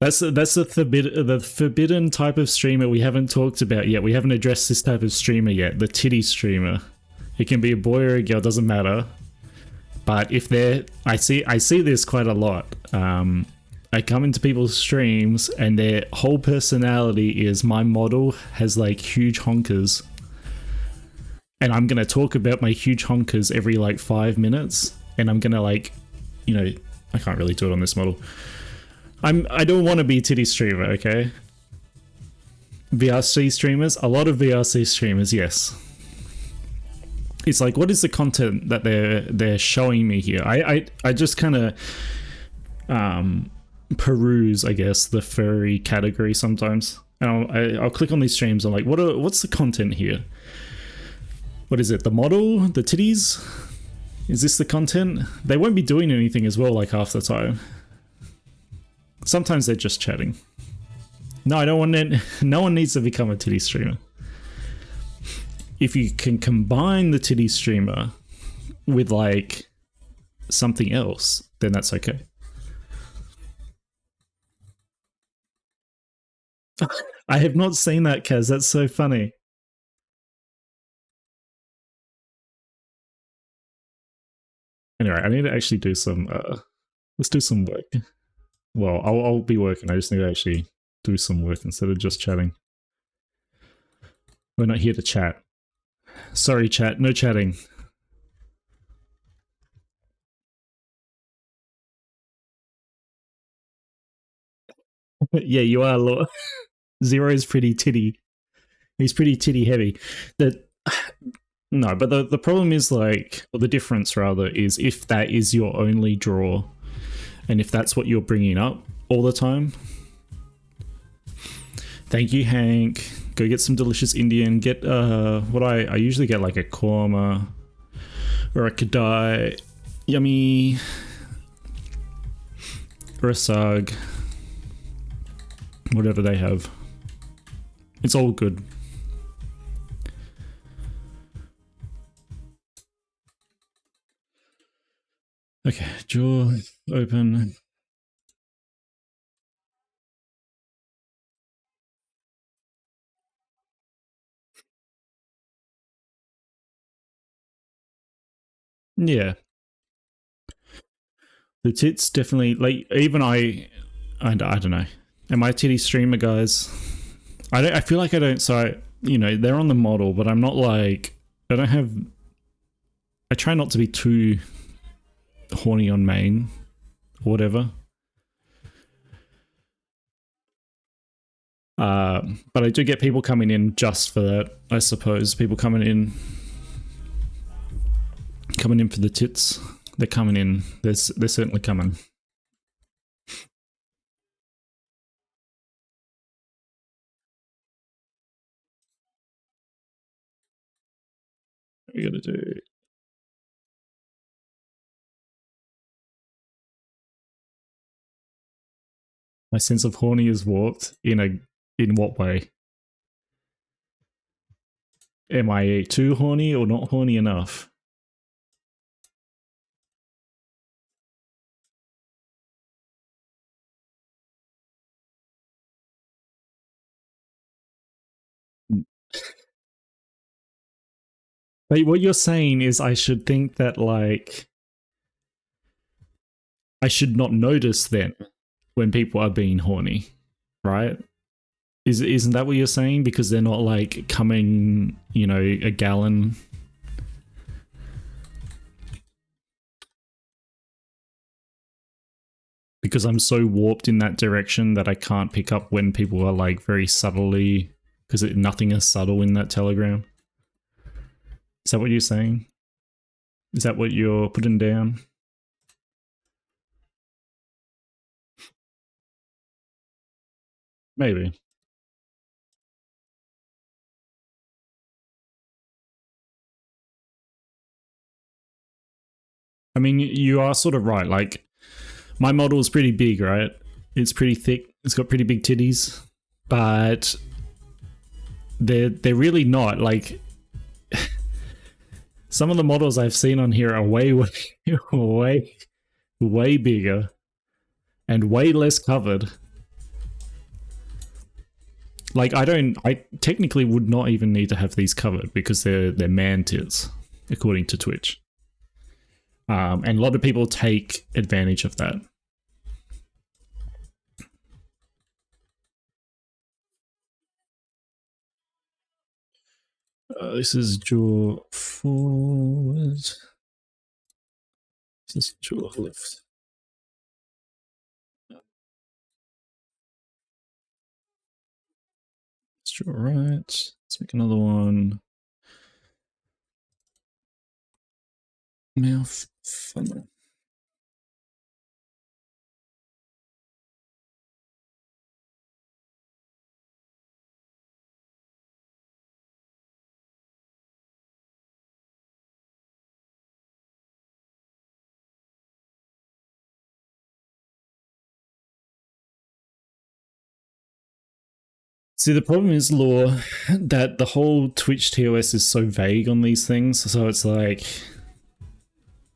that's the forbidden type of streamer we haven't talked about yet. We haven't addressed this type of streamer yet. The titty streamer. It can be a boy or a girl, doesn't matter. But if they're, I see this quite a lot. I come into people's streams and their whole personality is my model has like huge honkers. And I'm going to talk about my huge honkers every like 5 minutes. And I'm going to like, you know, I can't really do it on this model. I don't want to be a titty streamer, okay? VRC streamers, a lot of VRC streamers, yes. It's like, what is the content that they're showing me here? I just kind of peruse, I guess, the furry category sometimes. And I'll click on these streams. I'm like, what's the content here? What is it? The model? The titties? Is this the content? They won't be doing anything as well, like half the time. Sometimes they're just chatting. No, I don't want it. No one needs to become a titty streamer. If you can combine the titty streamer with like something else, then that's okay. I have not seen that, Kaz. That's so funny. Anyway, I need to actually do some. Let's do some work. Well, I'll be working. I just need to actually do some work instead of just chatting. We're not here to chat. Sorry, chat. No chatting. Yeah, you are. Zero is pretty titty. He's pretty titty heavy. No, but the problem is like, or the difference rather, is if that is your only draw, and if that's what you're bringing up all the time. Thank you, Hank. Go get some delicious Indian. Get what I usually get, like a korma or a kadai, yummy, or a sag, whatever they have. It's all good. Okay, jaw open. Yeah. The tits definitely, like, even I don't know. Am I a titty streamer, guys? I feel like I don't, so, you know, they're on the model, but I'm not like, I don't have, I try not to be too horny on main or whatever. But I do get people coming in just for that, I suppose. People coming in for the tits. They're coming in. They're certainly coming. What are we gonna do? My sense of horny is warped in what way? Am I too horny or not horny enough? But what you're saying is I should think that, like, I should not notice then when people are being horny, right? Isn't that what you're saying? Because they're not like coming, you know, a gallon. Because I'm so warped in that direction that I can't pick up when people are like very subtly, because nothing is subtle in that telegram. Is that what you're saying? Is that what you're putting down? Maybe. I mean, you are sort of right. Like, my model is pretty big, right? It's pretty thick. It's got pretty big titties, but they're really not. Like, some of the models I've seen on here are way bigger and way less covered. Like, I technically would not even need to have these covered because they're man tits, according to Twitch. And a lot of people take advantage of that. This is jaw forward. This is jaw left. Let's draw right. Let's make another one. Mouth funnel. See, the problem is, Law, that the whole Twitch TOS is so vague on these things. So it's like,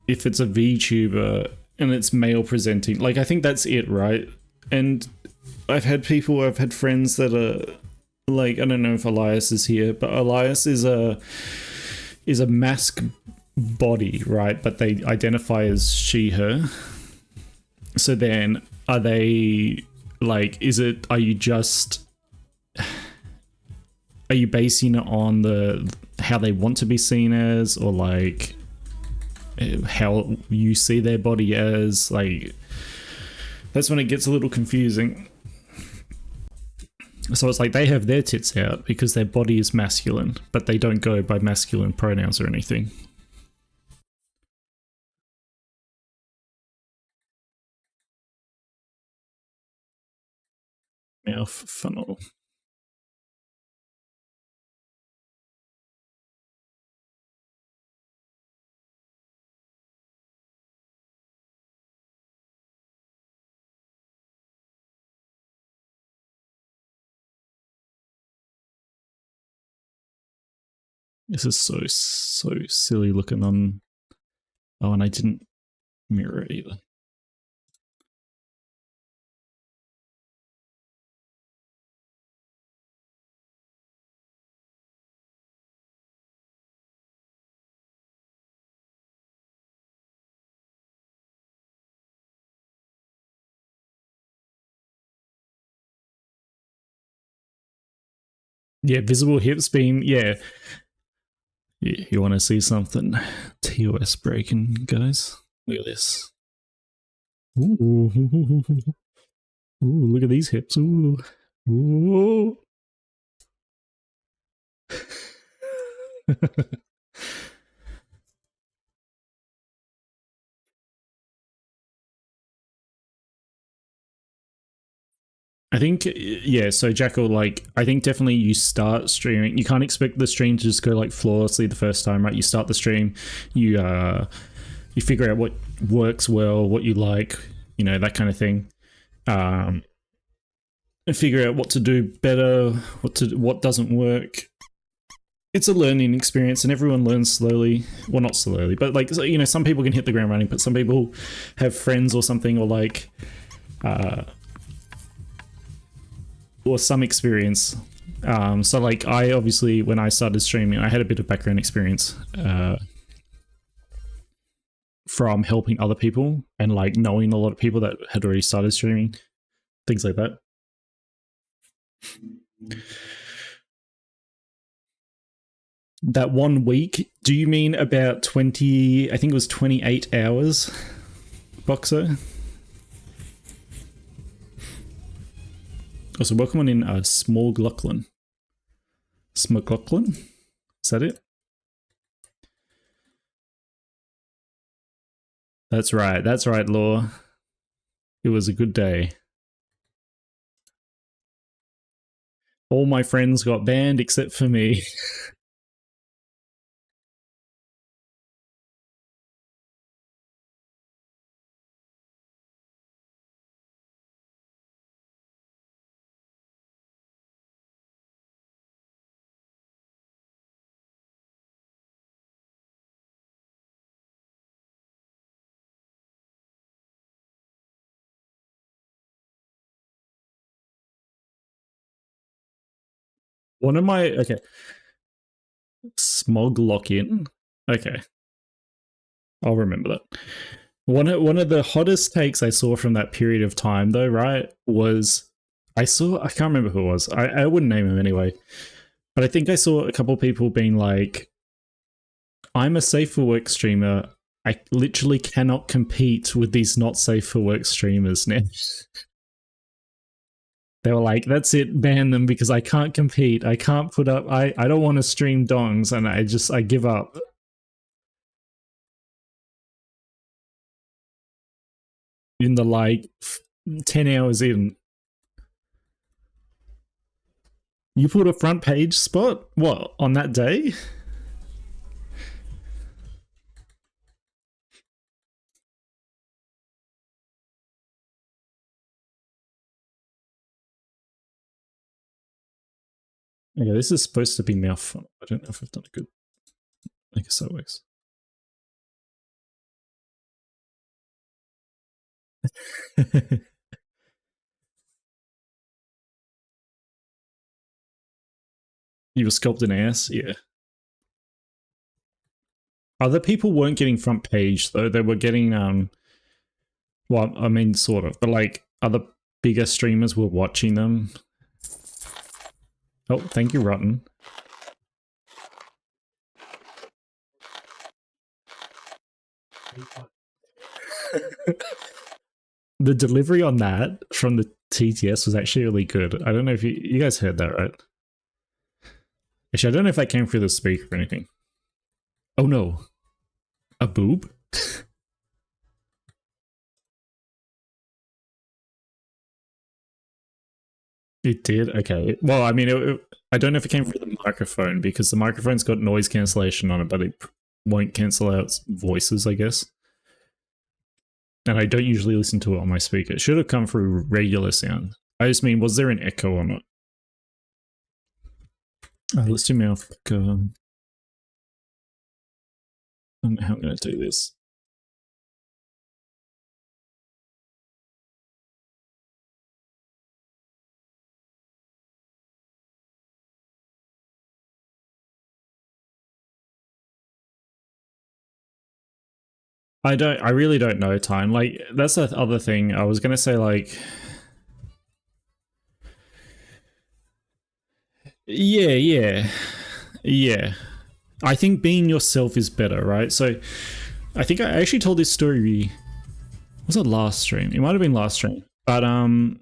if it's a VTuber and it's male presenting, like, I think that's it, right? And I've had friends that are like, I don't know if Elias is here, but Elias is a mask body, right? But they identify as she, her. So then are they like, are you basing it on how they want to be seen as, or like how you see their body as? Like, that's when it gets a little confusing. So it's like they have their tits out because their body is masculine, but they don't go by masculine pronouns or anything. Mouth funnel. This is so silly looking on. Oh, and I didn't mirror it either. Yeah, visible hips being, yeah. You want to see something TOS breaking, guys? Look at this. Ooh, look at these hips. Ooh. Ooh. I think, yeah, so Jackal, like, I think definitely you start streaming. You can't expect the stream to just go like flawlessly the first time, right? You start the stream, you figure out what works well, what you like, you know, that kind of thing. And figure out what to do better, what doesn't work. It's a learning experience, and everyone learns slowly. Well, not slowly, but like, you know, some people can hit the ground running, but some people have friends or something, or like, or some experience. So like, I obviously, when I started streaming, I had a bit of background experience from helping other people and like knowing a lot of people that had already started streaming, things like that. That 1 week, do you mean about 20, I think it was 28 hours, Boxer? Also, welcome on in Smorglocklin. Smorglocklin? Is that it? That's right, Law. It was a good day. All my friends got banned except for me. One of my, okay. Smog lock-in. Okay. I'll remember that. One of the hottest takes I saw from that period of time, though, right, was I can't remember who it was. I wouldn't name him anyway. But I think I saw a couple of people being like, I'm a safe for work streamer. I literally cannot compete with these not safe for work streamers now. They were like, that's it, ban them because I can't compete. I can't put up, I don't want to stream dongs and I give up. In the like 10 hours in. You put a front page spot? What, on that day? Okay, this is supposed to be mouth font. I don't know if I've done a good. I guess that works. You were sculpting ass? Yeah. Other people weren't getting front page, though. They were getting, well, I mean, sort of. But, like, other bigger streamers were watching them. Oh, thank you, Rotten. The delivery on that from the TTS was actually really good. I don't know if you guys heard that, right? Actually, I don't know if that came through the speaker or anything. Oh no. A boob? It did? Okay. Well, I mean, I don't know if it came through the microphone because the microphone's got noise cancellation on it, but it won't cancel out voices, I guess. And I don't usually listen to it on my speaker. It should have come through regular sound. I just mean, was there an echo or not? Let's do mouth. I don't know how I'm going to do this. I really don't know, Time. Like, that's the other thing. I was going to say, like, yeah. I think being yourself is better, right? So I think I actually told this story, was it last stream? It might have been last stream. But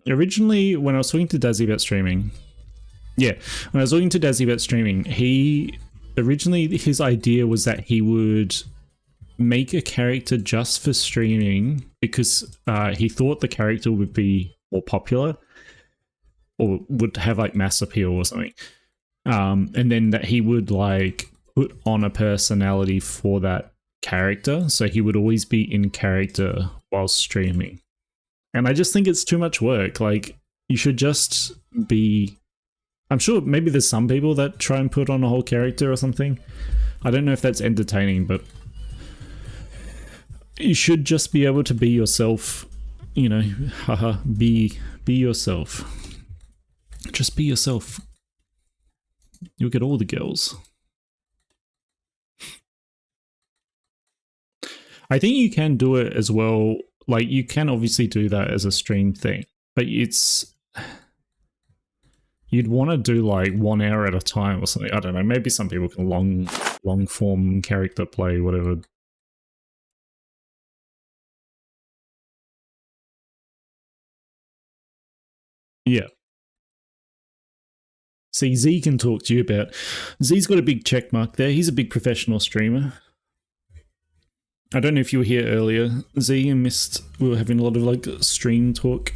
originally when I was talking to Dazzy about streaming, when I was talking to Dazzy about streaming, originally his idea was that he would make a character just for streaming because he thought the character would be more popular or would have like mass appeal or something. And then that he would like put on a personality for that character, so he would always be in character while streaming. And I just think it's too much work. Like, you should just be... I'm sure maybe there's some people that try and put on a whole character or something. I don't know if that's entertaining, but you should just be able to be yourself, you know, haha, be yourself. Just be yourself. You'll get all the girls. I think you can do it as well. Like, you can obviously do that as a stream thing, but you'd want to do like 1 hour at a time or something. I don't know. Maybe some people can long form character play, whatever. Yeah. See, Z can talk to you about. Z's got a big check mark there. He's a big professional streamer. I don't know if you were here earlier, Z, and missed. We were having a lot of like stream talk.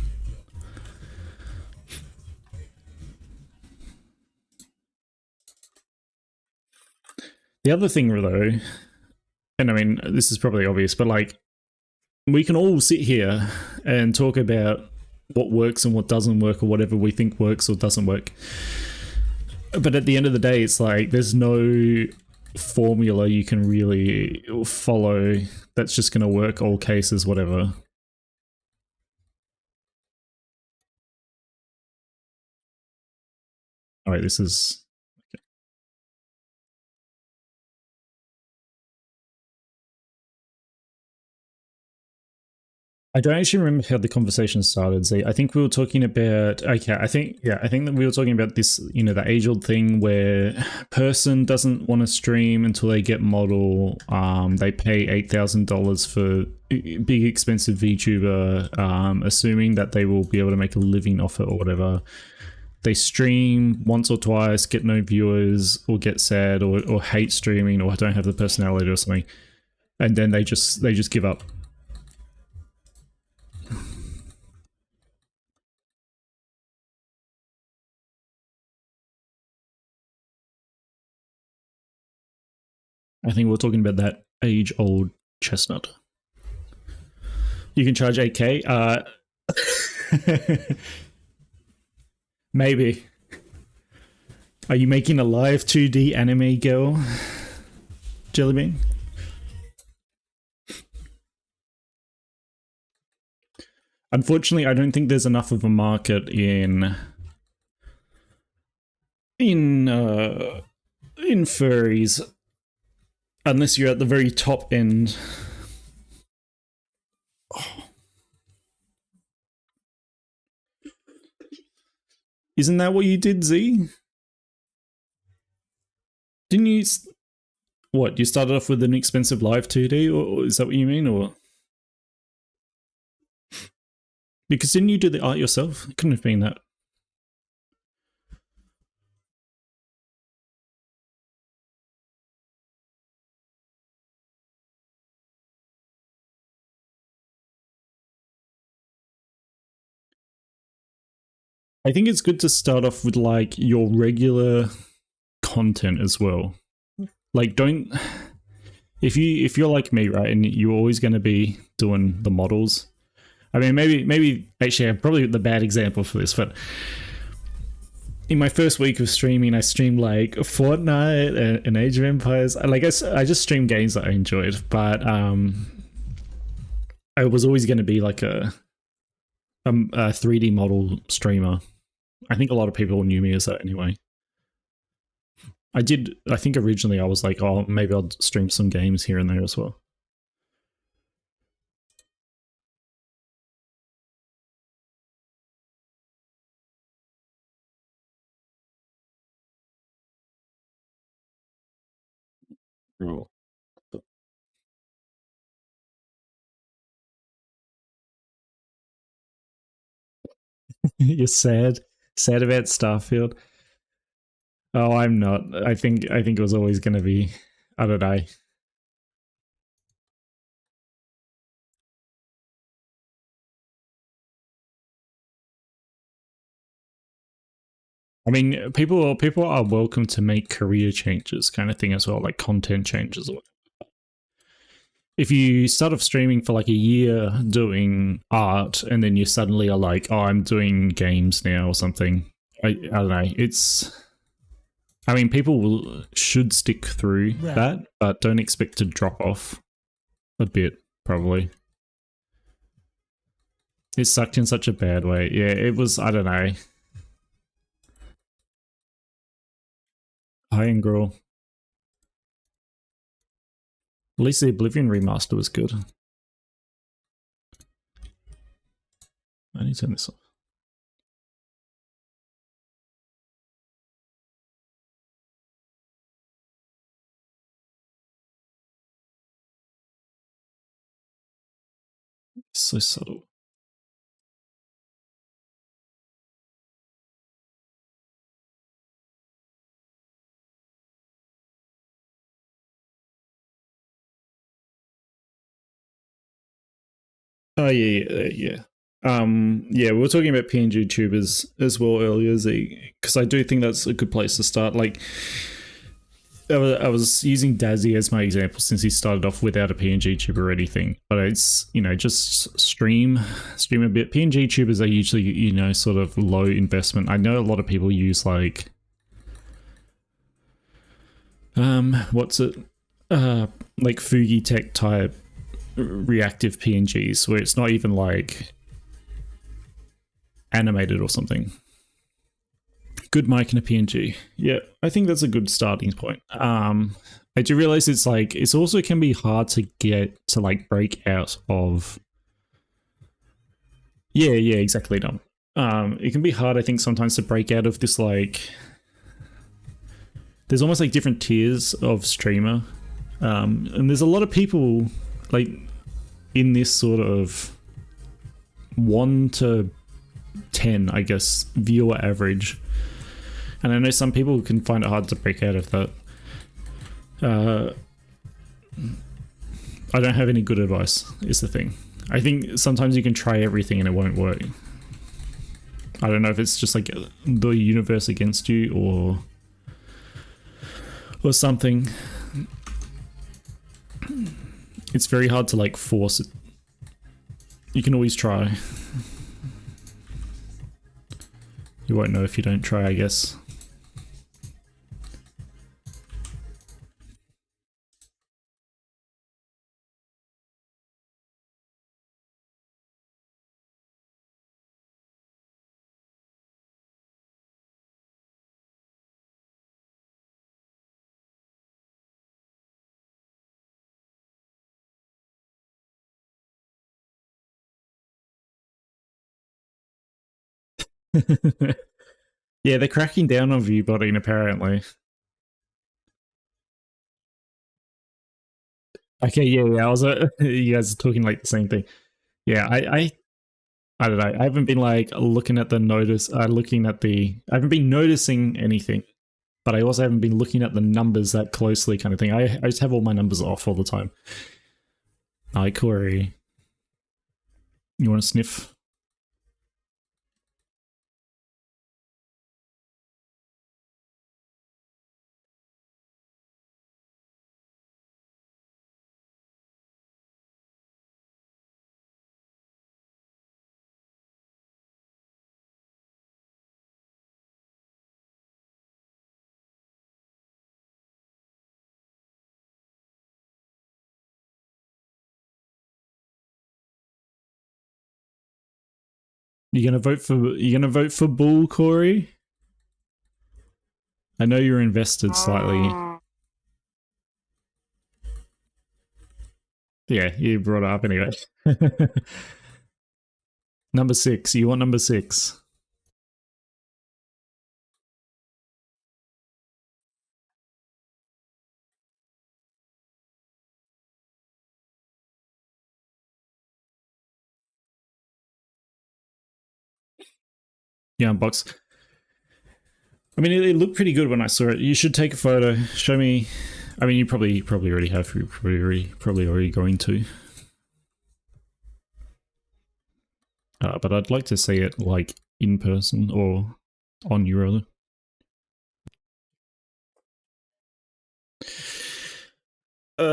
The other thing, though, and I mean, this is probably obvious, but like, we can all sit here and talk about what works and what doesn't work, or whatever we think works or doesn't work. But at the end of the day, it's like there's no formula you can really follow that's just going to work all cases, whatever. All right, this is... I don't actually remember how the conversation started, Z. I think we were talking about... Okay, I think that we were talking about this, you know, the age-old thing where person doesn't want to stream until they get model. They pay $8,000 for big, expensive VTuber, assuming that they will be able to make a living off it or whatever. They stream once or twice, get no viewers, or get sad, or hate streaming, or don't have the personality or something. And then they just give up. I think we're talking about that age-old chestnut. You can charge 8K. Maybe. Are you making a live 2D anime girl, Jellybean? Unfortunately, I don't think there's enough of a market in furries. Unless you're at the very top end. Oh. Isn't that what you did, Z? Didn't you... What, you started off with an expensive live 2D? Or is that what you mean? Or... Because didn't you do the art yourself? It couldn't have been that. I think it's good to start off with like your regular content as well. Like, don't... If you're like me, right, and you're always going to be doing the models... I mean, maybe actually I'm probably the bad example for this, but in my first week of streaming, I streamed like Fortnite and Age of Empires. Like, I just streamed games that I enjoyed, but I was always going to be like a 3D model streamer. I think a lot of people knew me as that anyway. I think originally I was like, oh, maybe I'll stream some games here and there as well. Oh. You're sad about Starfield. Oh, I'm not. I think it was always going to be, I don't know. I mean, people are welcome to make career changes, kind of thing as well, like content changes. If you start off streaming for like a year doing art, and then you suddenly are like, oh, I'm doing games now or something. I don't know. I mean, people should stick through that, but don't expect to drop off a bit, probably. It sucked in such a bad way. Yeah, it was, I don't know. Hi, and girl. At least the Oblivion remaster was good. I need to turn this off. So subtle. Oh yeah. Yeah, we were talking about PNG tubers as well earlier, Z, because I do think that's a good place to start. Like, I was using Dazzy as my example since he started off without a PNG tuber or anything. But it's, just stream a bit. PNG tubers are usually, sort of low investment. I know a lot of people use like, what's it? Like Fugi Tech type reactive PNGs where it's not even like animated or something. Good mic and a PNG. Yeah, I think that's a good starting point. I do realize it's also can be hard to get to like break out of. Yeah, exactly. Dumb. It can be hard, I think, sometimes to break out of this like. There's almost like different tiers of streamer, and there's a lot of people like in this sort of 1 to 10, I guess, viewer average. And I know some people can find it hard to break out of that. I don't have any good advice, is the thing. I think sometimes you can try everything and it won't work. I don't know if it's just like the universe against you or something. It's very hard to like force it. You can always try. You won't know if you don't try, I guess. Yeah, they're cracking down on viewbotting apparently. Okay, yeah. I was you guys are talking like the same thing. Yeah, I don't know. I haven't been like looking at the notice. I haven't been noticing anything, but I also haven't been looking at the numbers that closely, kind of thing. I just have all my numbers off all the time. Hi, Corey. You want to sniff? You gonna vote for Bull, Corey? I know you're invested slightly. Yeah, you brought it up anyway. Number 6. You want number 6? Yeah, unbox. I mean, it looked pretty good when I saw it. You should take a photo. Show me. I mean, you probably already have. You're probably already going to. But I'd like to see it like in person or on you rather.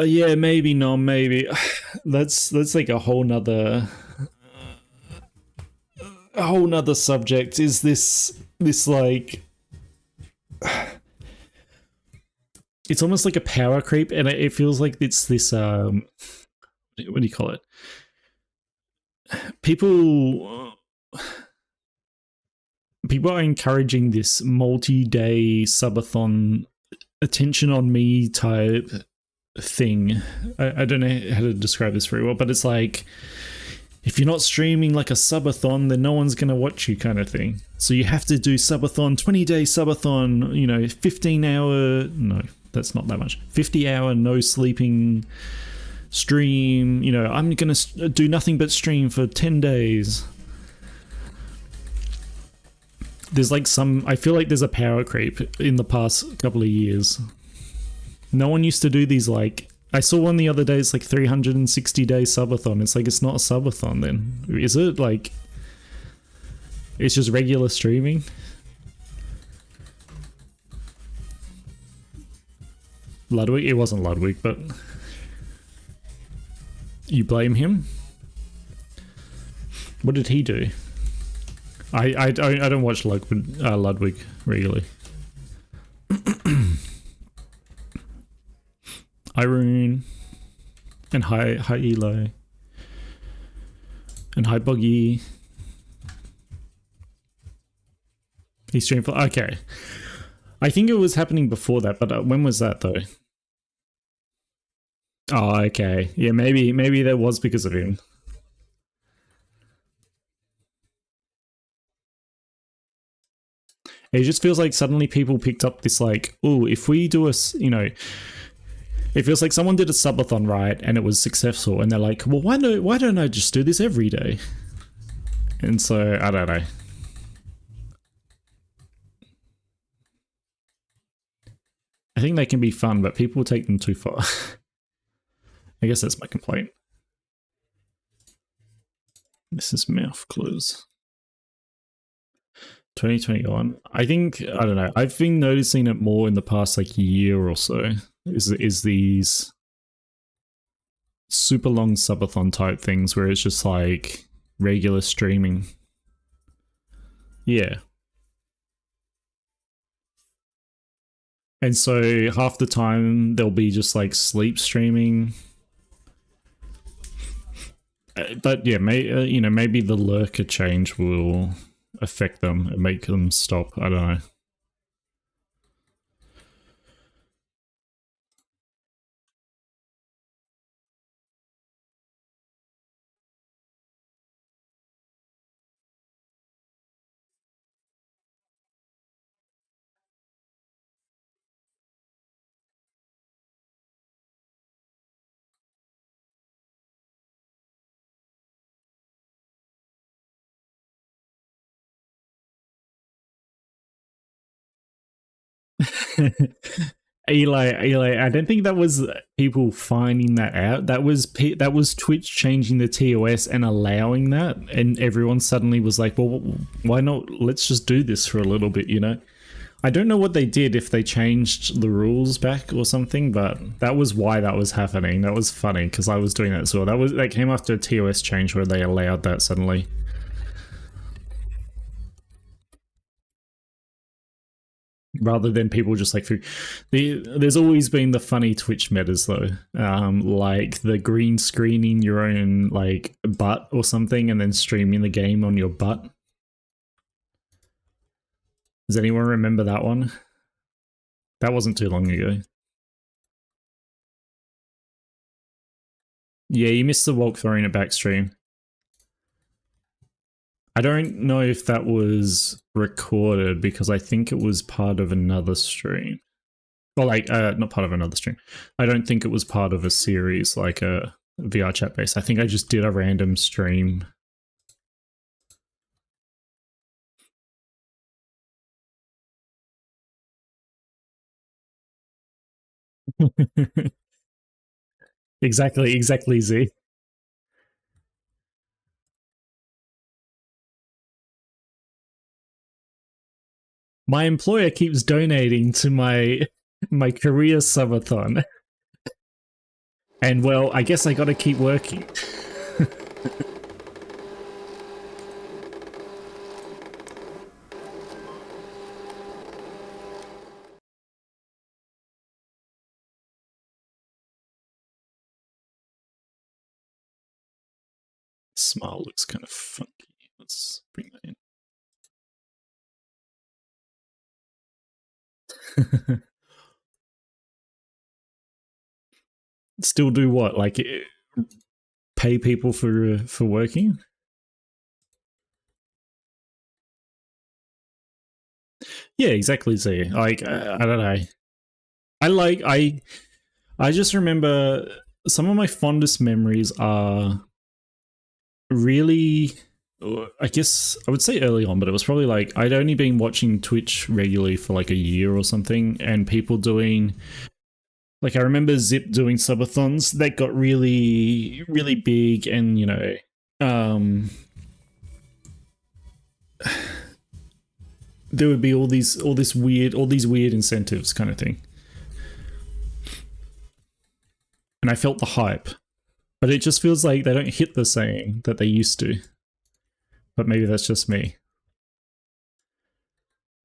Yeah, maybe not. Maybe that's like a whole nother subject. Is this like? It's almost like a power creep, and it feels like it's this. What do you call it? People are encouraging this multi-day subathon attention on me type thing. I don't know how to describe this very well, but it's like if you're not streaming like a subathon, then no one's gonna watch you, kind of thing. So you have to do subathon, 20-day subathon, you know, 15-hour. No, that's not that much. 50-hour no sleeping stream. You know, I'm gonna do nothing but stream for 10 days. There's like I feel like there's a power creep in the past couple of years. No one used to do these, like, I saw one the other day, it's like 360-day subathon. It's like, it's not a subathon then, is it? Like, it's just regular streaming. Ludwig? It wasn't Ludwig, but you blame him? What did he do? I don't watch Ludwig regularly. Irene and hi Eli and hi Buggy. He streamed for okay. I think it was happening before that, but when was that though? Oh, okay. Yeah, maybe that was because of him. It just feels like suddenly people picked up this like, oh, if we do you know, it feels like someone did a subathon, right, and it was successful, and they're like, well, why don't I just do this every day? And so, I don't know. I think they can be fun, but people take them too far. I guess that's my complaint. This is mouth close. 2021. I think, I don't know, I've been noticing it more in the past like year or so. Is these super long subathon type things where it's just like regular streaming. Yeah. And so half the time they'll be just like sleep streaming. But yeah, you know, maybe the lurker change will affect them and make them stop. I don't know. Eli, I don't think that was people finding that out. That was Twitch changing the TOS and allowing that, and everyone suddenly was like, "Well, why not? Let's just do this for a little bit," you know. I don't know what they did, if they changed the rules back or something, but that was why that was happening. That was funny because I was doing that as well. That came after a TOS change where they allowed that suddenly. Rather than people just like there's always been the funny Twitch metas though, like the green screening your own like butt or something and then streaming the game on your butt. Does anyone remember that one? That wasn't too long ago. Yeah, you missed the walk throwing it back stream. I don't know if that was recorded because I think it was part of another stream. Well, like, not part of another stream. I don't think it was part of a series, like a VR chat base. I think I just did a random stream. Exactly, Z. My employer keeps donating to my career subathon. And well, I guess I gotta keep working. Smile looks kind of funky. Let's bring that in. Still do what? Like pay people for working? Yeah, exactly. Z. Like I don't know. I just remember some of my fondest memories are really, I guess I would say early on, but it was probably like I'd only been watching Twitch regularly for like a year or something, and people doing, like, I remember Zip doing subathons that got really, really big, and you know, there would be all these weird incentives kind of thing, and I felt the hype, but it just feels like they don't hit the same that they used to. But maybe that's just me.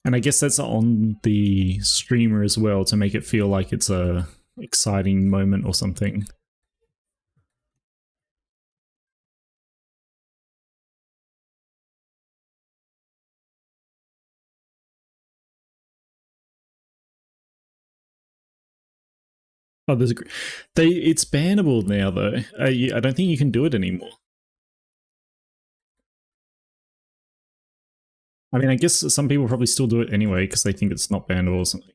And I guess that's on the streamer as well to make it feel like it's a exciting moment or something. Oh, there's a it's bannable now though. I don't think you can do it anymore. I mean, I guess some people probably still do it anyway because they think it's not bannable or something.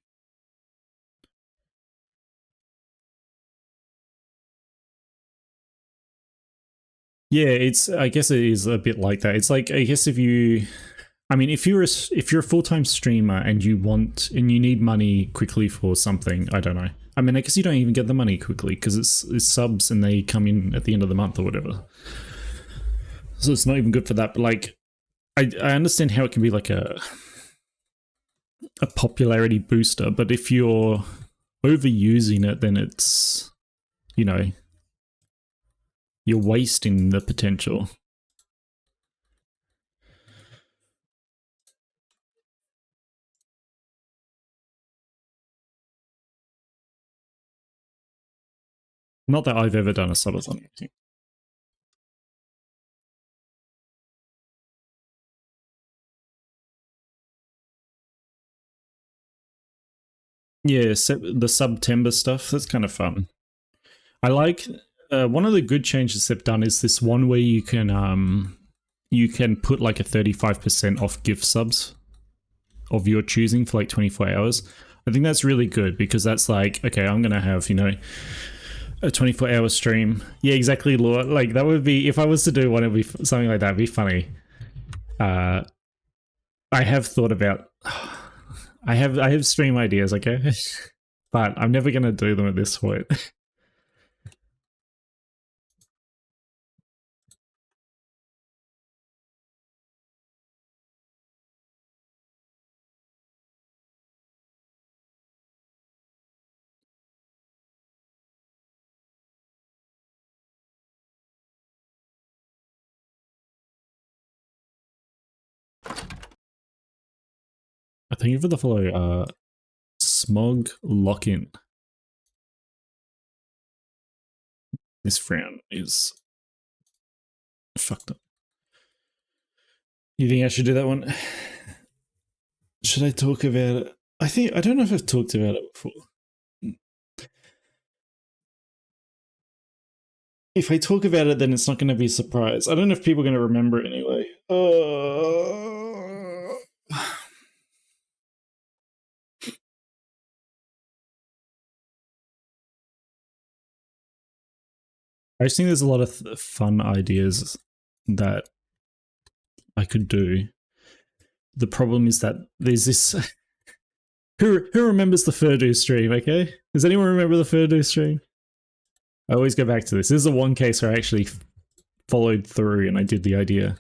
Yeah, I guess it is a bit like that. It's like, I guess if you, I mean, if you're a full-time streamer and you need money quickly for something, I don't know. I mean, I guess you don't even get the money quickly because it's subs and they come in at the end of the month or whatever. So it's not even good for that. But like, I understand how it can be like a popularity booster, but if you're overusing it, then it's, you know, you're wasting the potential. Not that I've ever done a subathon. Yeah, the September stuff, that's kind of fun. I like one of the good changes they've done is this one where you can put like a 35% off gift subs of your choosing for like 24 hours. I think that's really good because that's like, okay, I'm going to have, you know, a 24-hour stream. Yeah, exactly, Laura. Like that would be, if I was to do one, it'd be something like that. It'd be funny. I have thought about, I have stream ideas, okay? But I'm never going to do them at this point. Thank you for the follow. Smog Lock-in. This frown is fucked up. You think I should do that one? Should I talk about it? I don't know if I've talked about it before. If I talk about it, then it's not going to be a surprise. I don't know if people are going to remember it anyway. I just think there's a lot of fun ideas that I could do. The problem is that there's this. Who remembers the Furdo stream? Okay, does anyone remember the Furdo stream? I always go back to this. This is the one case where I actually followed through and I did the idea.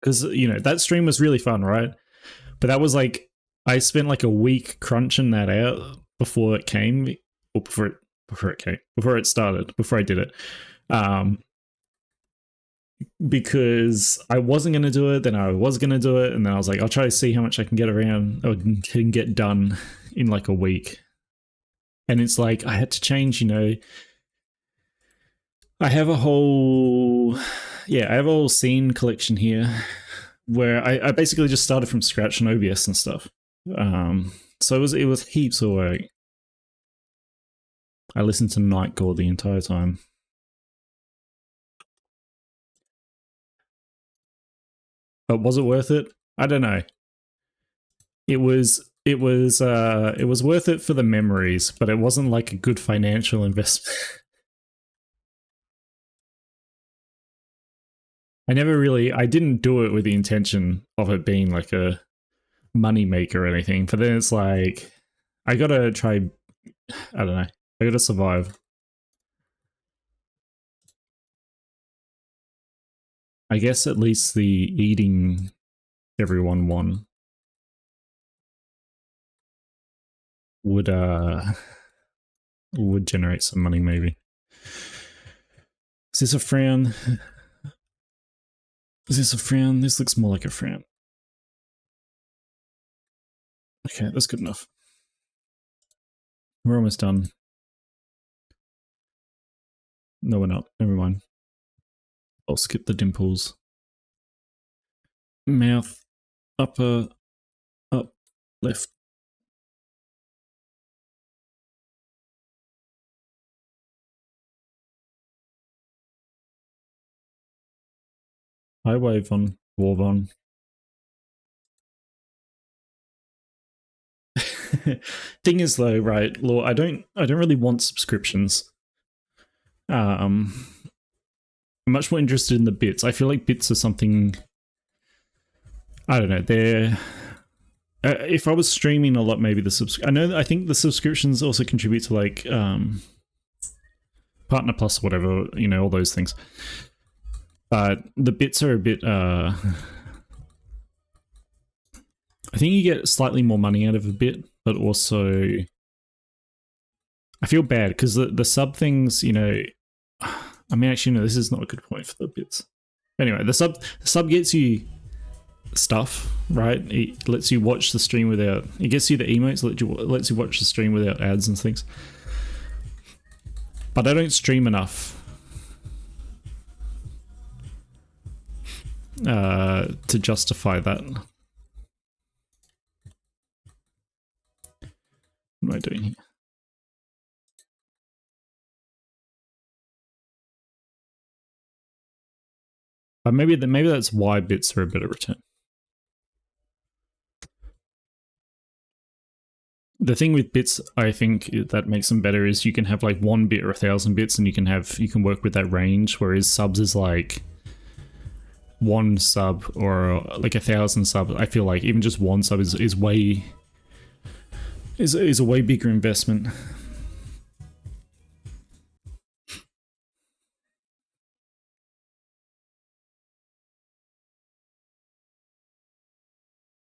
Because, you know, that stream was really fun, right? But that was like, I spent like a week crunching that out before it came, or before it started, before I did it. Because I wasn't going to do it, then I was going to do it, and then I was like, I'll try to see how much I can get around, or can get done in like a week. And it's like, I had to change, you know, I have a whole scene collection here where I basically just started from scratch on OBS and stuff. So it was heaps of work. I listened to Nightcore the entire time. But was it worth it? I don't know. It was worth it for the memories, but it wasn't like a good financial investment. I didn't do it with the intention of it being like a money maker or anything. But then it's like, I gotta try, I don't know, I gotta survive. I guess at least the eating everyone won would generate some money maybe. Is this a frown? Is this a frown? This looks more like a frown. Okay, that's good enough. We're almost done. No, we're not. Never mind. I'll skip the dimples. Mouth, upper, up, left. Hi, Wavon. Warvon. Thing is though, right, Law, I don't really want subscriptions. I'm much more interested in the bits. I feel like bits are something, I don't know, they're if I was streaming a lot, maybe I think the subscriptions also contribute to like Partner Plus or whatever, you know, all those things. But the bits are a bit I think you get slightly more money out of a bit, but also I feel bad because the sub things, you know, I mean, actually, no, this is not a good point for the bits. Anyway, the sub gets you stuff, right? It lets you watch the stream without. It gets you the emotes, lets you watch the stream without ads and things. But I don't stream enough to justify that. What am I doing here? Maybe that's why bits are a better return. The thing with bits, I think that makes them better is you can have like 1 bit or 1,000 bits, and you can work with that range. Whereas subs is like 1 sub or like 1,000 subs. I feel like even just 1 sub is a way bigger investment.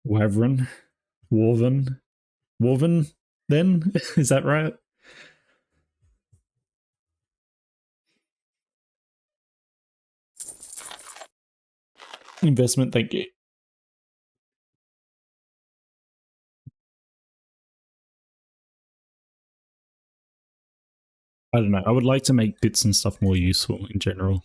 Wyvern, Woven. Then is that right? Investment, thank you. I don't know. I would like to make bits and stuff more useful in general.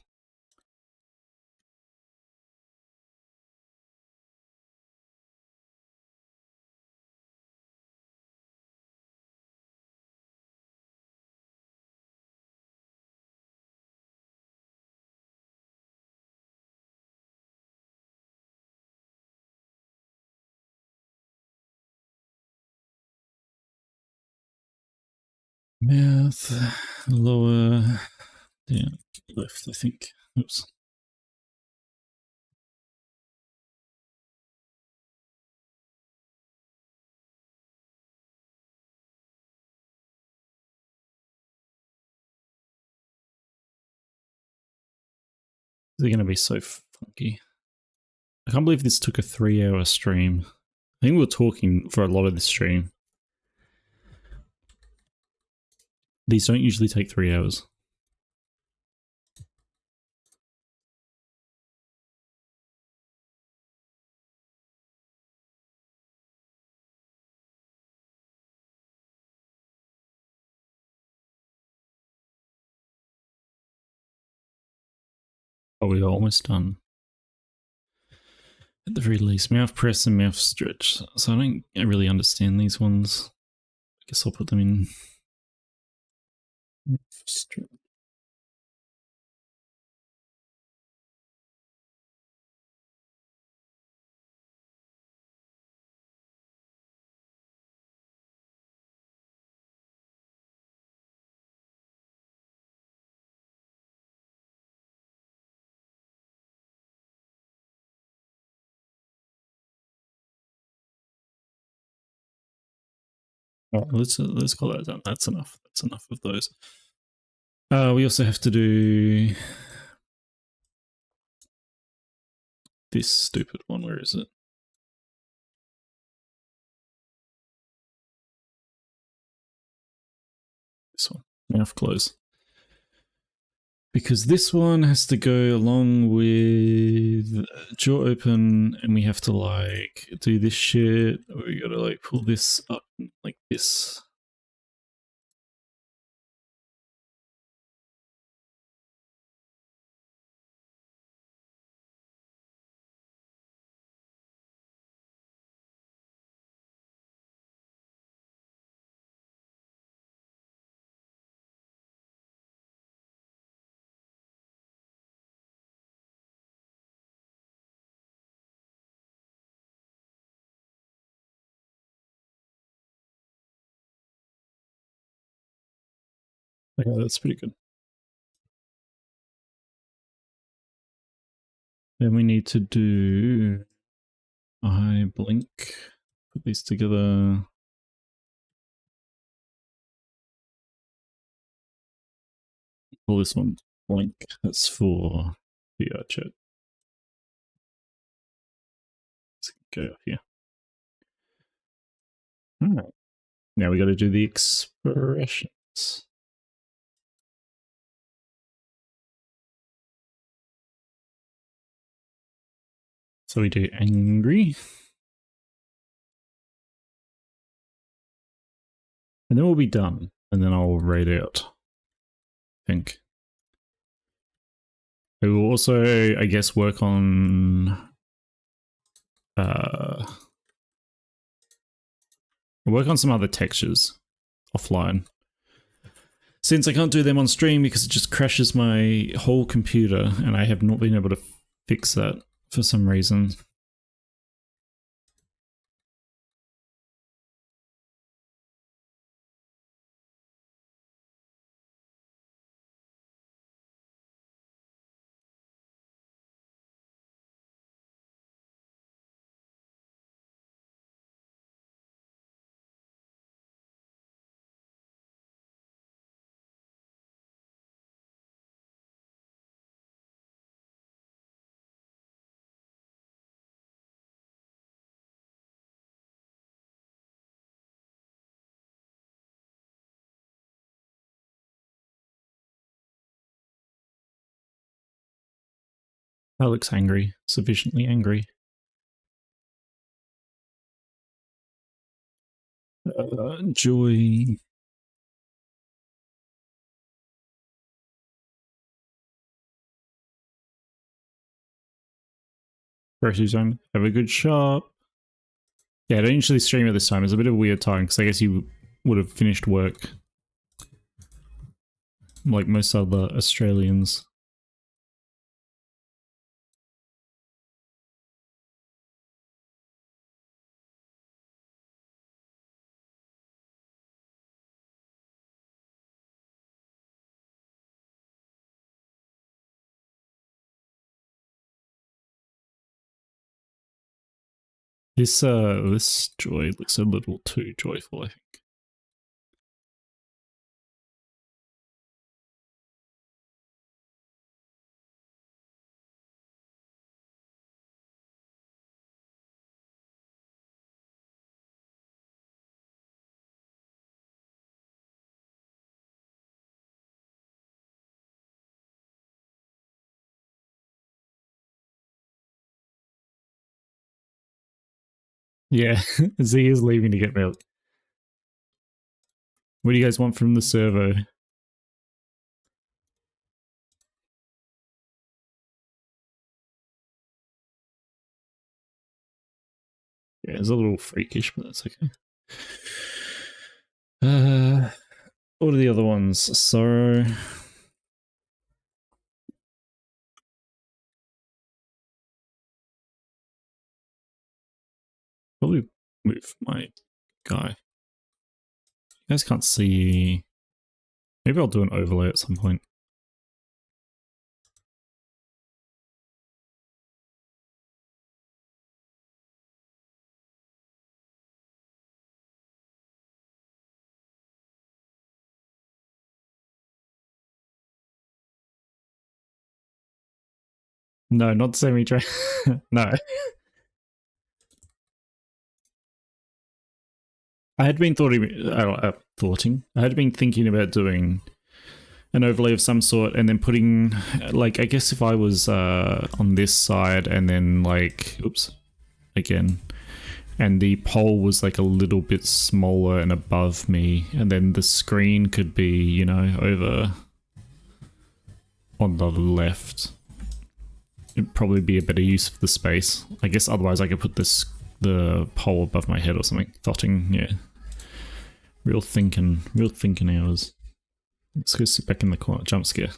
Mouth, lower, down, left, I think. Oops. They're going to be so funky. I can't believe this took a 3-hour stream. I think we were talking for a lot of this stream. These don't usually take 3 hours. Oh, we're almost done. At the very least, mouth press and mouth stretch. So I don't really understand these ones. I guess I'll put them in. Mouth stretch. All right, let's call that done. That's enough. That's enough of those. We also have to do this stupid one. Where is it? This one. Mouth close. Because this one has to go along with jaw open, and we have to like do this shit. We gotta like pull this up like this. Okay, that's pretty good. Then we need to do eye blink. Put these together. Pull this one blink. That's for VR chat. Let's go here. All right. Now we got to do the expressions. So we do angry. And then we'll be done. And then I'll rate out. I think. We will also, I guess, work on some other textures offline. Since I can't do them on stream because it just crashes my whole computer, and I have not been able to fix that for some reason. That looks angry, sufficiently angry. Joy. Grocery zone. Have a good shop. Yeah, I don't usually stream at this time. It's a bit of a weird time because I guess you would have finished work like most other Australians. This joy looks a little too joyful, I think. Yeah, Z is leaving to get milk. What do you guys want from the servo? Yeah, it's a little freakish, but that's okay. What are the other ones? So probably move my guy. You guys can't see. Maybe I'll do an overlay at some point. No, not semi-train. No. I had been I had been thinking about doing an overlay of some sort and then putting, like, I guess if I was on this side and then like, oops, again, and the pole was like a little bit smaller and above me, and then the screen could be, you know, over on the left. It'd probably be a better use of the space. I guess otherwise I could put the pole above my head or something. Thoughting, yeah. Real thinking hours. Let's go sit back in the corner. Jump scare.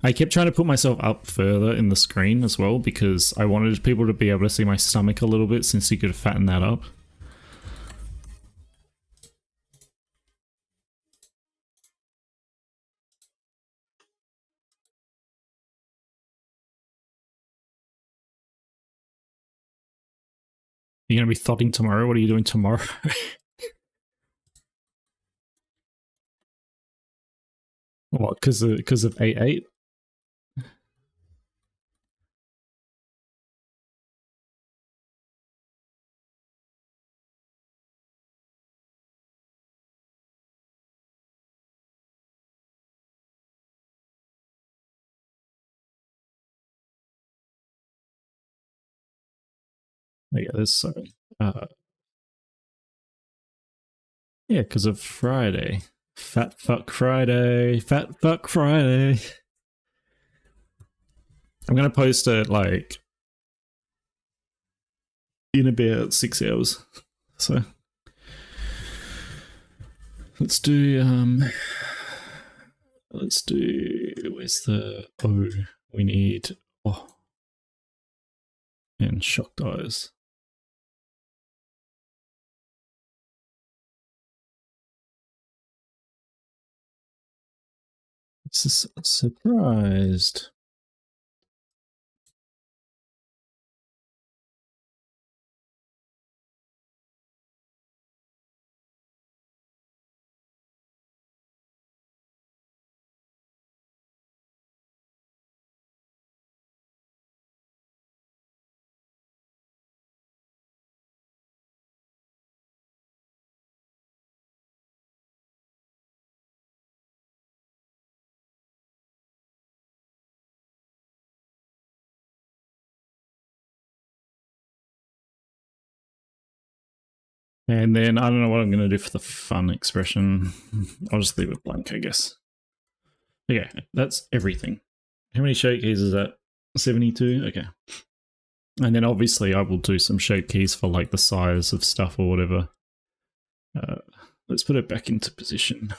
I kept trying to put myself up further in the screen as well because I wanted people to be able to see my stomach a little bit since you could fatten that up. You're going to be thotting tomorrow? What are you doing tomorrow? What, because of 8-8? Yeah, there's so... yeah, because of Friday. Fat fuck Friday. Fat fuck Friday. I'm going to post it, like, in about 6 hours. So... let's do, where's the O? We need, and shock dies. Surprised. And then I don't know what I'm going to do for the fun expression. I'll just leave it blank, I guess. Okay, that's everything. How many shape keys is that? 72? Okay. And then obviously I will do some shape keys for like the size of stuff or whatever. Let's put it back into position.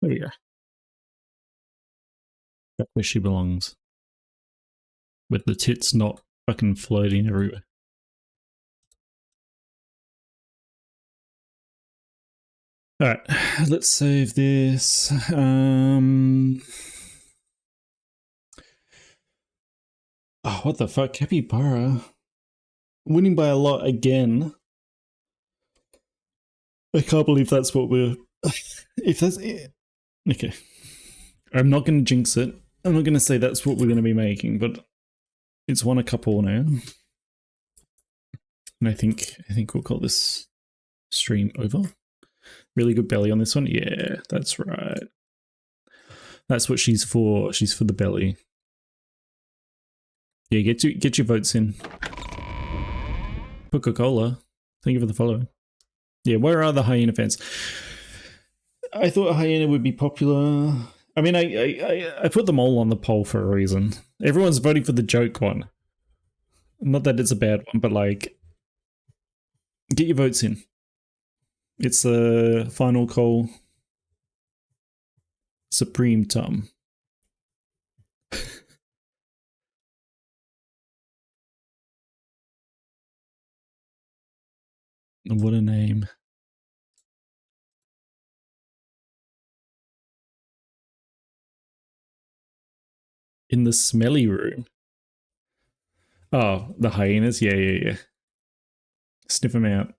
There we go. Back where she belongs. With the tits not fucking floating everywhere. Alright, let's save this. Oh, what the fuck? Capybara. Winning by a lot again. I can't believe that's what we're... if that's it. Okay. I'm not going to jinx it. I'm not going to say that's what we're going to be making, but It's won a couple now. And I think we'll call this stream over. Really good belly on this one. Yeah, that's right. That's what she's for. She's for the belly. Yeah, get your votes in. Coca-Cola. Thank you for the follow. Yeah, where are the hyena fans? I thought a hyena would be popular. I mean, I put them all on the poll for a reason. Everyone's voting for the joke one. Not that it's a bad one, but like, get your votes in. It's a final call. Supreme Tom. What a name. In the smelly room. Oh, the hyenas? Yeah. Sniff them out.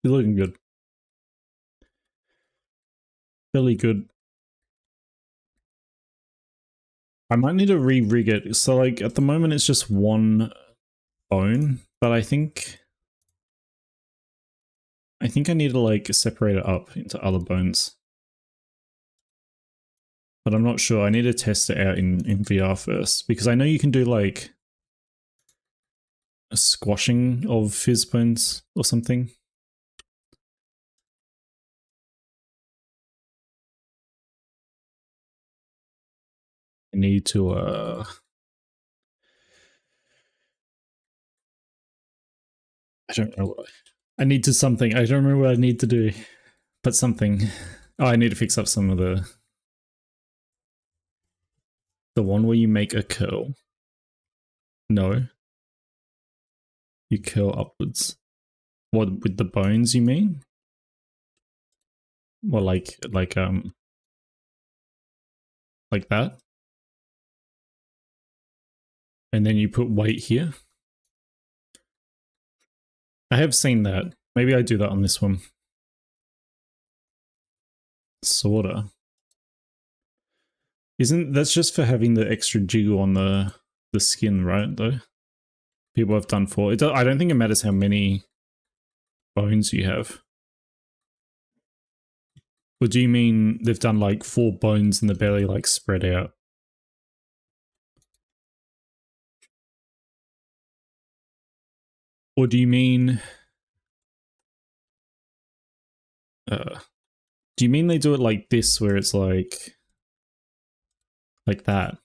You're looking good. Really good. I might need to re-rig it. So like at the moment it's just one bone, but I think I need to like separate it up into other bones. But I'm not sure. I need to test it out in VR first because I know you can do like a squashing of fizz bones or something. I need to I don't know what I need to something. I don't remember what I need to do, but something. Oh, I need to fix up some of the one where you make a curl. No. You curl upwards. What, with the bones you mean? Well, like that? And then you put weight here? I have seen that. Maybe I do that on this one. Sorta. Isn't that's just for having the extra jiggle on the skin, right? Though people have done 4. I don't think it matters how many bones you have. Or do you mean they've done like 4 bones in the belly, like spread out? Or do you mean do you mean they do it like this, where it's like that?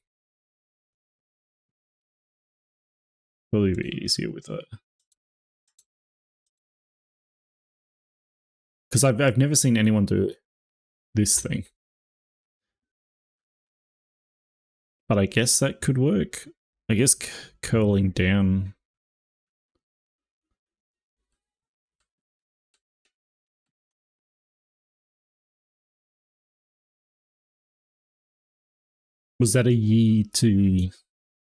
Probably be easier with it. Because I've never seen anyone do this thing. But I guess that could work. I guess curling down. Was that a ye to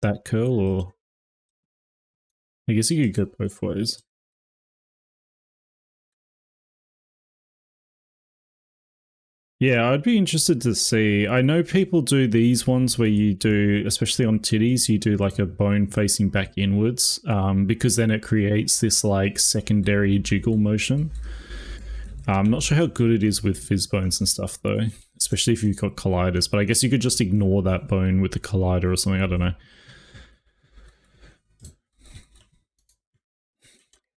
that curl, or? I guess you could go both ways. Yeah, I'd be interested to see. I know people do these ones where you do, especially on titties, you do like a bone facing back inwards, because then it creates this like secondary jiggle motion. I'm not sure how good it is with fizz bones and stuff though, especially if you've got colliders, but I guess you could just ignore that bone with the collider or something, I don't know.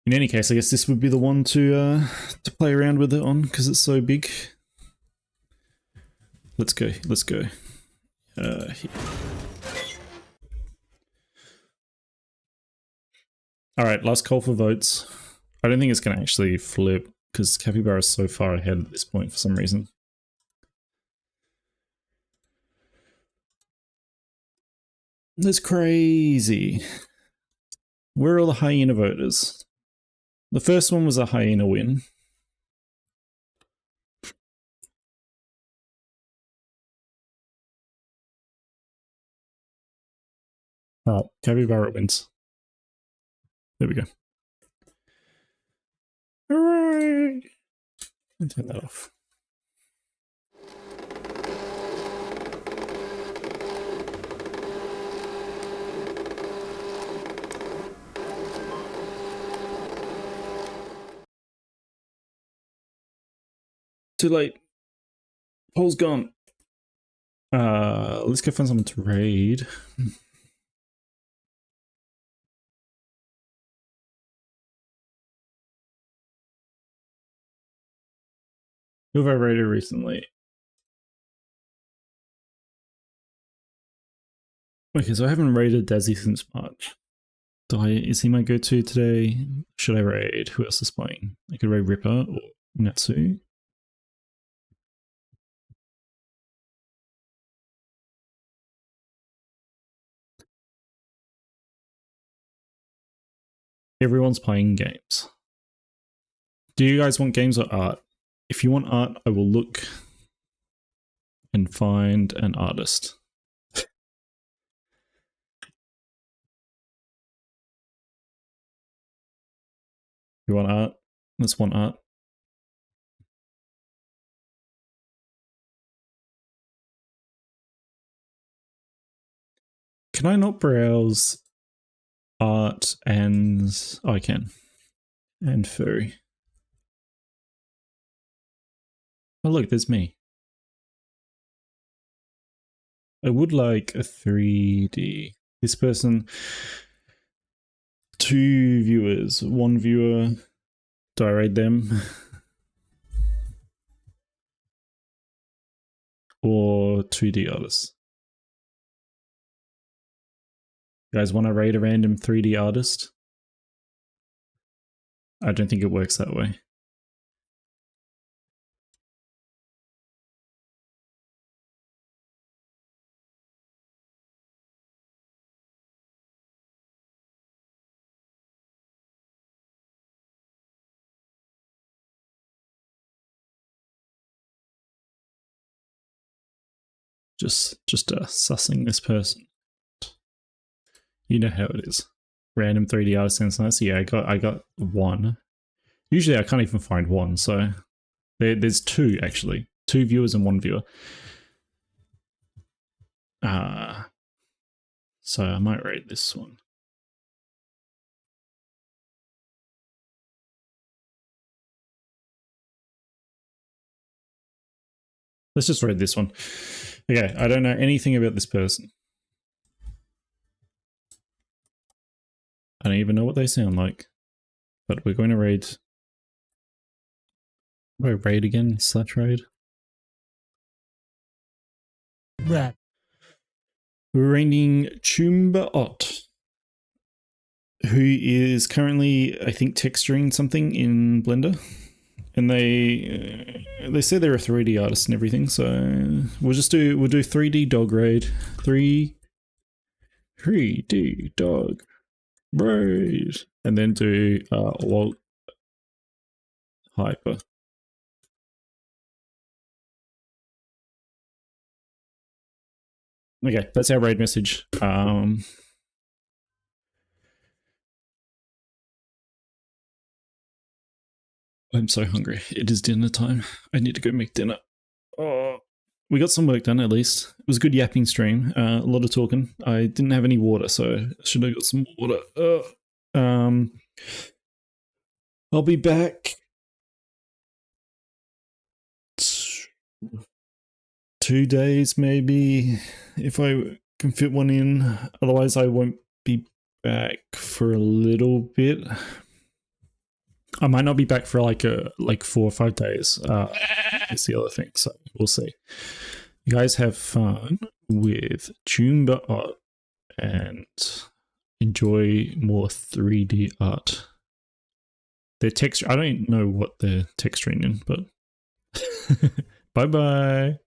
In any case, I guess this would be the one to play around with it on because it's so big. Let's go. All right, last call for votes. I don't think it's going to actually flip because Capybara is so far ahead at this point for some reason. That's crazy. Where are all the hyena voters? The first one was a hyena win. Oh, Capybara wins. There we go. Hooray! Turn that off. Too late. Pole's gone. Let's go find someone to raid. Who have I raided recently? Okay, so I haven't raided Dazzy since March. Is he my go-to today? Should I raid? Who else is playing? I could raid Ripper or Natsu. Everyone's playing games. Do you guys want games or art? If you want art, I will look and find an artist. You want art? Let's want art. Can I not browse art and... Oh, I can. And furry. Oh, look, there's me. I would like a 3D. This person... 2 viewers. 1 viewer. Do I raid them? Or 2D artists? You guys want to raid a random 3D artist? I don't think it works that way. Just sussing this person. You know how it is. Random 3D artist sounds nice. Yeah, I got 1. Usually I can't even find 1, so there's 2 actually. 2 viewers and 1 viewer. So I might rate this one. Let's just rate this one. Okay, I don't know anything about this person. I don't even know what they sound like. But we're going to raid... Wait, raid again? / raid? Rat. We're raiding Chumbaot, who is currently, I think, texturing something in Blender. And they say they're a 3D artist and everything, so we'll do 3D dog raid. 3D dog raid. And then do Walt Hyper. Okay, that's our raid message. I'm so hungry. It is dinner time. I need to go make dinner. Oh, we got some work done at least. It was a good yapping stream. A lot of talking. I didn't have any water, so I should have got some water. I'll be back 2 days maybe, if I can fit one in. Otherwise, I won't be back for a little bit. I might not be back for like 4 or 5 days. It's the other thing, so we'll see. You guys have fun with Tumba art and enjoy more 3D art. Their texture, I don't know what they're texturing in, but bye bye.